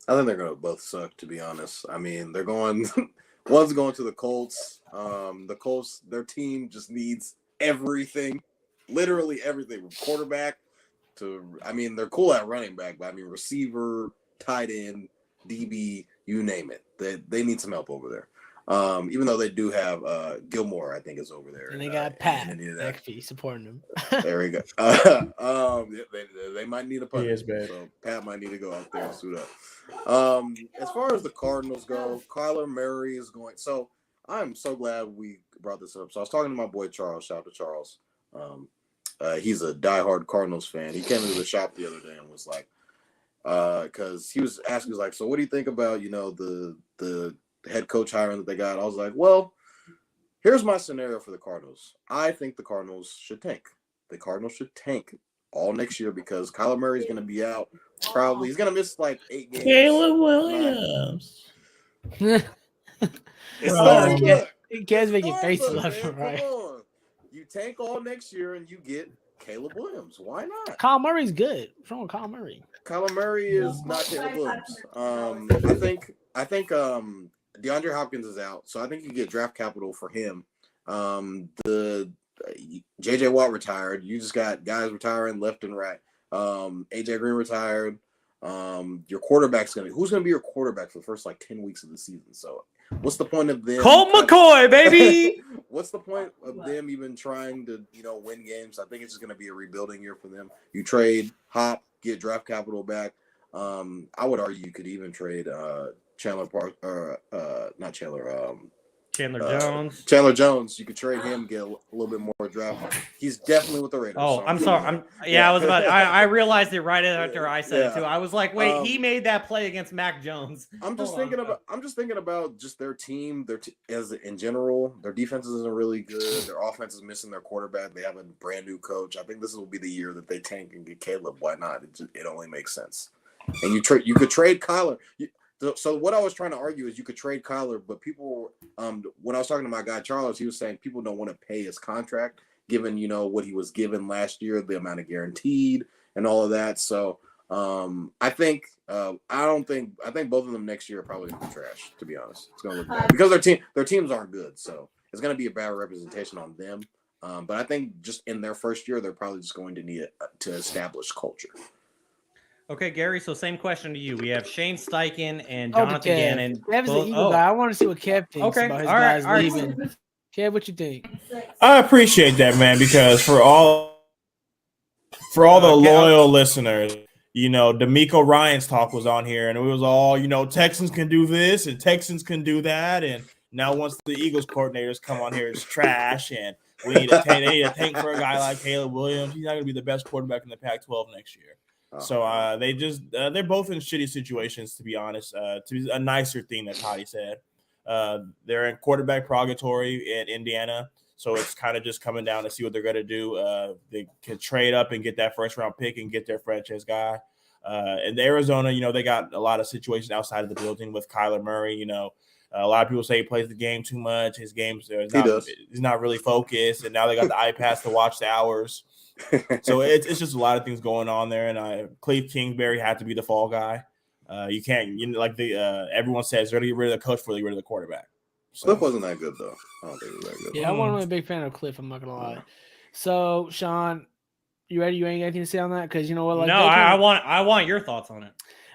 I think they're going to both suck, to be honest. I mean, they're going – one's going to the Colts. The Colts, their team just needs everything, literally everything, from quarterback to – I mean, they're cool at running back, but, I mean, receiver, tight end, DB, you name it. They need some help over there. Even though they do have Gilmore, I think, is over there. And they got Pat McAfee supporting them. There we go. They might need a punter. So Pat might need to go out there and suit up. As far as the Cardinals go, Kyler Murray is going. So I'm so glad we brought this up. So I was talking to my boy Charles. Shout out to Charles. He's a diehard Cardinals fan. He came into the shop the other day and was like, because he was asking, like, so what do you think about, the head coach hiring that they got? I was like, well, here's my scenario for the Cardinals. I think the Cardinals should tank. The Cardinals should tank all next year because Kyler Murray's going to be out. Probably he's going to miss like 8 games. Caleb Williams. Kev's making faces left and right. Come on. You tank all next year and you get Caleb Williams. Why not? Kyle Murray's good. What's wrong with Kyle Murray? Kyler Murray is not Caleb Williams. I think DeAndre Hopkins is out, so I think you get draft capital for him. The JJ Watt retired. You just got guys retiring left and right. AJ Green retired. Your quarterback's who's gonna be your quarterback for the first 10 weeks of the season? So what's the point of them? Colt McCoy, baby. What's the point of them even trying to win games? I think it's just gonna be a rebuilding year for them. You trade Hop, get draft capital back. I would argue you could even trade Chandler Park, not Chandler. Chandler Jones, you could trade him, get a little bit more draft. He's definitely with the Raiders. Oh, so I'm sorry. I was about. I realized it right after I said it too. I was like, wait, he made that play against Mac Jones. I'm just thinking about just their team. As in general, their defense isn't really good. Their offense is missing their quarterback. They have a brand new coach. I think this will be the year that they tank and get Caleb. Why not? It only makes sense. And you could trade Kyler. So what I was trying to argue is you could trade Kyler, but people, when I was talking to my guy Charles, he was saying people don't want to pay his contract, given what he was given last year, the amount of guaranteed and all of that. So I think both of them next year are probably gonna be trash. To be honest, it's gonna look bad because their teams aren't good. So it's gonna be a bad representation on them. But I think just in their first year, they're probably just going to need to establish culture. Okay, Gary, so same question to you. We have Shane Steichen and Jonathan Gannon. Kev's the Eagle guy. I want to see what Kev thinks about his guys leaving. Kev, what you think? I appreciate that, man, because for all the loyal listeners, D'Amico Ryan's talk was on here, and it was all, Texans can do this and Texans can do that, and now once the Eagles coordinators come on here, it's trash, and they need a tank for a guy like Caleb Williams. He's not going to be the best quarterback in the Pac-12 next year. So they're both in shitty situations, to be honest. To be a nicer thing that Toddy said. They're in quarterback purgatory in Indiana, so it's kind of just coming down to see what they're going to do. They can trade up and get that first-round pick and get their franchise guy. And Arizona, they got a lot of situations outside of the building with Kyler Murray. A lot of people say he plays the game too much. His games, he's not really focused, and now they got the iPads to watch the hours. So it's just a lot of things going on there, and Cliff Kingsbury had to be the fall guy. You can't, everyone says they're going to get rid of the coach before they get rid of the quarterback. So. Cliff wasn't that good though. I don't think he was that good. Yeah, I wasn't really a big fan of Cliff. I'm not gonna lie. So Shaun, you ready? You ain't got anything to say on that? Because I want your thoughts on it.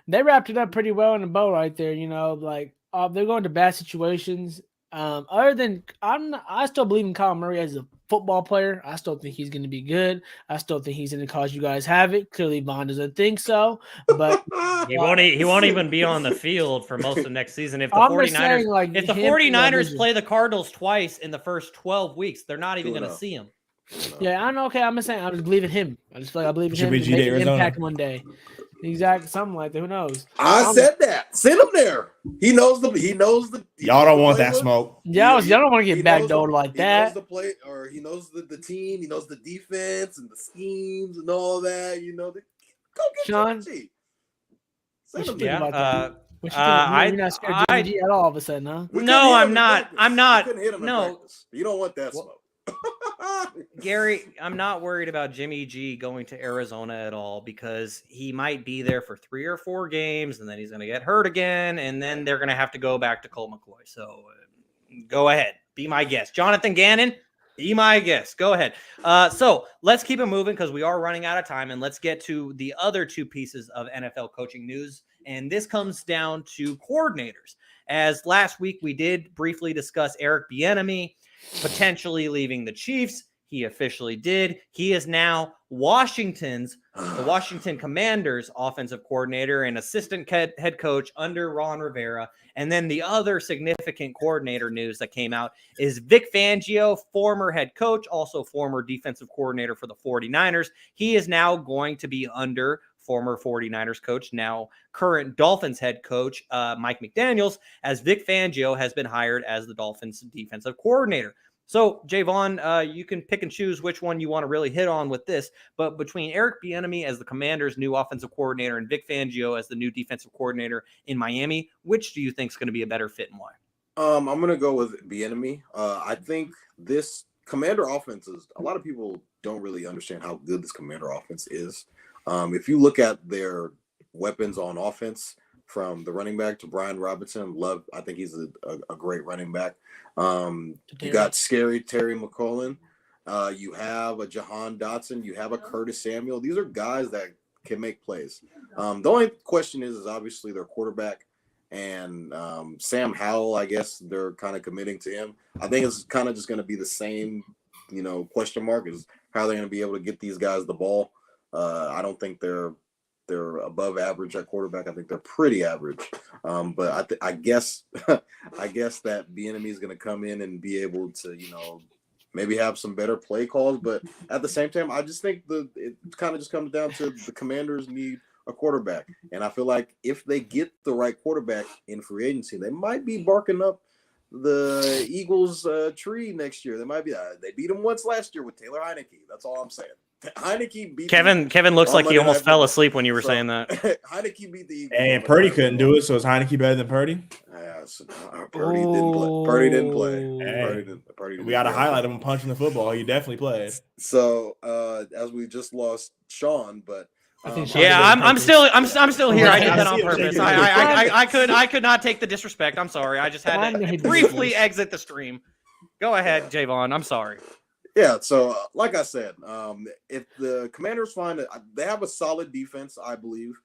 They wrapped it up pretty well in the bow right there. They're going to bad situations. Other than I still believe in Kyle Murray as a football player. I still think he's going to be good. I still think he's going to cause you guys havoc. Clearly, Vaughn doesn't think so. But he won't even be on the field for most of next season. If the 49ers play the Cardinals twice in the first 12 weeks, they're not even going to see him. Yeah, I know. Okay, I'm just saying. I just believe in him. I just feel like I believe in him to make an impact one day. Exactly, something like that. Who knows? I said that. Send him there. He knows the. Y'all don't want that smoke. Yeah, y'all don't want to get backdoored like that. He knows the play, or he knows the team. He knows the defense and the schemes and all that. Go get Shaun. Send him there. there. What you think? You're not scared of Jimmy G at all of a sudden, huh? No, I'm not. No, you don't want that smoke. Gary, I'm not worried about Jimmy G going to Arizona at all because he might be there for 3 or 4 games and then he's going to get hurt again and then they're going to have to go back to Colt McCoy. So go ahead. Be my guest. Jonathan Gannon, be my guest. Go ahead. So let's keep it moving because we are running out of time and let's get to the other 2 pieces of NFL coaching news. And this comes down to coordinators. As last week we did briefly discuss Eric Bienemy potentially leaving the Chiefs. He officially did. He is now the Washington Commanders offensive coordinator and assistant head coach under Ron Rivera. And then the other significant coordinator news that came out is Vic Fangio, former head coach, also former defensive coordinator for the 49ers. He is now going to be under former 49ers coach, now current Dolphins head coach, Mike McDaniels, as Vic Fangio has been hired as the Dolphins defensive coordinator. So, Jaevon, you can pick and choose which one you want to really hit on with this, but between Eric Bienemy as the Commanders' new offensive coordinator and Vic Fangio as the new defensive coordinator in Miami, which do you think is going to be a better fit and why? I'm going to go with Bienemy. I think this Commander offense is, a lot of people don't really understand how good this Commander offense is. If you look at their weapons on offense, from the running back to Brian Robinson, I think he's a great running back. You got scary Terry McLaurin. You have a Jahan Dotson. You have a Curtis Samuel. These are guys that can make plays. The only question is obviously their quarterback and Sam Howell. I guess they're kind of committing to him. I think it's kind of just going to be the same, question mark is how they're going to be able to get these guys the ball. I don't think they're they're above average at quarterback. I think they're pretty average. But I guess I guess that Bienemy is going to come in and be able to, maybe have some better play calls. But at the same time, I just think it kind of just comes down to the Commanders need a quarterback. And I feel like if they get the right quarterback in free agency, they might be barking up the Eagles tree next year. They might be. They beat them once last year with Taylor Heineke. That's all I'm saying. Heineke beat Kevin looks like he almost fell asleep when you were saying that. Heineke beat the Eagles. And Purdy couldn't do it, so is Heineke better than Purdy? Purdy didn't play. Purdy didn't play. Hey, Purdy didn't we got to play. highlight him punching the football. He definitely played. So as we just lost Shaun, but I'm still here. I did that on purpose. I could not take the disrespect. I'm sorry. I just had to briefly exit the stream. Go ahead, Jaevon. I'm sorry. Yeah, so like I said, if the Commanders find it, they have a solid defense, I believe.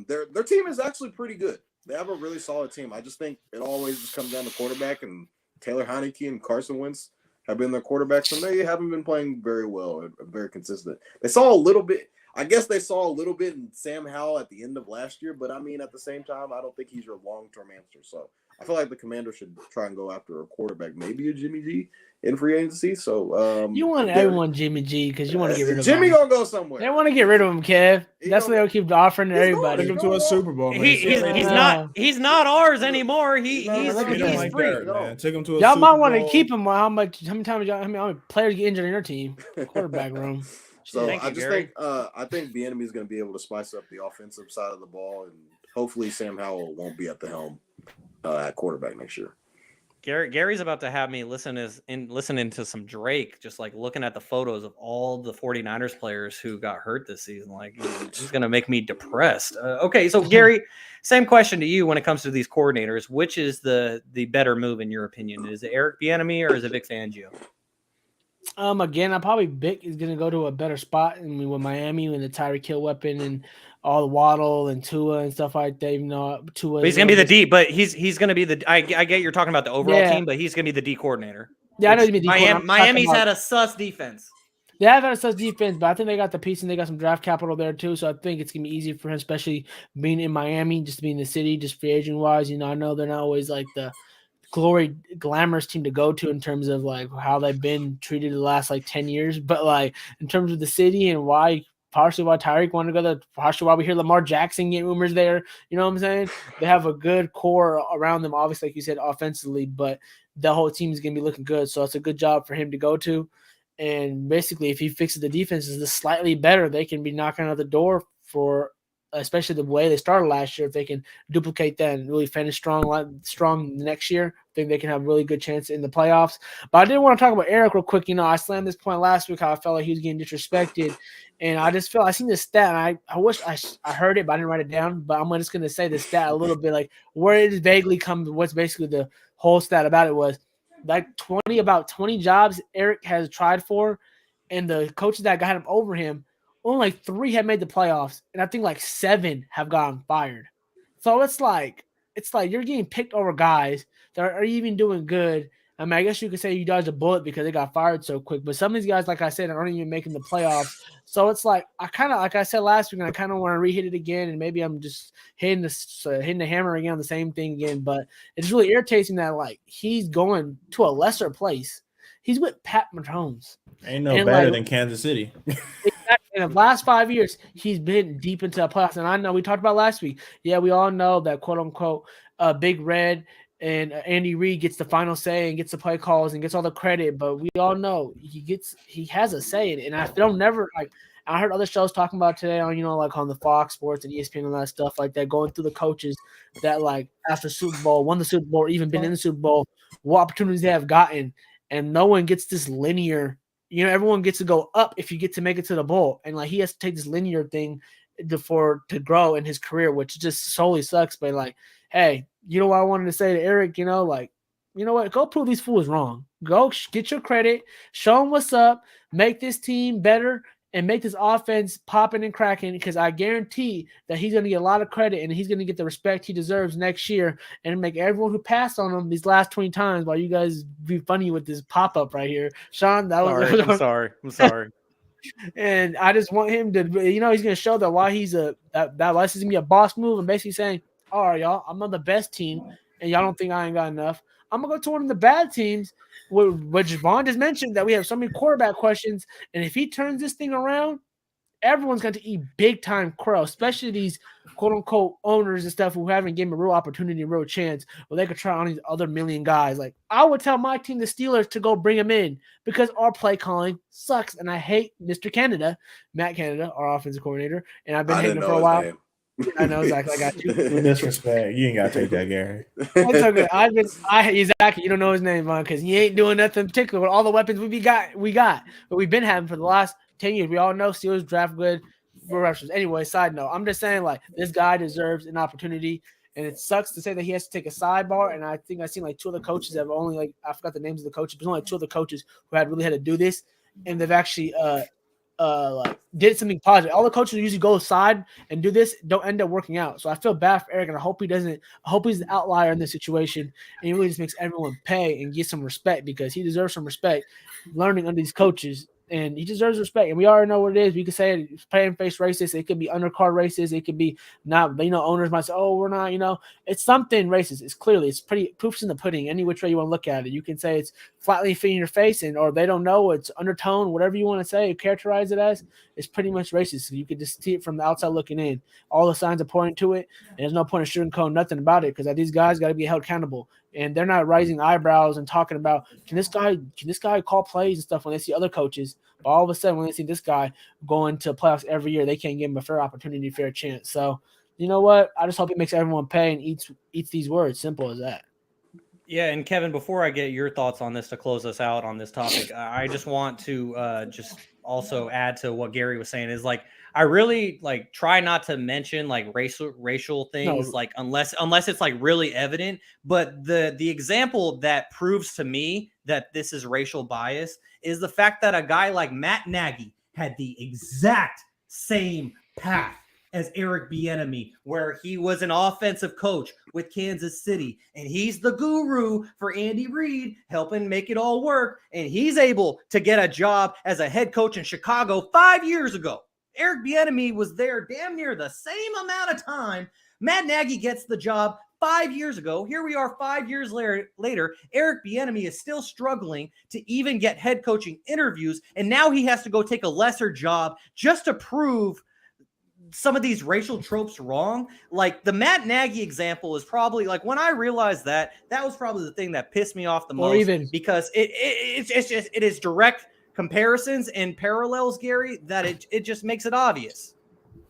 Their team is actually pretty good. They have a really solid team. I just think it always just comes down to quarterback, and Taylor Heineke and Carson Wentz have been their quarterbacks, and they haven't been playing very well or very consistent. They saw a little bit. I guess they saw a little bit in Sam Howell at the end of last year, but I mean, at the same time, I don't think he's your long-term answer. So I feel like the Commanders should try and go after a quarterback, maybe a Jimmy G in free agency. So you want everyone Jimmy G because you want to get rid of Jimmy. him. Gonna go somewhere. They want to get rid of him, Kev. That's what they'll keep offering to everybody. Take him to a Super Bowl. Man. He's not ours anymore. He's free. Take him to a y'all Super might Bowl. want to keep him. How many players get injured in your team? Quarterback room. So I think Bienemy is going to be able to spice up the offensive side of the ball, and hopefully Sam Howell won't be at the helm at quarterback next year. Gary's about to have me listening to some Drake, just like looking at the photos of all the 49ers players who got hurt this season. Like, he's going to make me depressed. Okay, so Gary, same question to you when it comes to these coordinators. Which is the better move in your opinion? Is it Eric Bienemy or is it Vic Fangio? Again, I probably Vic is going to go to a better spot. With Miami and the Tyreek Hill weapon and all the Waddle and Tua and stuff like that, Tua. But he's going to be the D, but he's going to be the. I get you're talking about the overall team, but he's going to be the D coordinator. Yeah, I know you mean Miami's had a sus defense. They have had a sus defense, but I think they got the piece and they got some draft capital there too. So I think it's going to be easier for him, especially being in Miami, just being in the city, just free agent wise. I know they're not always like the glamorous team to go to in terms of like how they've been treated the last like 10 years, but like in terms of the city and partially why Tyreek wanted to go there, partially why we hear Lamar Jackson get rumors there. You know what I'm saying? They have a good core around them, obviously, like you said, offensively, but the whole team is going to be looking good. So it's a good job for him to go to. And basically, if he fixes the defenses just slightly better, they can be knocking on the door for, especially the way they started last year. If they can duplicate that and really finish strong next year, I think they can have a really good chance in the playoffs. But I did want to talk about Eric real quick. I slammed this point last week, how I felt like he was getting disrespected. And I just felt I seen this stat, and I wish I heard it, but I didn't write it down. But I'm just going to say the stat a little bit, like where it vaguely comes, what's basically the whole stat about it was like about 20 jobs Eric has tried for, and the coaches that got him over him, only like 3 have made the playoffs, and I think like 7 have gotten fired. So it's like you're getting picked over guys that are even doing good. I mean, I guess you could say you dodged a bullet because they got fired so quick. But some of these guys, like I said, aren't even making the playoffs. So it's like I kind of, like I said last week, and I kind of want to re-hit it again, and maybe I'm just hitting the hammer again on the same thing again. But it's really irritating that like he's going to a lesser place. He's with Pat Mahomes. Ain't no better than Kansas City. In the last 5 years, he's been deep into the playoffs. And I know we talked about last week. Yeah, we all know that quote unquote Big Red and Andy Reid gets the final say and gets the play calls and gets all the credit. But we all know he has a say in it. And I heard other shows talking about today on, like on the Fox Sports and ESPN and all that stuff like that, going through the coaches that like after Super Bowl, won the Super Bowl, or even been in the Super Bowl, what opportunities they have gotten. And no one gets this linear. Everyone gets to go up if you get to make it to the bowl. And like he has to take this linear thing to grow in his career, which just solely sucks. But like, hey, you know what I wanted to say to Eric, you know what? Go prove these fools wrong. Go get your credit, show them what's up, make this team better, and make this offense popping and cracking, because I guarantee that he's going to get a lot of credit and he's going to get the respect he deserves next year, and make everyone who passed on him these last 20 times while you guys be funny with this pop-up right here. Shaun, that was... I'm sorry. And I just want him to, he's going to show that why he's that license to be a boss move and basically saying, all right, y'all, I'm on the best team and y'all don't think I ain't got enough. I'm going to go to one of the bad teams, which Vaughn just mentioned that we have so many quarterback questions. And if he turns this thing around, everyone's going to eat big time crow, especially these quote unquote owners and stuff who haven't given a real opportunity, a real chance where they could try on these other million guys. Like I would tell my team, the Steelers, to go bring him in because our play calling sucks. And I hate Mr. Canada, Matt Canada, our offensive coordinator. And I've been hating him for a while. I know, Zach. I got you. Disrespect. You ain't got to take that, Gary. It's okay. Exactly. You don't know his name, man, because he ain't doing nothing particular with all the weapons we got. But we've been having for the last 10 years. We all know Steelers draft good for rushers. Anyway, side note, I'm just saying, like, this guy deserves an opportunity, and it sucks to say that he has to take a sidebar. And I think I've seen like two of the coaches have only, like, I forgot the names of the coaches, but only like two of the coaches who had really had to do this, and they've actually like did something positive. All the coaches who usually go aside and do this don't end up working out. So I feel bad for Eric, and I hope he doesn't. I hope he's the outlier in this situation, and he really just makes everyone pay and get some respect because he deserves some respect learning under these coaches. And he deserves respect. And we already know what it is. We could say it's playing face racist. It could be undercard racist. It could be not, owners might say, oh, we're not, it's something racist. It's pretty proofs in the pudding. Any which way you want to look at it. You can say it's flatly feeding your face or they don't know, it's undertone, whatever you want to say, characterize it as, it's pretty much racist. So you could just see it from the outside looking in. All the signs are pointing to it. And there's no point in sugarcoating nothing about it because these guys got to be held accountable. And they're not raising eyebrows and talking about, can this guy call plays and stuff when they see other coaches? But all of a sudden, when they see this guy going to playoffs every year, they can't give him a fair opportunity, fair chance. So, you know what? I just hope he makes everyone pay and eats these words. Simple as that. Yeah, and Kevin, before I get your thoughts on this to close us out on this topic, I just want to just also add to what Gary was saying is like, I really like try not to mention like racial things, like unless it's like really evident. But the example that proves to me that this is racial bias is the fact that a guy like Matt Nagy had the exact same path as Eric Bienemy, where he was an offensive coach with Kansas City, and he's the guru for Andy Reid, helping make it all work, and he's able to get a job as a head coach in Chicago 5 years ago. Eric Bienemy was there damn near the same amount of time. Matt Nagy gets the job 5 years ago. Here we are 5 years later. Eric Bienemy is still struggling to even get head coaching interviews, and now he has to go take a lesser job just to prove some of these racial tropes wrong. Like the Matt Nagy example is probably like when I realized that was probably the thing that pissed me off the most, because it is direct comparisons and parallels, Gary, that it just makes it obvious.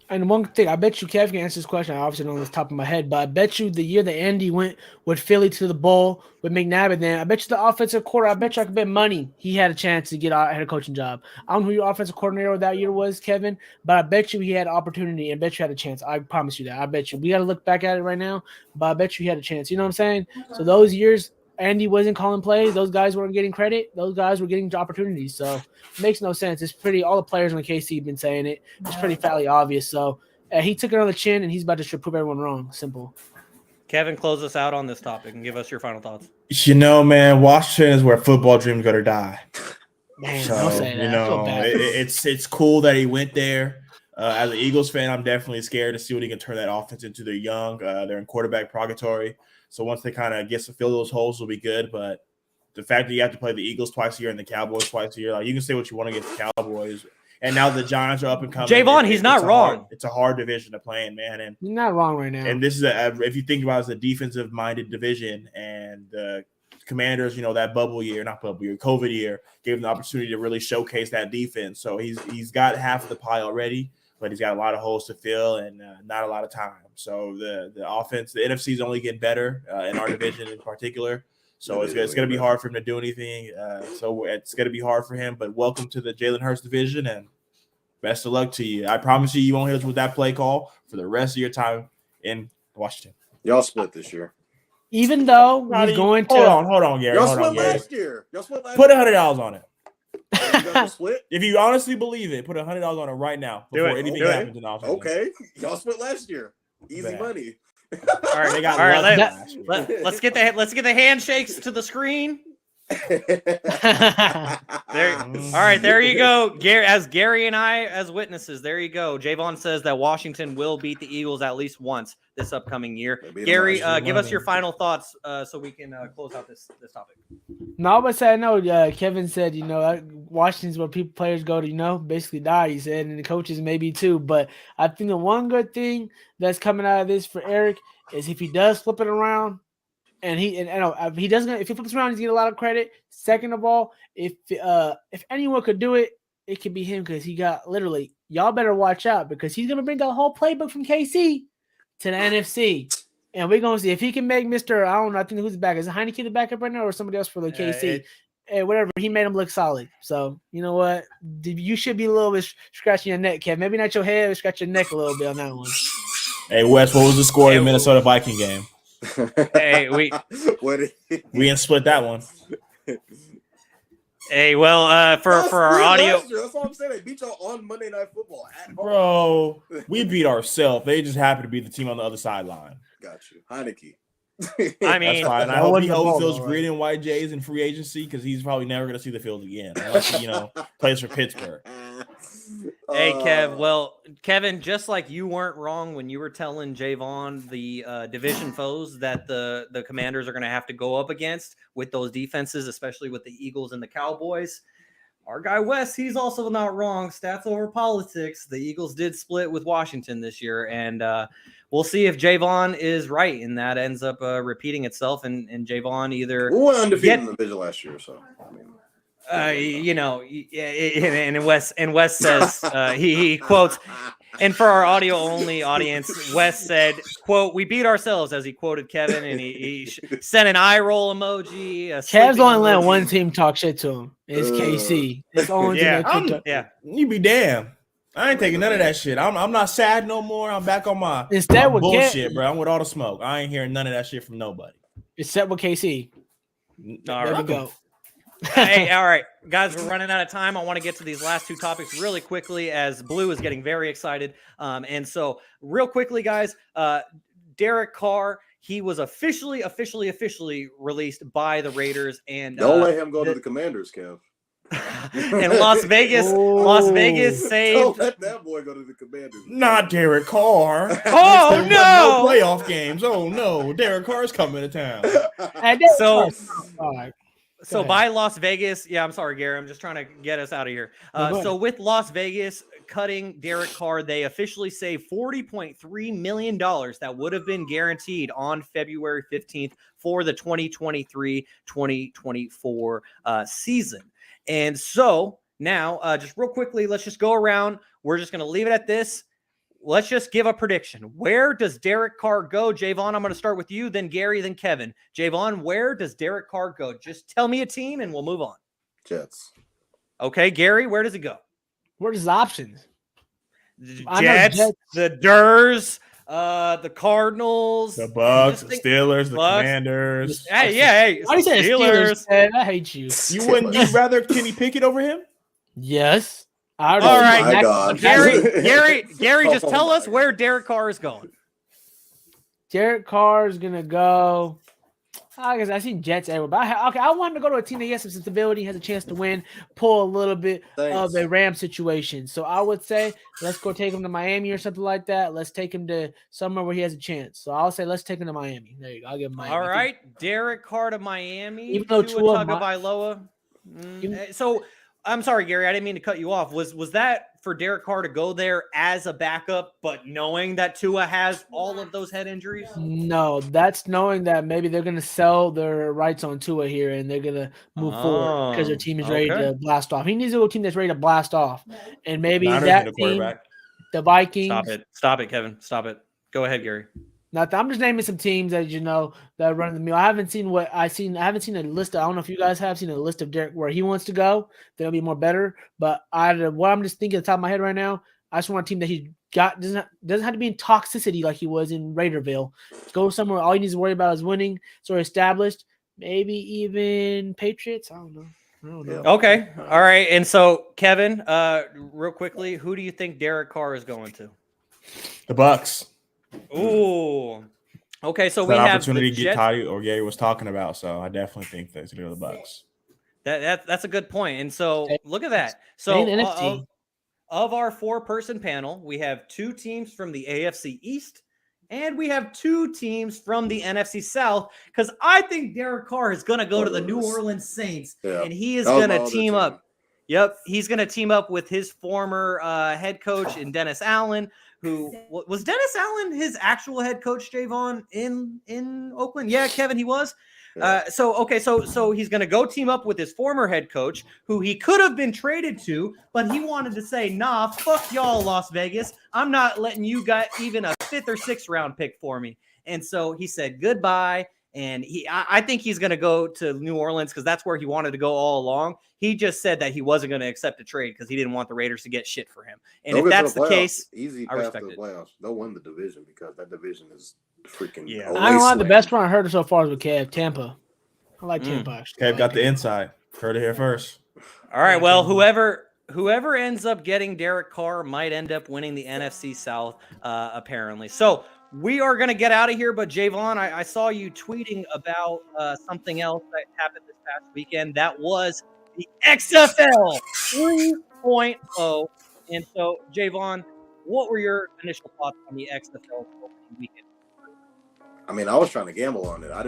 And one thing, I bet you Kev can answer this question. I obviously don't know off the top of my head, but I bet you the year that Andy went with Philly to the bowl with McNabb, then I bet you the offensive coordinator, I bet you I could bet money he had a chance to get a head coaching job. I don't know who your offensive coordinator that year was, Kevin, but I bet you he had an opportunity and bet you had a chance. I promise you that. I bet you. We got to look back at it right now, but I bet you he had a chance. You know what I'm saying? So those years, Andy wasn't calling plays. Those guys weren't getting credit. Those guys were getting opportunities. So it makes no sense. It's pretty – all the players on the KC have been saying it. It's pretty fatally obvious. So he took it on the chin, and he's about to prove everyone wrong. Simple. Kevin, close us out on this topic and give us your final thoughts. Man, Washington is where football dreams go to die. Man, so, don't say that. It's cool that he went there. As an Eagles fan, I'm definitely scared to see what he can turn that offense into. They're young. They're in quarterback purgatory. So once they kind of get to fill those holes will be good. But the fact that you have to play the Eagles twice a year and the Cowboys twice a year, like you can say what you want against the Cowboys. And now the Giants are up and coming. Jaevon, he's not wrong. It's a hard division to play in, man. And you're not wrong right now. And this is if you think about it, it's a defensive-minded division. And the Commanders, that COVID year, gave him the opportunity to really showcase that defense. So he's got half of the pie already, but he's got a lot of holes to fill and not a lot of time. So the offense, the NFC is only getting better in our division in particular. So it's going to be hard for him to do anything. So it's going to be hard for him. But welcome to the Jalen Hurts division, and best of luck to you. I promise you won't hit us with that play call for the rest of your time in Washington. Y'all split this year. Even though he's going to – Hold on, Gary. Y'all split last year. Put $100 on it. Split? If you honestly believe it, put $100 on it right now before anything happens in the offseason. Okay. Y'all split last year. Easy money. All right, let's get the handshakes to the screen. There, all right, there you go. Gary and I as witnesses, there you go. Jaevon says that Washington will beat the Eagles at least once this upcoming year. Gary, give us your final thoughts so we can close out this topic. No, but I know Kevin said, Washington's where players go to, basically die, he said, and the coaches maybe too. But I think the one good thing that's coming out of this for Eric is if he does flip it around, and if he doesn't, if he flips around, he's getting a lot of credit. Second of all, if anyone could do it, it could be him because he got literally. Y'all better watch out because he's gonna bring the whole playbook from KC to the NFC, and we're gonna see if he can make Mr. I don't know. I think who's back. Is it Heineke the backup right now, or somebody else for the KC? Hey, whatever. He made him look solid. So you know what? You should be a little bit scratching your neck, Kev. Maybe not your head, but scratch your neck a little bit on that one. Hey, Wes, what was the score in the Minnesota Viking game? Hey, we didn't split that one. Hey, well, for our audio, that's what I'm saying. They beat y'all on Monday Night Football at home. Bro, we beat ourselves. They just happen to be the team on the other sideline. Got you, Heineke. I mean, that's fine. I hope he holds those green and white J's in free agency because he's probably never going to see the field again unless he, plays for Pittsburgh. Hey, Kev. Well, Kevin, just like you weren't wrong when you were telling Jaevon the division foes that the Commanders are going to have to go up against with those defenses, especially with the Eagles and the Cowboys. Our guy Wes, he's also not wrong. Stats over politics. The Eagles did split with Washington this year, and we'll see if Jaevon is right, and that ends up repeating itself. And Jaevon either we went undefeated in the division last year, so I mean. And Wes says he quotes, and for our audio only audience, Wes said, "quote We beat ourselves," as he quoted Kevin, and he sent an eye roll emoji. Kev's only let one team talk shit to him. It's KC. It's only you be damn. I ain't taking none of that shit. I'm not sad no more. I'm back on my bullshit, bro. I'm with all the smoke. I ain't hearing none of that shit from nobody. Except with KC. There we go. Hey, all right, guys, we're running out of time. I want to get to these last two topics really quickly as Blue is getting very excited. And so real quickly, guys, Derek Carr, he was officially released by the Raiders. And don't let him go to the Commanders, Kev. And Las Vegas saved. Don't let that boy go to the Commanders. Not Derek Carr. Oh no! Playoff games. Oh no, Derek Carr's coming to town. So by Las Vegas, I'm sorry, Gary. I'm just trying to get us out of here. So with Las Vegas cutting Derek Carr, they officially saved $40.3 million that would have been guaranteed on February 15th for the 2023-2024 season. And so now, just real quickly, let's just go around. We're just going to leave it at this. Let's just give a prediction. Where does Derek Carr go? Jaevon, I'm going to start with you, then Gary, then Kevin. Jaevon, where does Derek Carr go? Just tell me a team and we'll move on. Jets. Okay, Gary, where does he go? Where's his options? Jets, the Durs, the Cardinals, the Bucks, the Steelers, the Commanders. Hey, why do you say Steelers? I hate you. You'd rather Kenny Pickett over him? Yes. All right, Gary, just tell us where Derek Carr is going. Derek Carr is gonna go. I guess I've seen Jets everywhere, but I want him to go to a team that has some stability, has a chance to win, pull a little bit of a Ram situation. So I would say let's go take him to Miami or something like that. Let's take him to somewhere where he has a chance. So I'll say let's take him to Miami. There you go. I'll give him Miami. All right, Derek Carr to Miami. Even though Tua Tagovailoa. So. I'm sorry, Gary. I didn't mean to cut you off. Was that for Derek Carr to go there as a backup, but knowing that Tua has all of those head injuries? No, that's knowing that maybe they're going to sell their rights on Tua here and they're going to move forward because their team is ready to blast off. He needs a team that's ready to blast off. And maybe that team, the Vikings. Stop it, Kevin. Stop it. Go ahead, Gary. I'm just naming some teams that that run the mill. I haven't seen I haven't seen a list. I don't know if you guys have seen a list of Derek where he wants to go. That'll be more better. But what I'm just thinking at the top of my head right now, I just want a team that he got doesn't have to be in toxicity like he was in Raiderville. Go somewhere. All he needs to worry about is winning. So established. Maybe even Patriots. I don't know. Okay. All right. And so Kevin, real quickly, who do you think Derek Carr is going to? The Bucks. Ooh. Okay, so we have opportunity to get Toddy or Gary was talking about, so I definitely think that's going to go to the Bucks. That's a good point. And so look at that. Main So NFC. of our 4-person panel, we have 2 teams from the AFC East, and we have 2 teams from the NFC South, because I think Derek Carr is going to go to the New Orleans Saints, and he is going to team up. Yep, he's going to team up with his former head coach in Dennis Allen, who was Dennis Allen his actual head coach, Jaevon, in Oakland? Yeah, Kevin, he was. So he's going to go team up with his former head coach, who he could have been traded to, but he wanted to say, nah, fuck y'all, Las Vegas. I'm not letting you get even a 5th or 6th round pick for me. And so he said goodbye. And I think he's going to go to New Orleans because that's where he wanted to go all along. He just said that he wasn't going to accept a trade because he didn't want the Raiders to get shit for him. And if that's the case, easy I path respect to the playoffs. They'll win the division because that division is freaking. Yeah, I don't know. The best one I heard so far is with Kev, Tampa. I like Tampa. Actually. Kev got the inside. Heard it here first. All right. Well, whoever ends up getting Derek Carr might end up winning the NFC South, apparently. So we are going to get out of here. But Jaevon, I saw you tweeting about something else that happened this past weekend. That was the XFL 3.0. And so, Jaevon, what were your initial thoughts on the XFL opening weekend? I mean, I was trying to gamble on it. I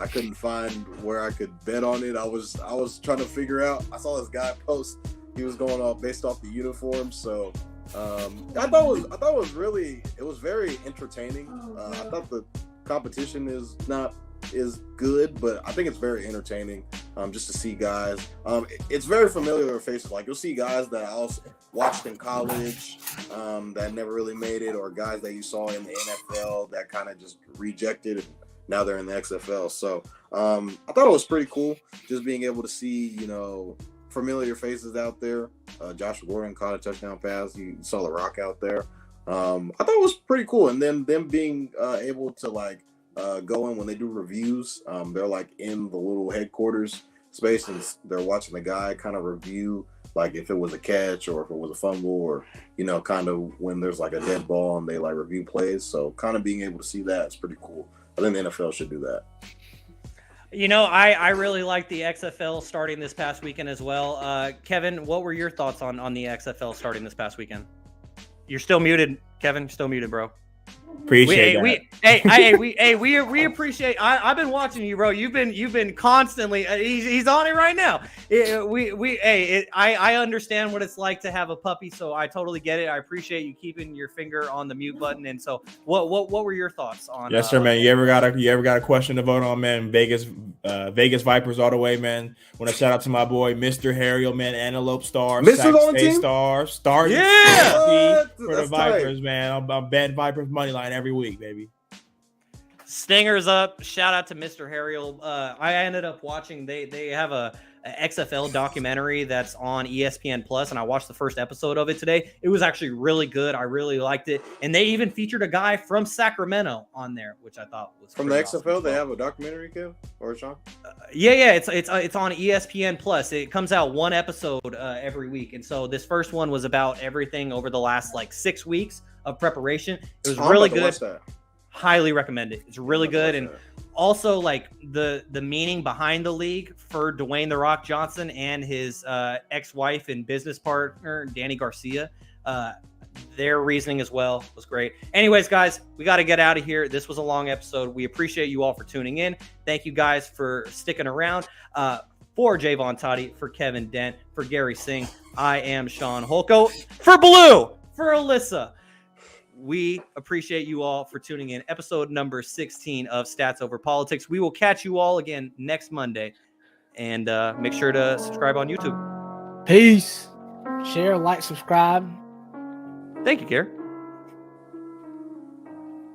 couldn't find where I could bet on it. I was trying to figure out. I saw this guy post. He was going off based off the uniform. So I thought it was very entertaining. I thought the competition is good, but I think it's very entertaining just to see guys. It's very familiar faces. Like, you'll see guys that I also watched in college that never really made it, or guys that you saw in the NFL that kind of just rejected and now they're in the XFL. So I thought it was pretty cool just being able to see, familiar faces out there. Josh Gordon caught a touchdown pass. You saw The Rock out there. I thought it was pretty cool. And then them being able to go in when they do reviews. They're in the little headquarters space and they're watching the guy kind of review if it was a catch or if it was a fumble or, kind of when there's a dead ball and they review plays. So kind of being able to see that is pretty cool. I think the NFL should do that. I really like the XFL starting this past weekend as well. Kevin, what were your thoughts on the XFL starting this past weekend? You're still muted, Kevin. You're still muted, bro. Appreciate that. We appreciate. I've been watching you, bro. You've been constantly. He's on it right now. I understand what it's like to have a puppy, so I totally get it. I appreciate you keeping your finger on the mute button. And so, what were your thoughts on? Yes, sir, man. You ever got a question to vote on, man? Vegas Vipers all the way, man. Want to shout out to my boy, Mr. Harriel, man. Antelope Star, Mr. on the team? Star, starting for the Vipers, tight. Man. I'm betting Vipers money line every week, baby. Stingers up. Shout out to Mr. Harriel. I ended up watching. They have a XFL documentary that's on ESPN Plus, and I watched the first episode of it today. It was actually really good. I really liked it, and they even featured a guy from Sacramento on there, which I thought was from the XFL. Awesome. They have a documentary, Kev or Shaun? Yeah. It's on ESPN Plus. It comes out one episode every week, and so this first one was about everything over the last 6 weeks of preparation. It was really good. Highly recommend it. It's really good. And also the meaning behind the league for Dwayne The Rock Johnson and his ex-wife and business partner, Danny Garcia. Their reasoning as well was great. Anyways, guys, we got to get out of here. This was a long episode. We appreciate you all for tuning in. Thank you guys for sticking around. For Jaevon Toddy, for Kevin Dent, for Garry Singh, I am Shaun Holko. For Blue, for Alyssa. We appreciate you all for tuning in. Episode number 16 of Stats Over Politics. We will catch you all again next Monday. And make sure to subscribe on YouTube. Peace. Share, like, subscribe. Thank you, Garry.